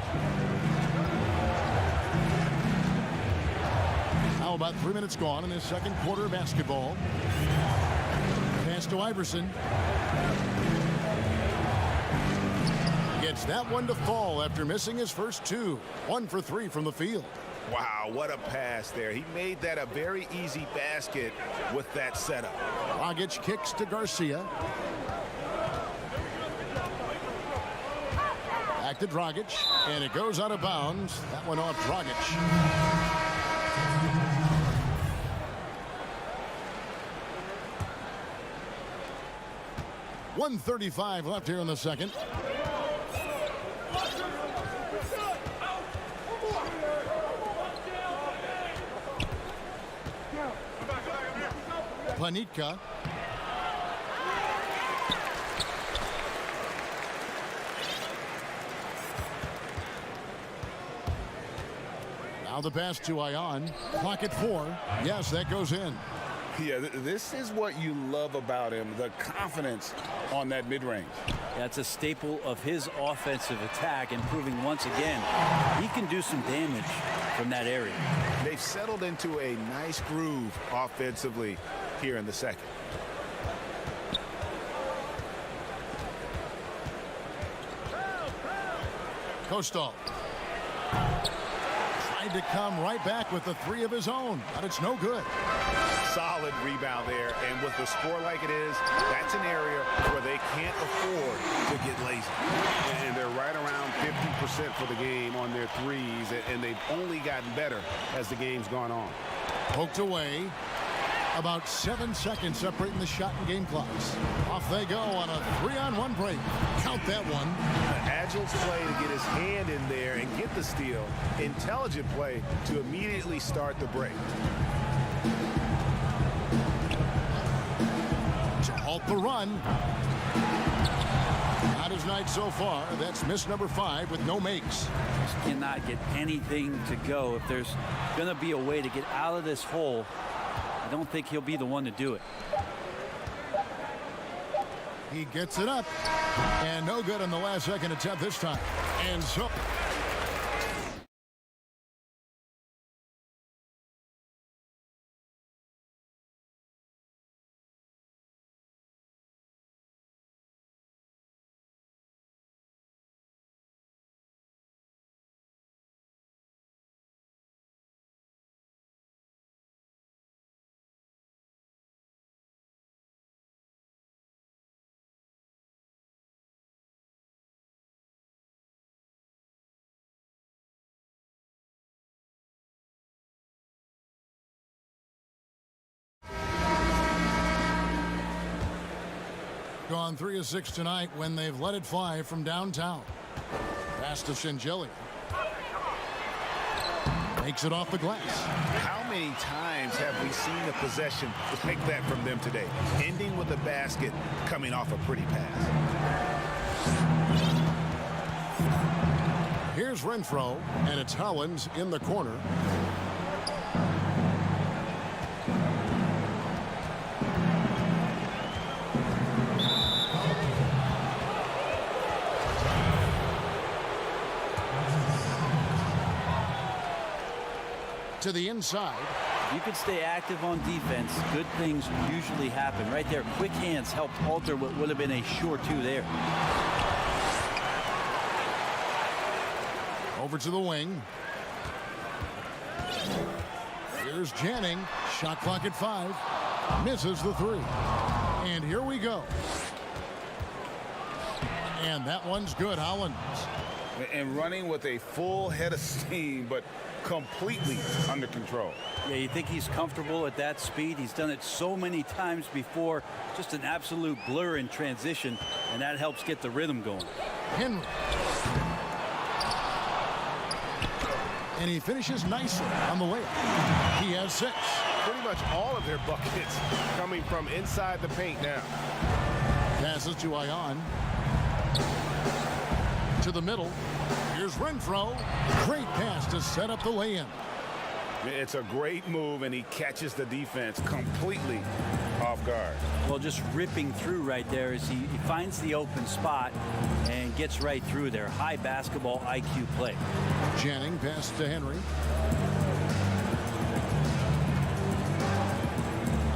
Now about 3 minutes gone in this second quarter of basketball. Pass to Iverson. Gets that one to fall after missing his first 2. 1 for 3 from the field. Wow, what a pass there. He made that a very easy basket with that setup. Dragic kicks to Garcia. Back to Dragic, and it goes out of bounds. That one off Dragic. .135 left here in the second. Planitka. Now the pass to Ion. Clock at 4. Yes, that goes in. Yeah, this is what you love about him, the confidence on that mid-range. That's a staple of his offensive attack, and proving once again he can do some damage from that area. They've settled into a nice groove offensively here in the second. Kostov tried to come right back with the 3 of his own, but it's no good. Solid rebound there, and with the score like it is, that's an area where they can't afford to get lazy. And they're right around 50% for the game on their threes, and they've only gotten better as the game's gone on. Poked away. About 7 seconds separating the shot and game clocks. Off they go on a 3-on-1 break. Count that one. Agile play to get his hand in there and get the steal. Intelligent play to immediately start the break. To halt the run. Not his night so far. That's miss number 5 with no makes. Just cannot get anything to go. If there's going to be a way to get out of this hole, I don't think he'll be the one to do it. He gets it up. And no good on the last second attempt this time. And so... Gone 3 of 6 tonight when they've let it fly from downtown. Pass to Shingeli. Makes it off the glass. How many times have we seen a possession like that from them today? Ending with a basket, coming off a pretty pass. Here's Renfro, and it's Hollins in the corner. To the inside. You can stay active on defense. Good things usually happen. Right there, quick hands helped alter what would have been a sure 2 there. Over to the wing. Here's Janning. Shot clock at 5. Misses the 3. And here we go. And that one's good, Hollins. And running with a full head of steam, but completely under control. Yeah, you think he's comfortable at that speed? He's done it so many times before. Just an absolute blur in transition, and that helps get the rhythm going. Henry. And he finishes nicely on the layup. He has 6. Pretty much all of their buckets coming from inside the paint now. Passes to Ion. To the middle. Here's Renfro. Great pass to set up the lay-in. It's a great move, and he catches the defense completely off guard. Well, just ripping through right there as he finds the open spot and gets right through there. High basketball IQ play. Janning passes to Henry.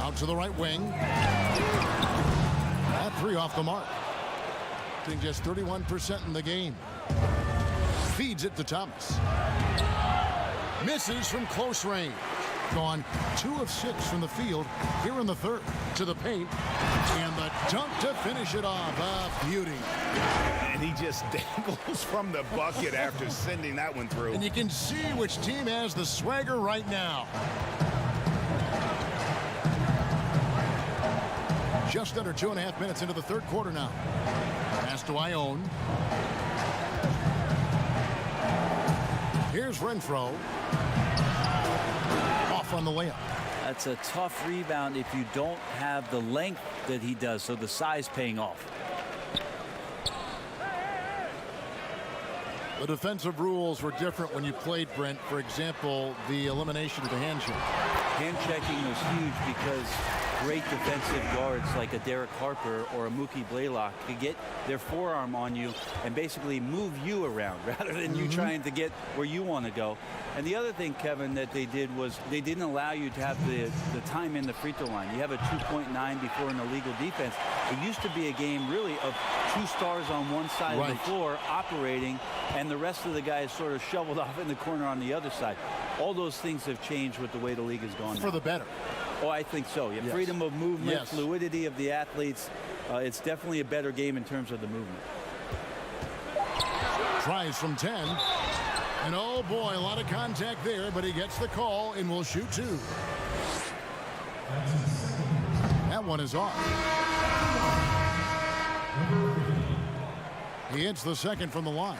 Out to the right wing. That 3 off the mark. I think just 31% in the game. Feeds it to Thomas. Misses from close range. Gone 2 of 6 from the field here in the third. To the paint. And the dunk to finish it off. A beauty. And he just dangles from the bucket after sending that one through. And you can see which team has the swagger right now. Just under 2.5 minutes into the third quarter now. Pass to Ione. Here's Renfro. Off on the layup. That's a tough rebound if you don't have the length that he does, so the size paying off. The defensive rules were different when you played, Brent. For example, the elimination of the hand check. Hand checking was huge because great defensive guards like a Derek Harper or a Mookie Blaylock could get their forearm on you and basically move you around rather than you trying to get where you want to go. And the other thing, Kevin, that they did was they didn't allow you to have the time in the free throw line. You have a 2.9 before an illegal defense. It used to be a game really of 2 stars on one side of the floor operating, and the rest of the guys sort of shoveled off in the corner on the other side. All those things have changed with the way the league has gone. For the better. Oh, I think so. Yeah, freedom of movement, fluidity of the athletes. It's definitely a better game in terms of the movement. Tries from 10. And oh boy, a lot of contact there, but he gets the call and will shoot 2. That one is off. He hits the second from the line.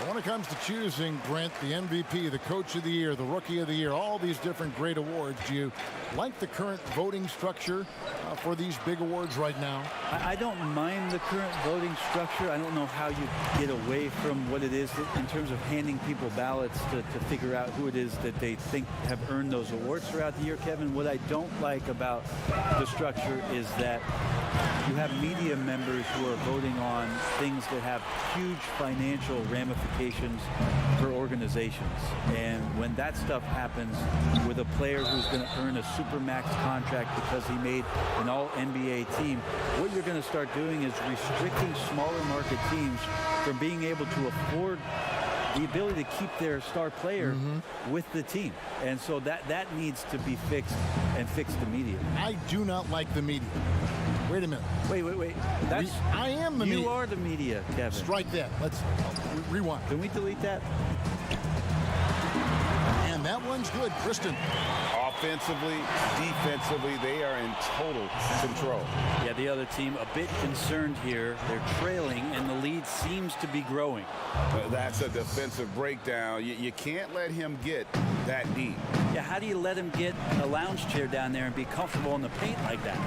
When it comes to choosing, Brent, the MVP, the Coach of the Year, the Rookie of the Year, all these different great awards, do you like the current voting structure for these big awards right now? I don't mind the current voting structure. I don't know how you get away from what it is in terms of handing people ballots to figure out who it is that they think have earned those awards throughout the year, Kevin. What I don't like about the structure is that you have media members who are voting on things that have huge financial ramifications for organizations. And when that stuff happens with a player who's going to earn a supermax contract because he made an all-NBA team, what you're going to start doing is restricting smaller market teams from being able to afford the ability to keep their star player with the team. And so that needs to be fixed and fixed immediately. I do not like the media. Wait a minute. Wait. That's I am the media. You are the media, Kevin. Strike that. Let's rewind. Can we delete that? And that one's good, Kristen. Offensively, defensively, they are in total control. Yeah, the other team a bit concerned here. They're trailing, and the lead seems to be growing. That's a defensive breakdown. You can't let him get that deep. Yeah, how do you let him get a lounge chair down there and be comfortable in the paint like that?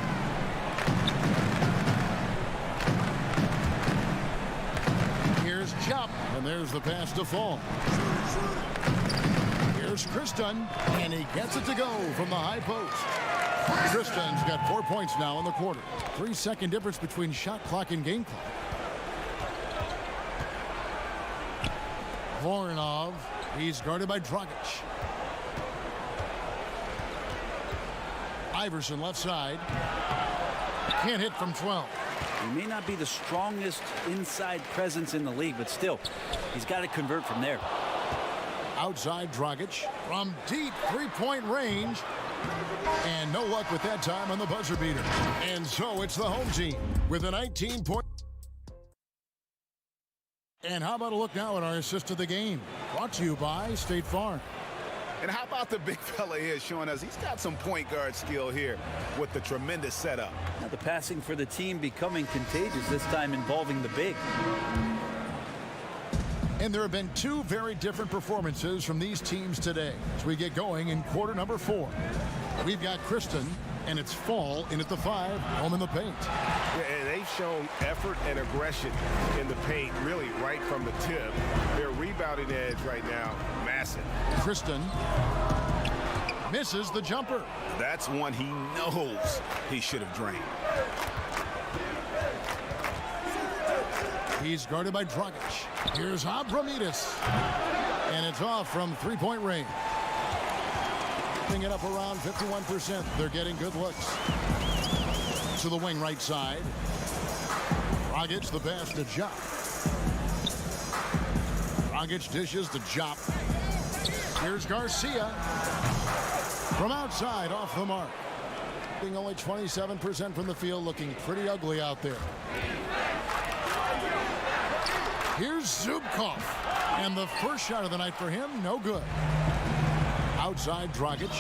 Here's Chop, and there's the pass to Fall. Here's Kristen, and he gets it to go from the high post. Kristen's got 4 points now in the quarter. 3-second difference between shot clock and game clock. Voronov, he's guarded by Dragic. Iverson left side. Can't hit from 12. He may not be the strongest inside presence in the league, but still, he's got to convert from there. Outside Dragic from deep three-point range. And no luck with that time on the buzzer beater. And so it's the home team with a 19-point. And how about a look now at our assist of the game? Brought to you by State Farm. And how about the big fella here showing us he's got some point guard skill here with the tremendous setup. Now the passing for the team becoming contagious, this time involving the big. And there have been two very different performances from these teams today as we get going in quarter number 4. We've got Kristen, and it's Fall in at the 5, home in the paint. Yeah, and they've shown effort and aggression in the paint, really right from the tip. Their rebounding edge right now, massive. Kristen misses the jumper. That's one he knows he should have drained. He's guarded by Dragic. Here's Abramides. And it's off from three-point range. Putting it up around 51%. They're getting good looks. To the wing right side. Dragic the pass to Jop. Dragic dishes to Jop. Here's Garcia. From outside, off the mark. Being only 27% from the field, looking pretty ugly out there. Here's Zubkov. And the first shot of the night for him, no good. Outside, Dragic.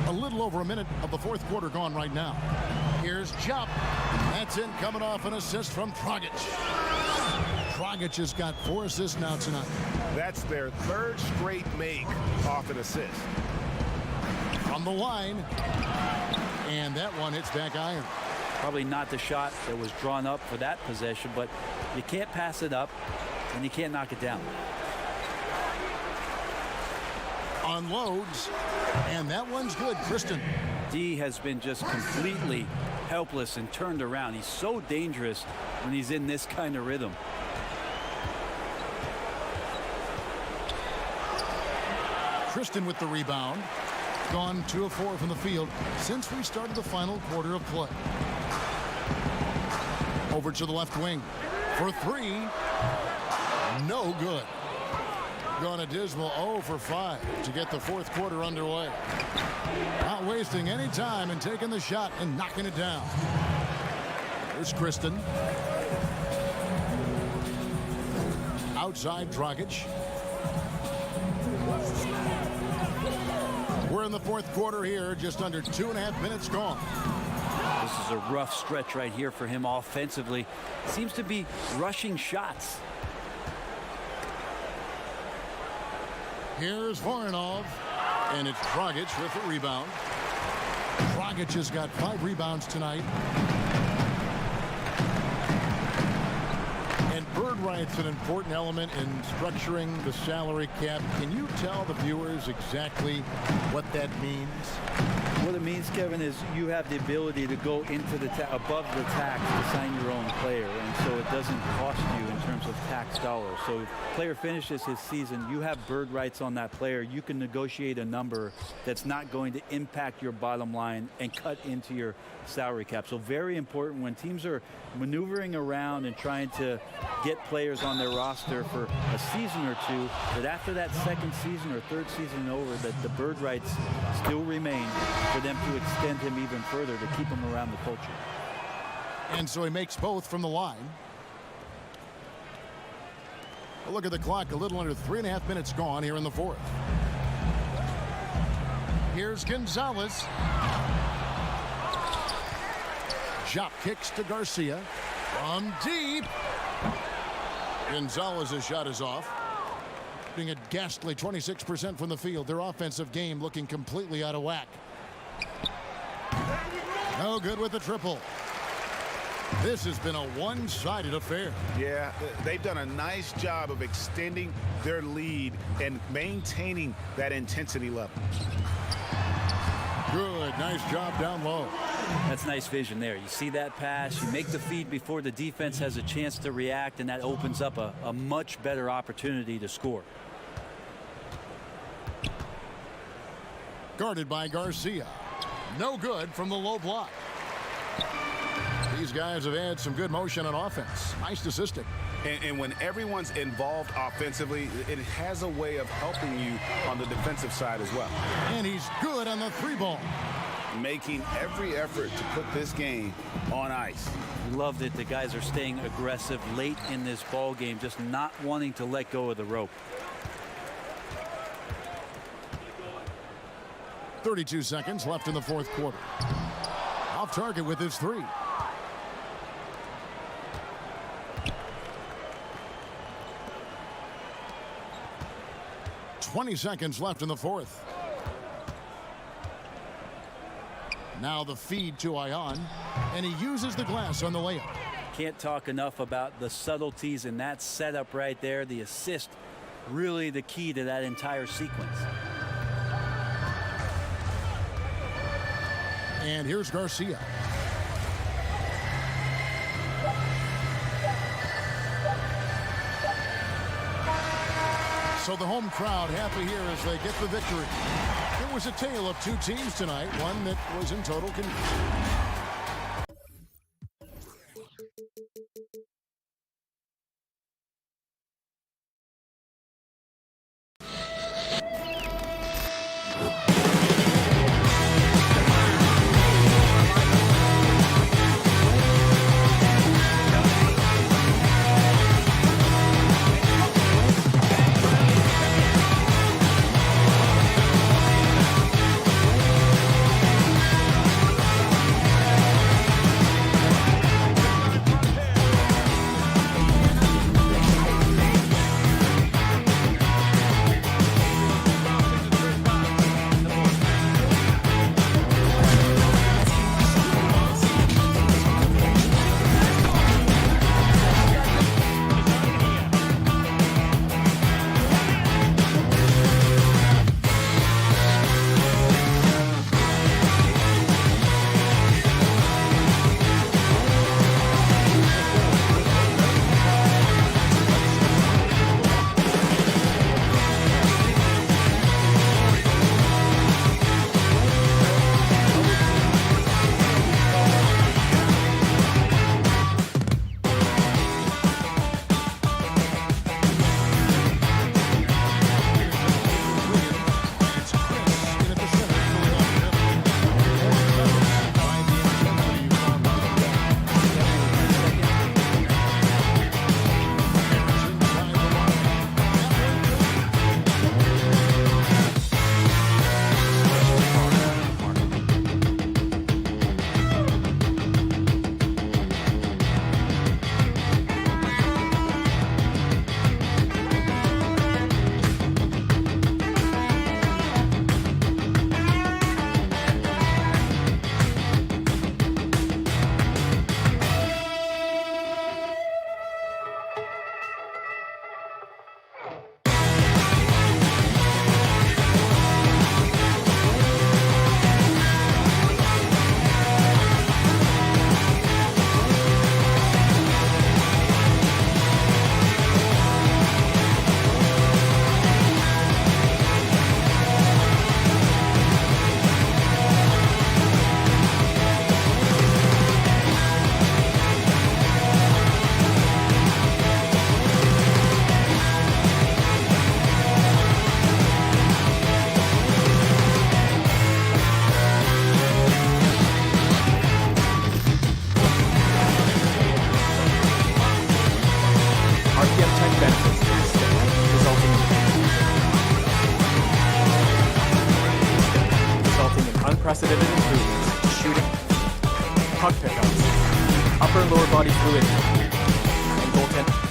A little over a minute of the fourth quarter gone right now. Here's Jop. That's in, coming off an assist from Dragic. Dragic has got 4 assists now tonight. That's their 3rd straight make off an assist. On the line. And that one hits back iron. Probably not the shot that was drawn up for that possession, but you can't pass it up and you can't knock it down. Unloads, and that one's good. Kristen. D has been just completely helpless and turned around. He's so dangerous when he's in this kind of rhythm. Kristen with the rebound. Gone 2 of 4 from the field since we started the final quarter of play. Over to the left wing for 3. No good. Gone a dismal 0 for 5 to get the fourth quarter underway. Not wasting any time and taking the shot and knocking it down. There's Kristen. Outside, Dragic. We're in the fourth quarter here, just under 2.5 minutes gone. This is a rough stretch right here for him offensively. Seems to be rushing shots. Here's Voronov, and it's Dragic with the rebound. Dragic has got 5 rebounds tonight. And bird rights an important element in structuring the salary cap. Can you tell the viewers exactly what that means? What it means, Kevin, is you have the ability to go into the above the tax to sign your own player, and so it doesn't cost you in terms of tax dollars. So if player finishes his season, you have bird rights on that player. You can negotiate a number that's not going to impact your bottom line and cut into your salary cap. So very important when teams are maneuvering around and trying to get players on their roster for a season or two, that after that second season or third season over, that the bird rights still remain for them to extend him even further to keep him around the culture. And so he makes both from the line. A look at the clock, a little under 3.5 minutes gone here in the fourth. Here's Gonzalez. Jop kicks to Garcia. From deep. Gonzalez's shot is off. Being a ghastly 26% from the field. Their offensive game looking completely out of whack. No good with the triple. This has been a one-sided affair. Yeah, they've done a nice job of extending their lead and maintaining that intensity level. Good, nice job down low. That's nice vision there. You see that pass, you make the feed before the defense has a chance to react, and that opens up a much better opportunity to score. Guarded by Garcia. No good from the low block. These guys have had some good motion on offense. Nice assisting. And when everyone's involved offensively, it has a way of helping you on the defensive side as well. And he's good on the 3 ball. making every effort to put this game on ice. Loved it. The guys are staying aggressive late in this ball game, just not wanting to let go of the rope. 32 seconds left in the fourth quarter. Off target with his three. .20 seconds left in the fourth. Now the feed to Ion, and he uses the glass on the layup. Can't talk enough about the subtleties in that setup right there. The assist, really the key to that entire sequence. And here's Garcia. So the home crowd happy here as they get the victory. It was a tale of two teams tonight, one that was in total confusion. unprecedented improvements to shooting, puck pickups, upper and lower body fluidity, and goaltending.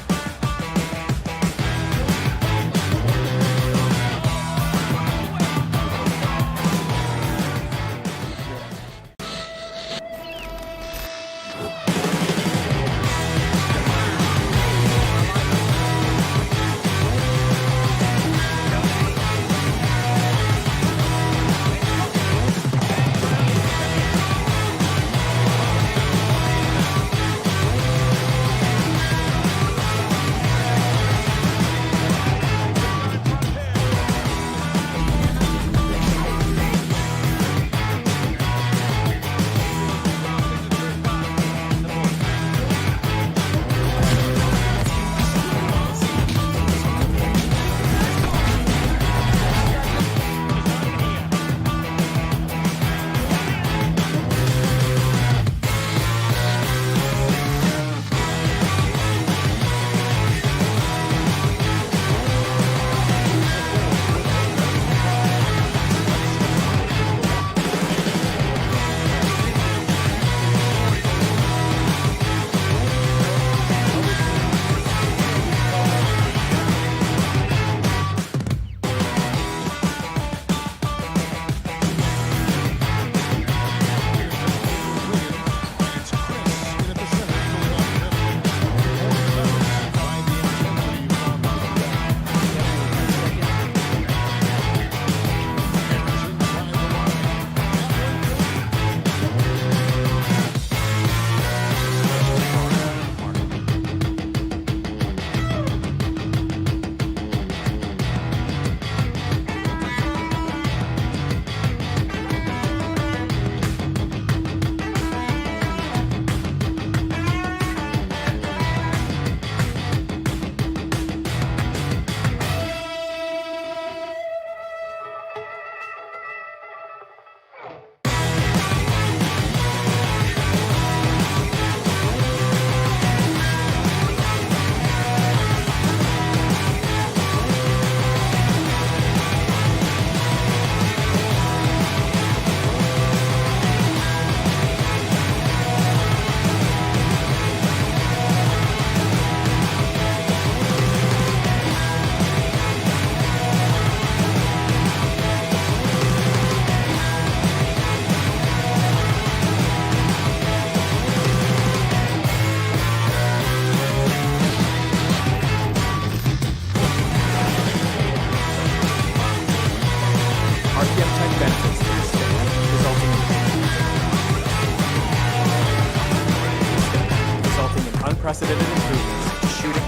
unprecedented improvements. Shooting,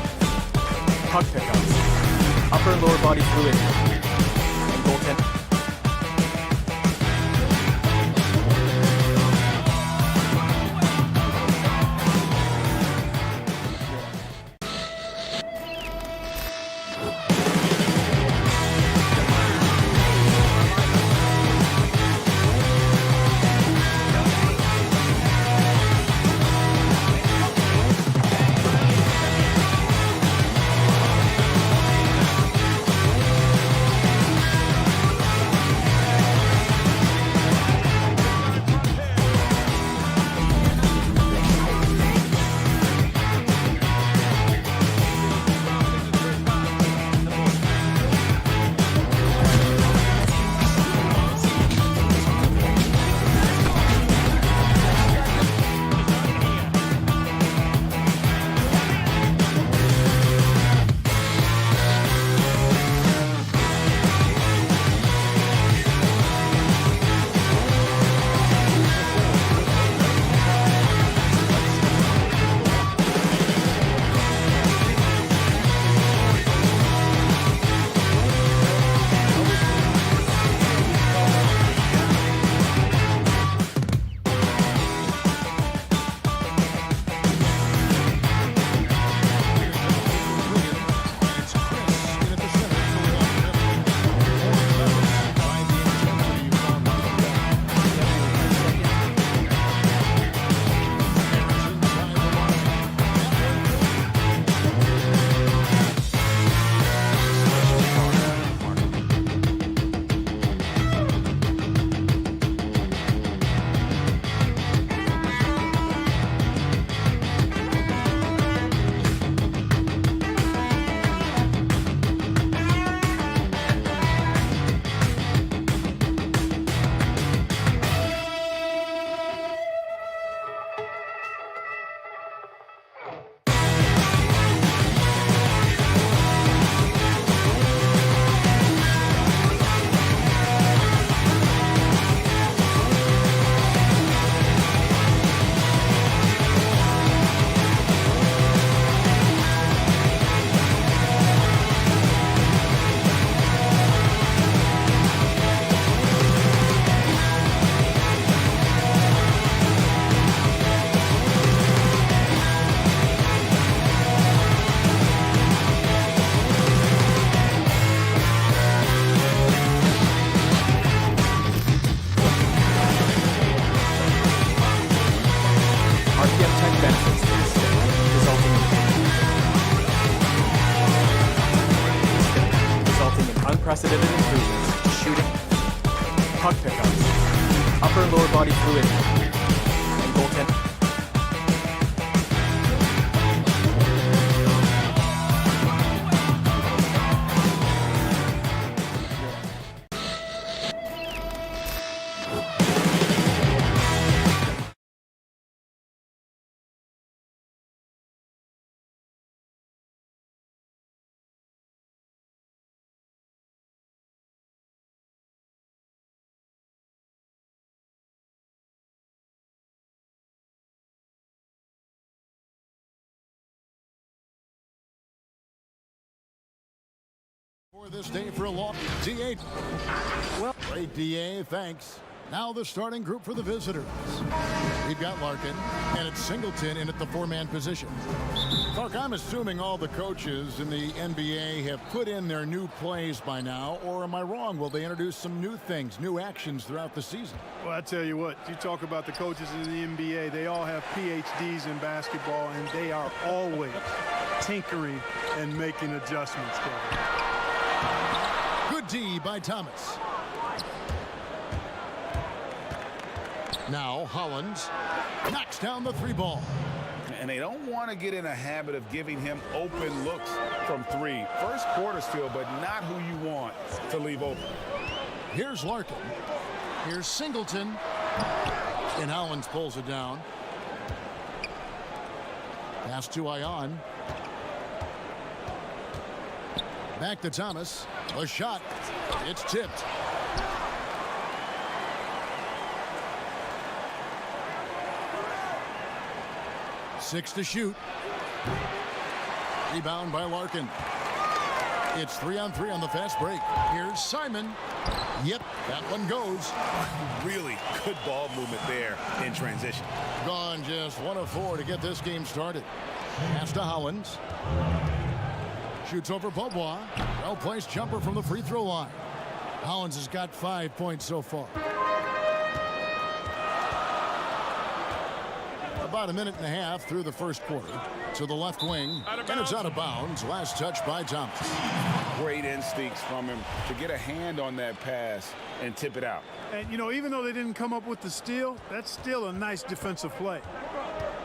puck pickups, upper and lower body fluidity, and goaltending. Unprecedented improvements. Shooting, puck pickups, upper and lower body fluidity, and goaltending. For this day for a long DA. Well, great DA, thanks. Now the starting group for the visitors. We've got Larkin, and it's Singleton in at the four-man position. Clark, I'm assuming all the coaches in the NBA have put in their new plays by now, or am I wrong? Will they introduce some new things, new actions throughout the season? Well, I tell you what, you talk about the coaches in the NBA, they all have PhDs in basketball, and they are always tinkering and making adjustments, Kevin. Good D by Thomas. Now Holland knocks down the three ball. And they don't want to get in a habit of giving him open looks from three. First quarter still, but not who you want to leave open. Here's Larkin. Here's Singleton. And Holland pulls it down. Pass to Ion. Back to Thomas. A shot. It's tipped. Six to shoot. Rebound by Larkin. It's 3-on-3 on the fast break. Here's Simon. Yep, that one goes. Really good ball movement there in transition. Gone just 1 of 4 to get this game started. Pass to Hollins. Shoots over Beaubois. Well-placed jumper from the free throw line. Hollins has got 5 points so far. About a minute and a half through the first quarter. To the left wing, and it's out of bounds. Last touch by Thomas. Great instincts from him to get a hand on that pass and tip it out. And, you know, even though they didn't come up with the steal, that's still a nice defensive play.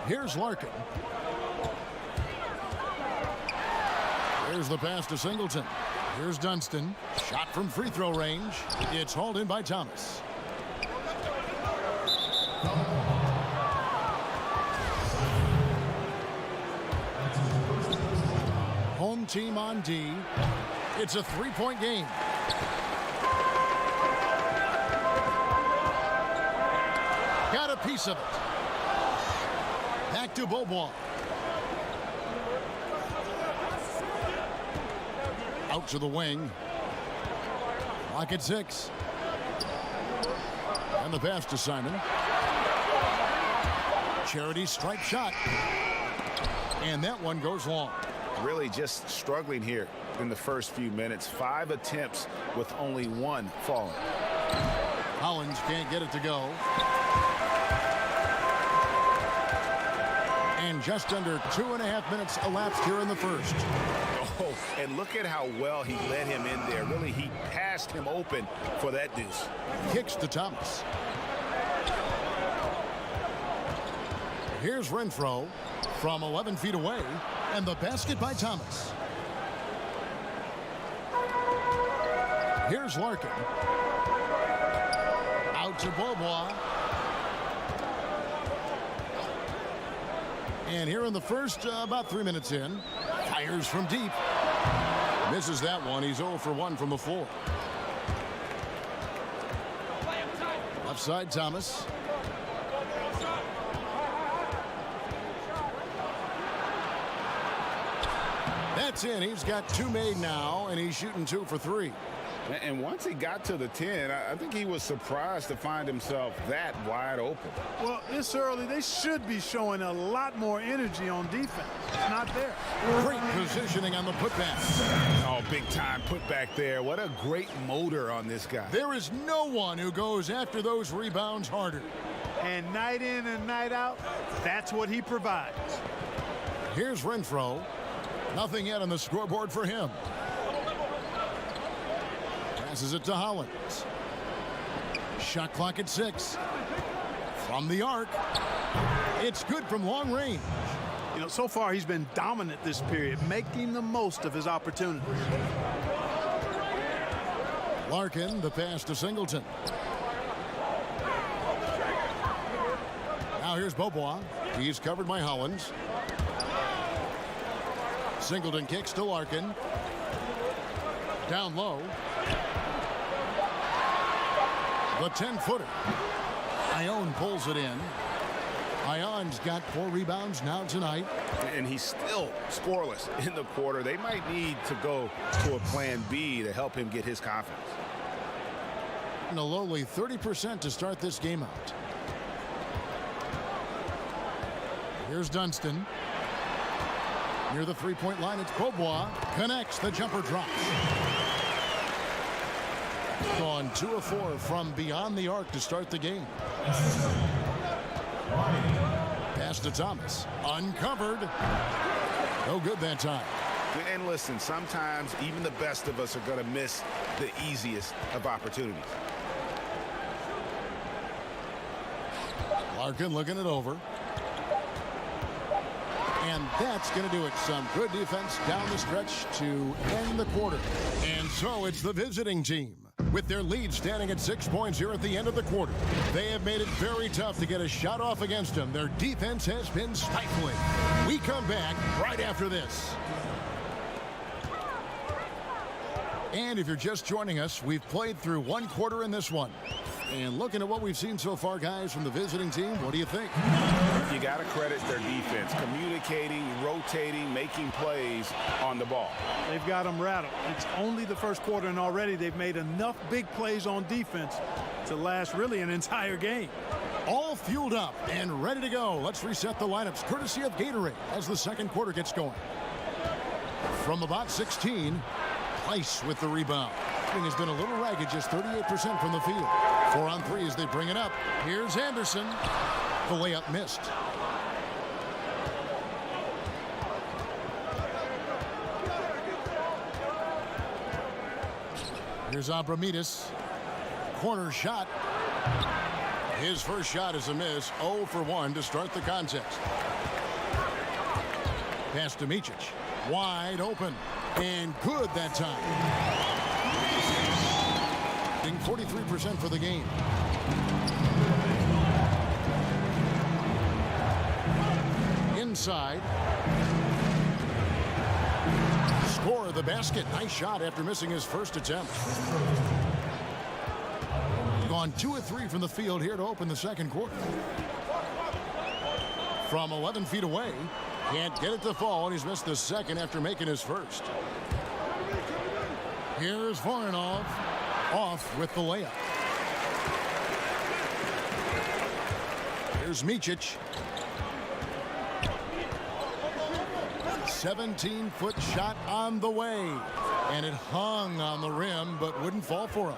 Here's Larkin. Here's the pass to Singleton. Here's Dunston. Shot from free throw range. It's hauled in by Thomas. Home team on D. It's a 3-point game. Got a piece of it. Back to Beaubois. Out to the wing. Lock at 6. And the pass to Simon. Charity stripe shot. And that one goes long. Really just struggling here in the first few minutes. 5 attempts with only 1 falling. Hollins can't get it to go. And just under 2.5 minutes elapsed here in the first. Oh, and look at how well he led him in there. Really, he passed him open for that deuce. Kicks to Thomas. Here's Renfro from 11 feet away, and the basket by Thomas. Here's Larkin. Out to Beaubois. And here in the first, about 3 minutes in, fires from deep. Misses that one. He's 0 for 1 from the floor. Left side, Thomas. That's in. He's got 2 made now, and he's shooting 2 for 3. And once he got to the 10, I think he was surprised to find himself that wide open. Well, this early, they should be showing a lot more energy on defense. It's not there. Great positioning on the putback. Oh, big time putback there. What a great motor on this guy. There is no one who goes after those rebounds harder. And night in and night out, that's what he provides. Here's Renfro. Nothing yet on the scoreboard for him. Passes it to Hollins. Shot clock at 6. From the arc. It's good from long range. You know, so far he's been dominant this period, making the most of his opportunities. Larkin, the pass to Singleton. Now here's Beaubois. He's covered by Hollins. Singleton kicks to Larkin. Down low. The 10-footer. Ione pulls it in. Ion's got 4 rebounds now tonight. And he's still scoreless in the quarter. They might need to go to a plan B to help him get his confidence. And a lowly 30% to start this game out. Here's Dunston. Near the 3-point line, it's Beaubois. Connects, the jumper drops. Gone 2 of 4 from beyond the arc to start the game. Pass to Thomas. Uncovered. No good that time. And listen, sometimes even the best of us are going to miss the easiest of opportunities. Larkin looking it over. And that's going to do it. Some good defense down the stretch to end the quarter. And so it's the visiting team. With their lead standing at 6 points here at the end of the quarter. They have made it very tough to get a shot off against them. Their defense has been stifling. We come back right after this. And if you're just joining us, we've played through one quarter in this one. And looking at what we've seen so far, guys, from the visiting team, what do you think? You got to credit their defense, communicating, rotating, making plays on the ball. They've got them rattled. It's only the first quarter, and already they've made enough big plays on defense to last really an entire game. All fueled up and ready to go. Let's reset the lineups, courtesy of Gatorade, as the second quarter gets going. From about 16, Price with the rebound. Shooting has been a little ragged, just 38% from the field. 4 on 3 as they bring it up. Here's Anderson. The layup missed. Here's Abramides. Corner shot. His first shot is a miss. 0 for 1 to start the contest. Pass to Micic. Wide open. And good that time. 43% for the game. Inside. Score the basket. Nice shot after missing his first attempt. Gone 2 of 3 from the field here to open the second quarter. From 11 feet away. Can't get it to fall, and he's missed the second after making his first. Here's Voronov off with the layup. Here's Micic. 17-foot shot on the way. And it hung on the rim, but wouldn't fall for him.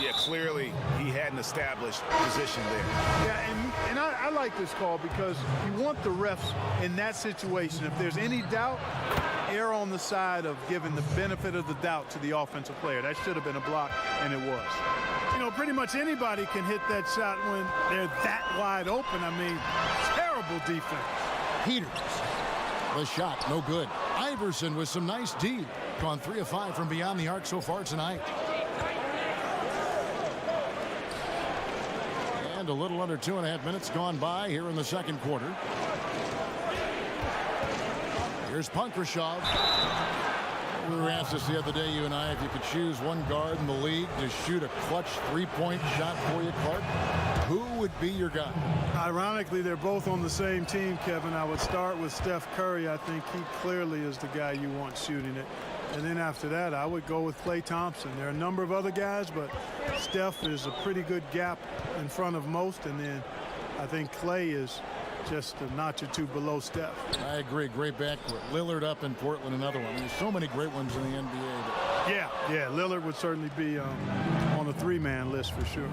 Yeah, clearly he had an established position there. Yeah, and I like this call because you want the refs in that situation. If there's any doubt, err on the side of giving the benefit of the doubt to the offensive player. That should have been a block, and it was. You know, pretty much anybody can hit that shot when they're that wide open. I mean, terrible defense. Peters. The shot, no good. Iverson with some nice D. Gone 3 of 5 from beyond the arc so far tonight. And a little under 2.5 minutes gone by here in the second quarter. Here's Punkrashov. We were asked this the other day, you and I, if you could choose one guard in the league to shoot a clutch three-point shot for you, Clark, who would be your guy? Ironically, they're both on the same team, Kevin. I would start with Steph Curry. I think he clearly is the guy you want shooting it. And then after that, I would go with Klay Thompson. There are a number of other guys, but Steph is a pretty good gap in front of most. And then I think Klay is just a notch or two below Steph. I agree. Great backcourt. Lillard up in Portland, another one. There's so many great ones in the NBA. But... Yeah, Lillard would certainly be on the three-man list for sure.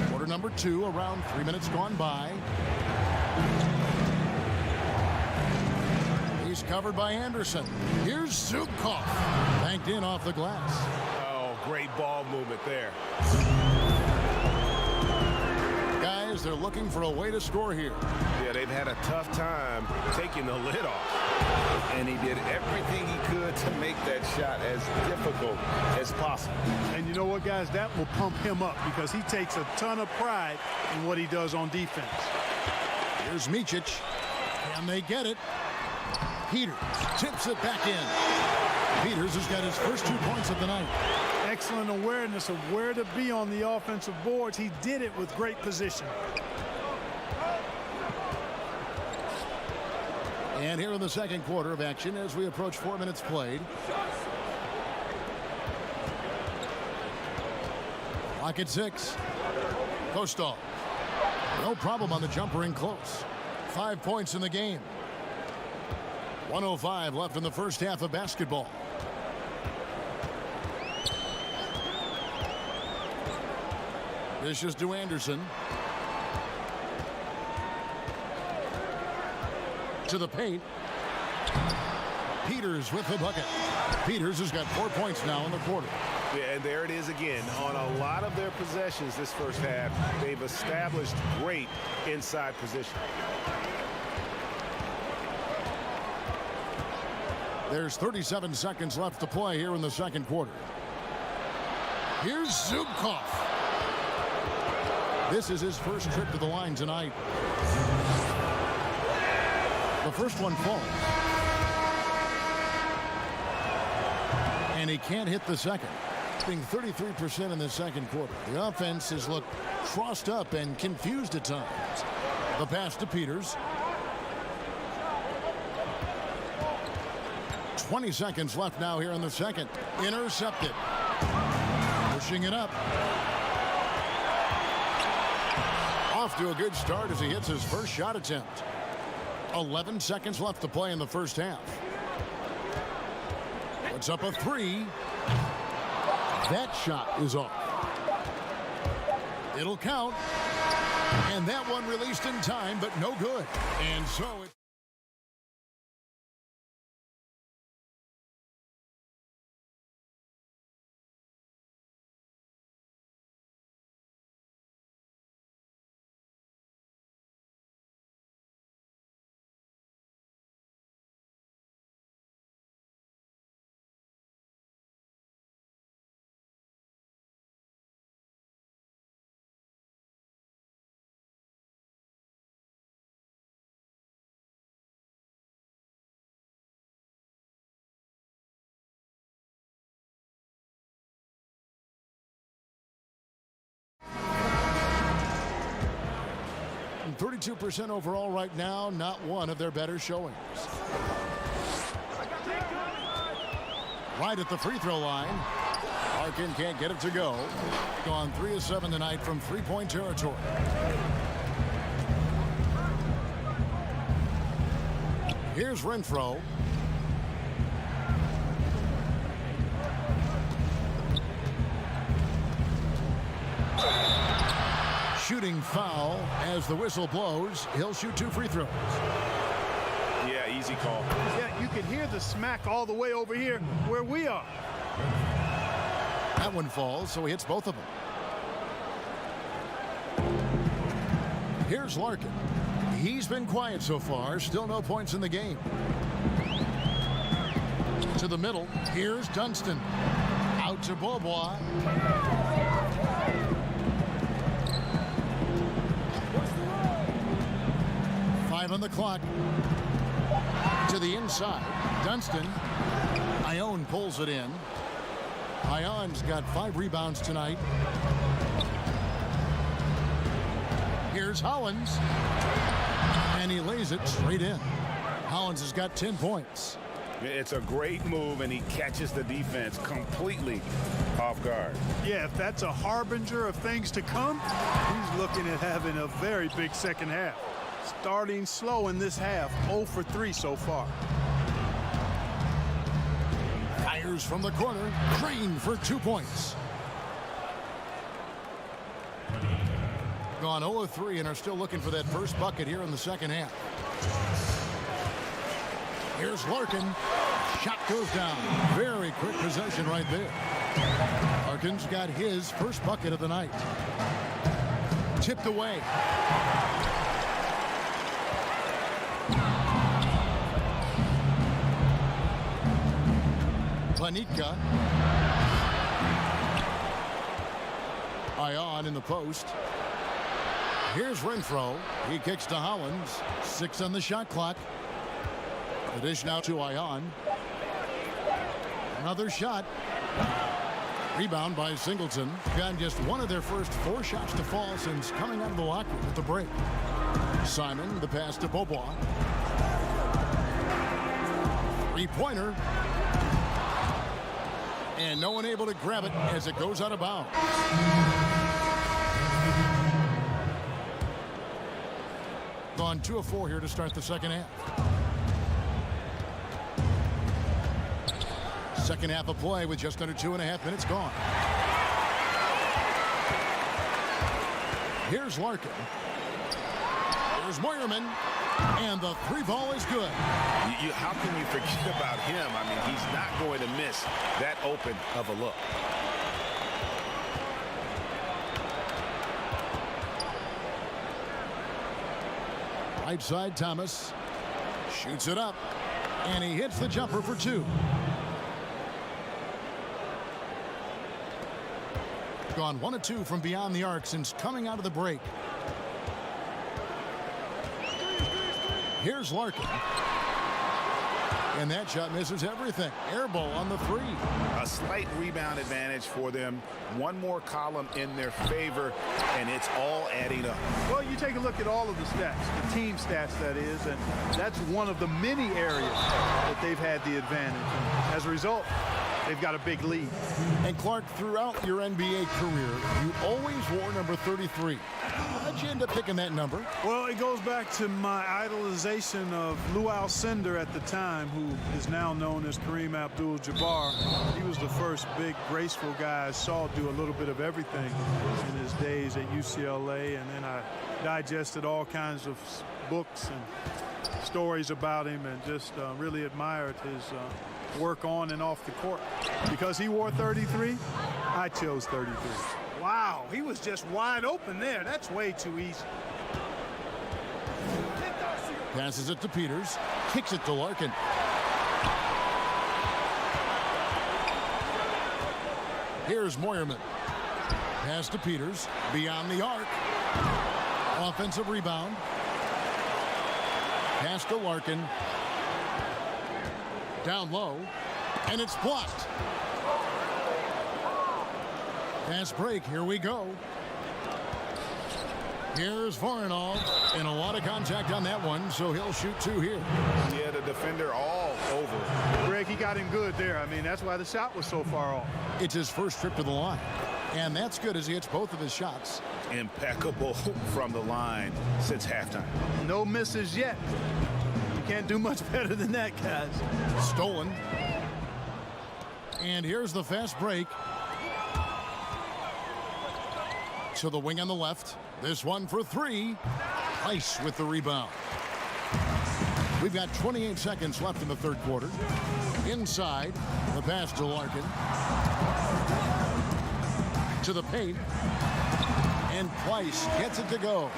Quarter number 2, around 3 minutes gone by. He's covered by Anderson. Here's Zubkov. Banked in off the glass. Oh, great ball movement there. Guys, they're looking for a way to score here. Yeah, they've had a tough time taking the lid off. And he did everything he could to make that shot as difficult as possible. And you know what, guys? That will pump him up because he takes a ton of pride in what he does on defense. Here's Micic. And they get it. Peters tips it back in. Peters has got his first 2 points of the night. Excellent awareness of where to be on the offensive boards. He did it with great position. And here in the second quarter of action as we approach 4 minutes played. Clock at 6. Kostov. No problem on the jumper in close. 5 points in the game. 1:05 left in the first half of basketball. This is to Anderson. To the paint. Peters with the bucket. Peters has got 4 points now in the quarter. Yeah, and there it is again. On a lot of their possessions this first half, they've established great inside position. There's 37 seconds left to play here in the second quarter. Here's Zubkov. This is his first trip to the line tonight. The first one falls. And he can't hit the second. Being 33% in the second quarter. The offense has looked crossed up and confused at times. The pass to Peters. 20 seconds left now here in the second. Intercepted. Pushing it up. Off to a good start as he hits his first shot attempt. 11 seconds left to play in the first half. Puts up a three. That shot is off. It'll count. And that one released in time, but no good. And so it... And 32% overall right now, not one of their better showings. Right at the free throw line. Larkin can't get it to go. Gone 3 of 7 tonight from three-point territory. Here's Renfro. Shooting foul as the whistle blows. He'll shoot 2 free throws. Yeah, easy call. Yeah, you can hear the smack all the way over here where we are. That one falls, so he hits both of them. Here's Larkin. He's been quiet so far. Still no points in the game. To the middle. Here's Dunston. Out to Beaubois. On the clock. To the inside. Dunston. Ione pulls it in. Ion's got 5 rebounds tonight. Here's Hollins. And he lays it straight in. Hollins has got 10 points. It's a great move, and he catches the defense completely off guard. Yeah, if that's a harbinger of things to come, he's looking at having a very big second half. Starting slow in this half, 0 for 3 so far. Fires from the corner. Green for 2 points. Gone 0 of 3 and are still looking for that first bucket here in the second half. Here's Larkin. Shot goes down. Very quick possession right there. Larkin's got his first bucket of the night. Tipped away. Planitka. Ione in the post. Here's Renfro. He kicks to Hollins. 6 on the shot clock. The dish now to Ione. Another shot. Rebound by Singleton. Gotten just one of their first 4 shots to fall since coming out of the locker room at the break. Simon, the pass to Beaubois. 3-pointer. And no one able to grab it as it goes out of bounds. Gone 2 of 4 here to start the second half. Second half of play with just under 2.5 minutes gone. Here's Larkin. Here's Moyerman. And the 3 ball is good. How can you forget about him? I mean, he's not going to miss that open of a look. Right side, Thomas. Shoots it up. And he hits the jumper for 2. Gone 1 of 2 from beyond the arc since coming out of the break. Here's Larkin. And that shot misses everything. Air ball on the 3. A slight rebound advantage for them. One more column in their favor, and it's all adding up. Well, you take a look at all of the stats, the team stats, that is, and that's one of the many areas that they've had the advantage. And as a result, they've got a big lead. And Clark, throughout your NBA career, you always wore number 33. How'd you end up picking that number? Well, it goes back to my idolization of Lou Alcindor at the time, who is now known as Kareem Abdul-Jabbar. He was the first big, graceful guy I saw do a little bit of everything in his days at UCLA, and then I digested all kinds of books and stories about him and just really admired his work on and off the court. Because he wore 33, I chose 33. Wow, he was just wide open there. That's way too easy. Passes it to Peters. Kicks it to Larkin. Here's Moyerman. Pass to Peters. Beyond the arc. Offensive rebound. Pass to Larkin. Down low. And it's blocked. Fast break. Here we go. Here's Voronov, and a lot of contact on that one, so he'll shoot 2 here. Yeah, the defender all over. Greg, he got him good there. I mean, that's why the shot was so far off. It's his first trip to the line, and that's good as he hits both of his shots. Impeccable from the line since halftime. No misses yet. You can't do much better than that, guys. Stolen. And here's the fast break. To the wing on the left. This one for 3. Price with the rebound. We've got 28 seconds left in the third quarter. Inside, the pass to Larkin. To the paint. And Price gets it to go.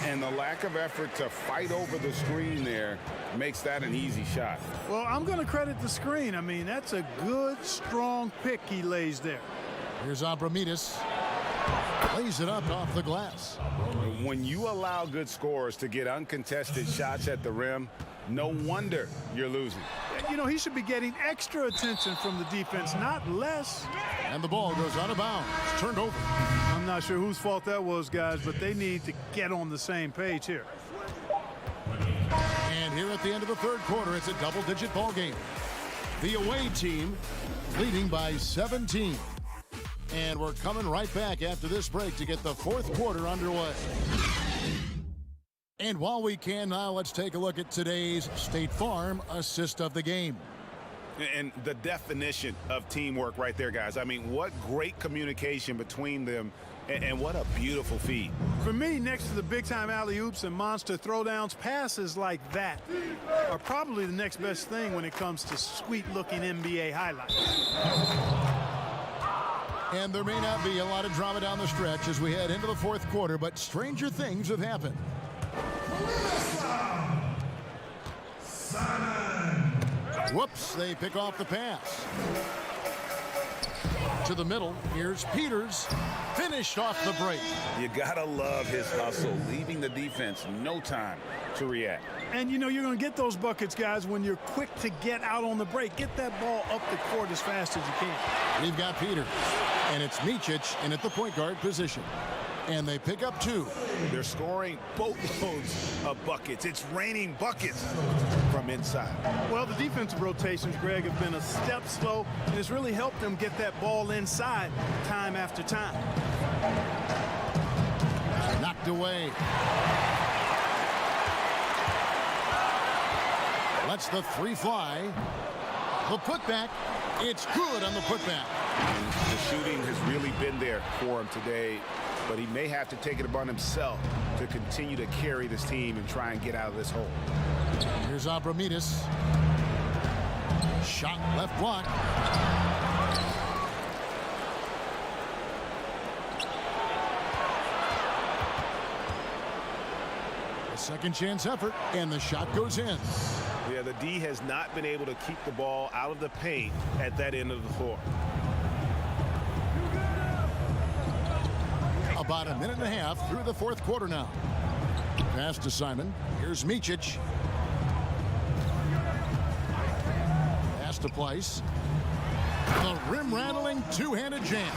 And the lack of effort to fight over the screen there makes that an easy shot. Well, I'm going to credit the screen. I mean, that's a good, strong pick he lays there. Here's Abramides. Lays it up off the glass. When you allow good scorers to get uncontested shots at the rim, no wonder you're losing. You know, he should be getting extra attention from the defense, not less. And the ball goes out of bounds. It's turned over. I'm not sure whose fault that was, guys, but they need to get on the same page here. And here at the end of the third quarter, it's a double-digit ball game. The away team leading by 17. And we're coming right back after this break to get the fourth quarter underway. And while we can now, let's take a look at today's State Farm assist of the game. And the definition of teamwork right there, guys. I mean, what great communication between them, and what a beautiful feed. For me, next to the big-time alley-oops and monster throwdowns, passes like that are probably the next best thing when it comes to sweet-looking NBA highlights. And there may not be a lot of drama down the stretch as we head into the fourth quarter, but stranger things have happened. Whoops, they pick off the pass. To the middle, here's Peters. Finished off the break. You gotta love his hustle, leaving the defense no time to react. And you know you're going to get those buckets, guys, when you're quick to get out on the break. Get that ball up the court as fast as you can. We've got Peters, and it's Micic in at the point guard position. And they pick up 2. They're scoring boatloads of buckets. It's raining buckets from inside. Well, the defensive rotations, Greg, have been a step slow, and it's really helped them get that ball inside time after time. Knocked away. Lets the 3 fly. The putback. It's good on the putback. And the shooting has really been there for him today, but he may have to take it upon himself to continue to carry this team and try and get out of this hole. Here's Abramides. Shot left block. A second chance effort, and the shot goes in. Yeah, the D has not been able to keep the ball out of the paint at that end of the floor. About a minute and a half through the fourth quarter now. Pass to Simon. Here's Micic. to place. The rim-rattling two-handed jam.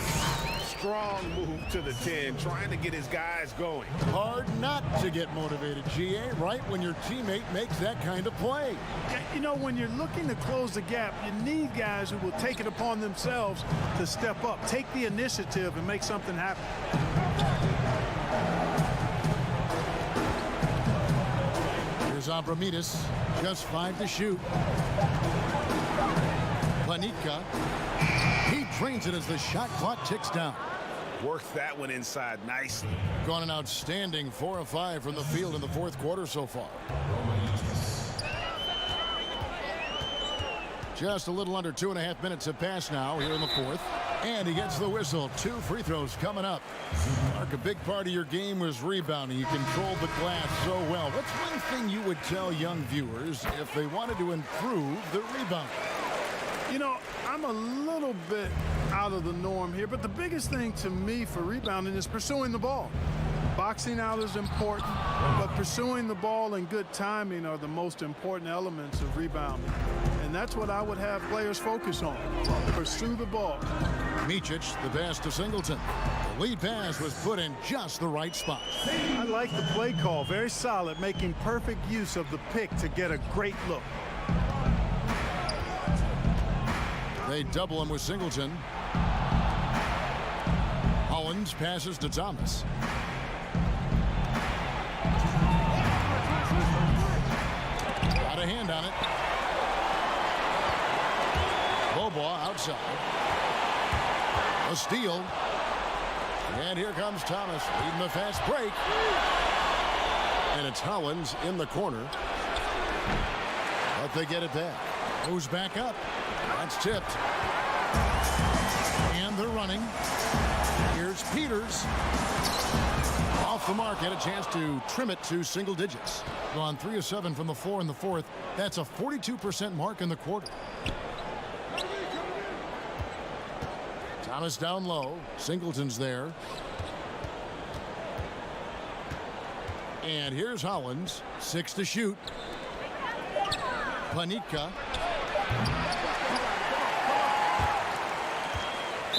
Strong move to the 10, trying to get his guys going. Hard not to get motivated, GA, right when your teammate makes that kind of play. Yeah, you know, when you're looking to close the gap, you need guys who will take it upon themselves to step up, take the initiative, and make something happen. Here's Abramides, just 5 to shoot. Panica, he drains it as the shot clock ticks down. Worked that one inside nicely. Gone an outstanding 4 of 5 from the field in the fourth quarter so far. Just a little under 2.5 minutes have passed now here in the fourth. And he gets the whistle. 2 free throws coming up. Mark, a big part of your game was rebounding. You controlled the glass so well. What's one thing you would tell young viewers if they wanted to improve their rebounding? You know, I'm a little bit out of the norm here, but the biggest thing to me for rebounding is pursuing the ball. Boxing out is important, but pursuing the ball and good timing are the most important elements of rebounding. And that's what I would have players focus on. Pursue the ball. Micic, the pass to Singleton. The lead pass was put in just the right spot. I like the play call. Very solid, making perfect use of the pick to get a great look. They double him with Singleton. Hollins passes to Thomas. Got a hand on it. Bobois outside. A steal. And here comes Thomas leading the fast break. And it's Hollins in the corner. But they get it back. Moves back up. That's tipped. And they're running. Here's Peters. Off the mark, had a chance to trim it to single digits. Gone 3 of 7 from the floor in the fourth. That's a 42% mark in the quarter. Thomas down low. Singleton's there. And here's Hollins. 6 to shoot. Panica.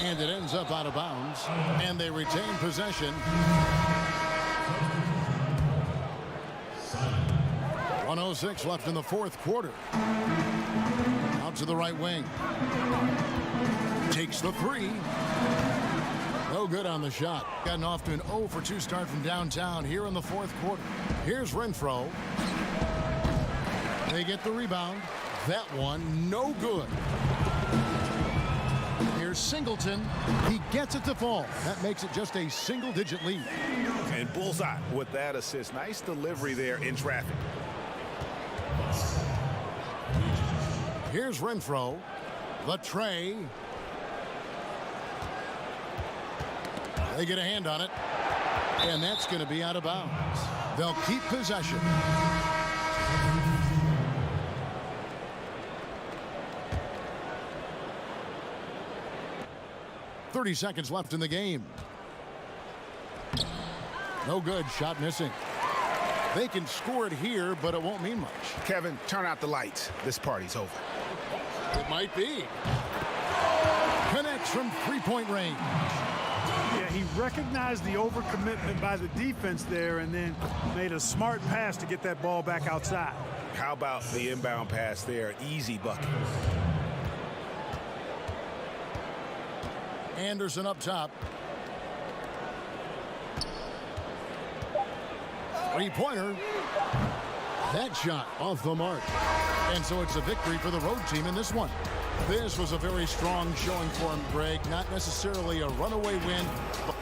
And it ends up out of bounds. And they retain possession. 1:06 left in the fourth quarter. Out to the right wing. Takes the 3. No good on the shot. Gotten off to an 0 for 2 start from downtown here in the fourth quarter. Here's Renfro. They get the rebound. That one, no good. Here's Singleton. He gets it to fall. That makes it just a single-digit lead. And bullseye with that assist. Nice delivery there in traffic. Here's Renfro. The tray. They get a hand on it. And that's going to be out of bounds. They'll keep possession. .30 seconds left in the game. No good. Shot missing. They can score it here, but it won't mean much. Kevin, turn out the lights. This party's over. It might be. Connects from three-point range. Yeah, he recognized the overcommitment by the defense there and then made a smart pass to get that ball back outside. How about the inbound pass there? Easy bucket. Anderson up top. Three-pointer. That shot off the mark. And so it's a victory for the road team in this one. This was a very strong showing for him, Greg. Not necessarily a runaway win, but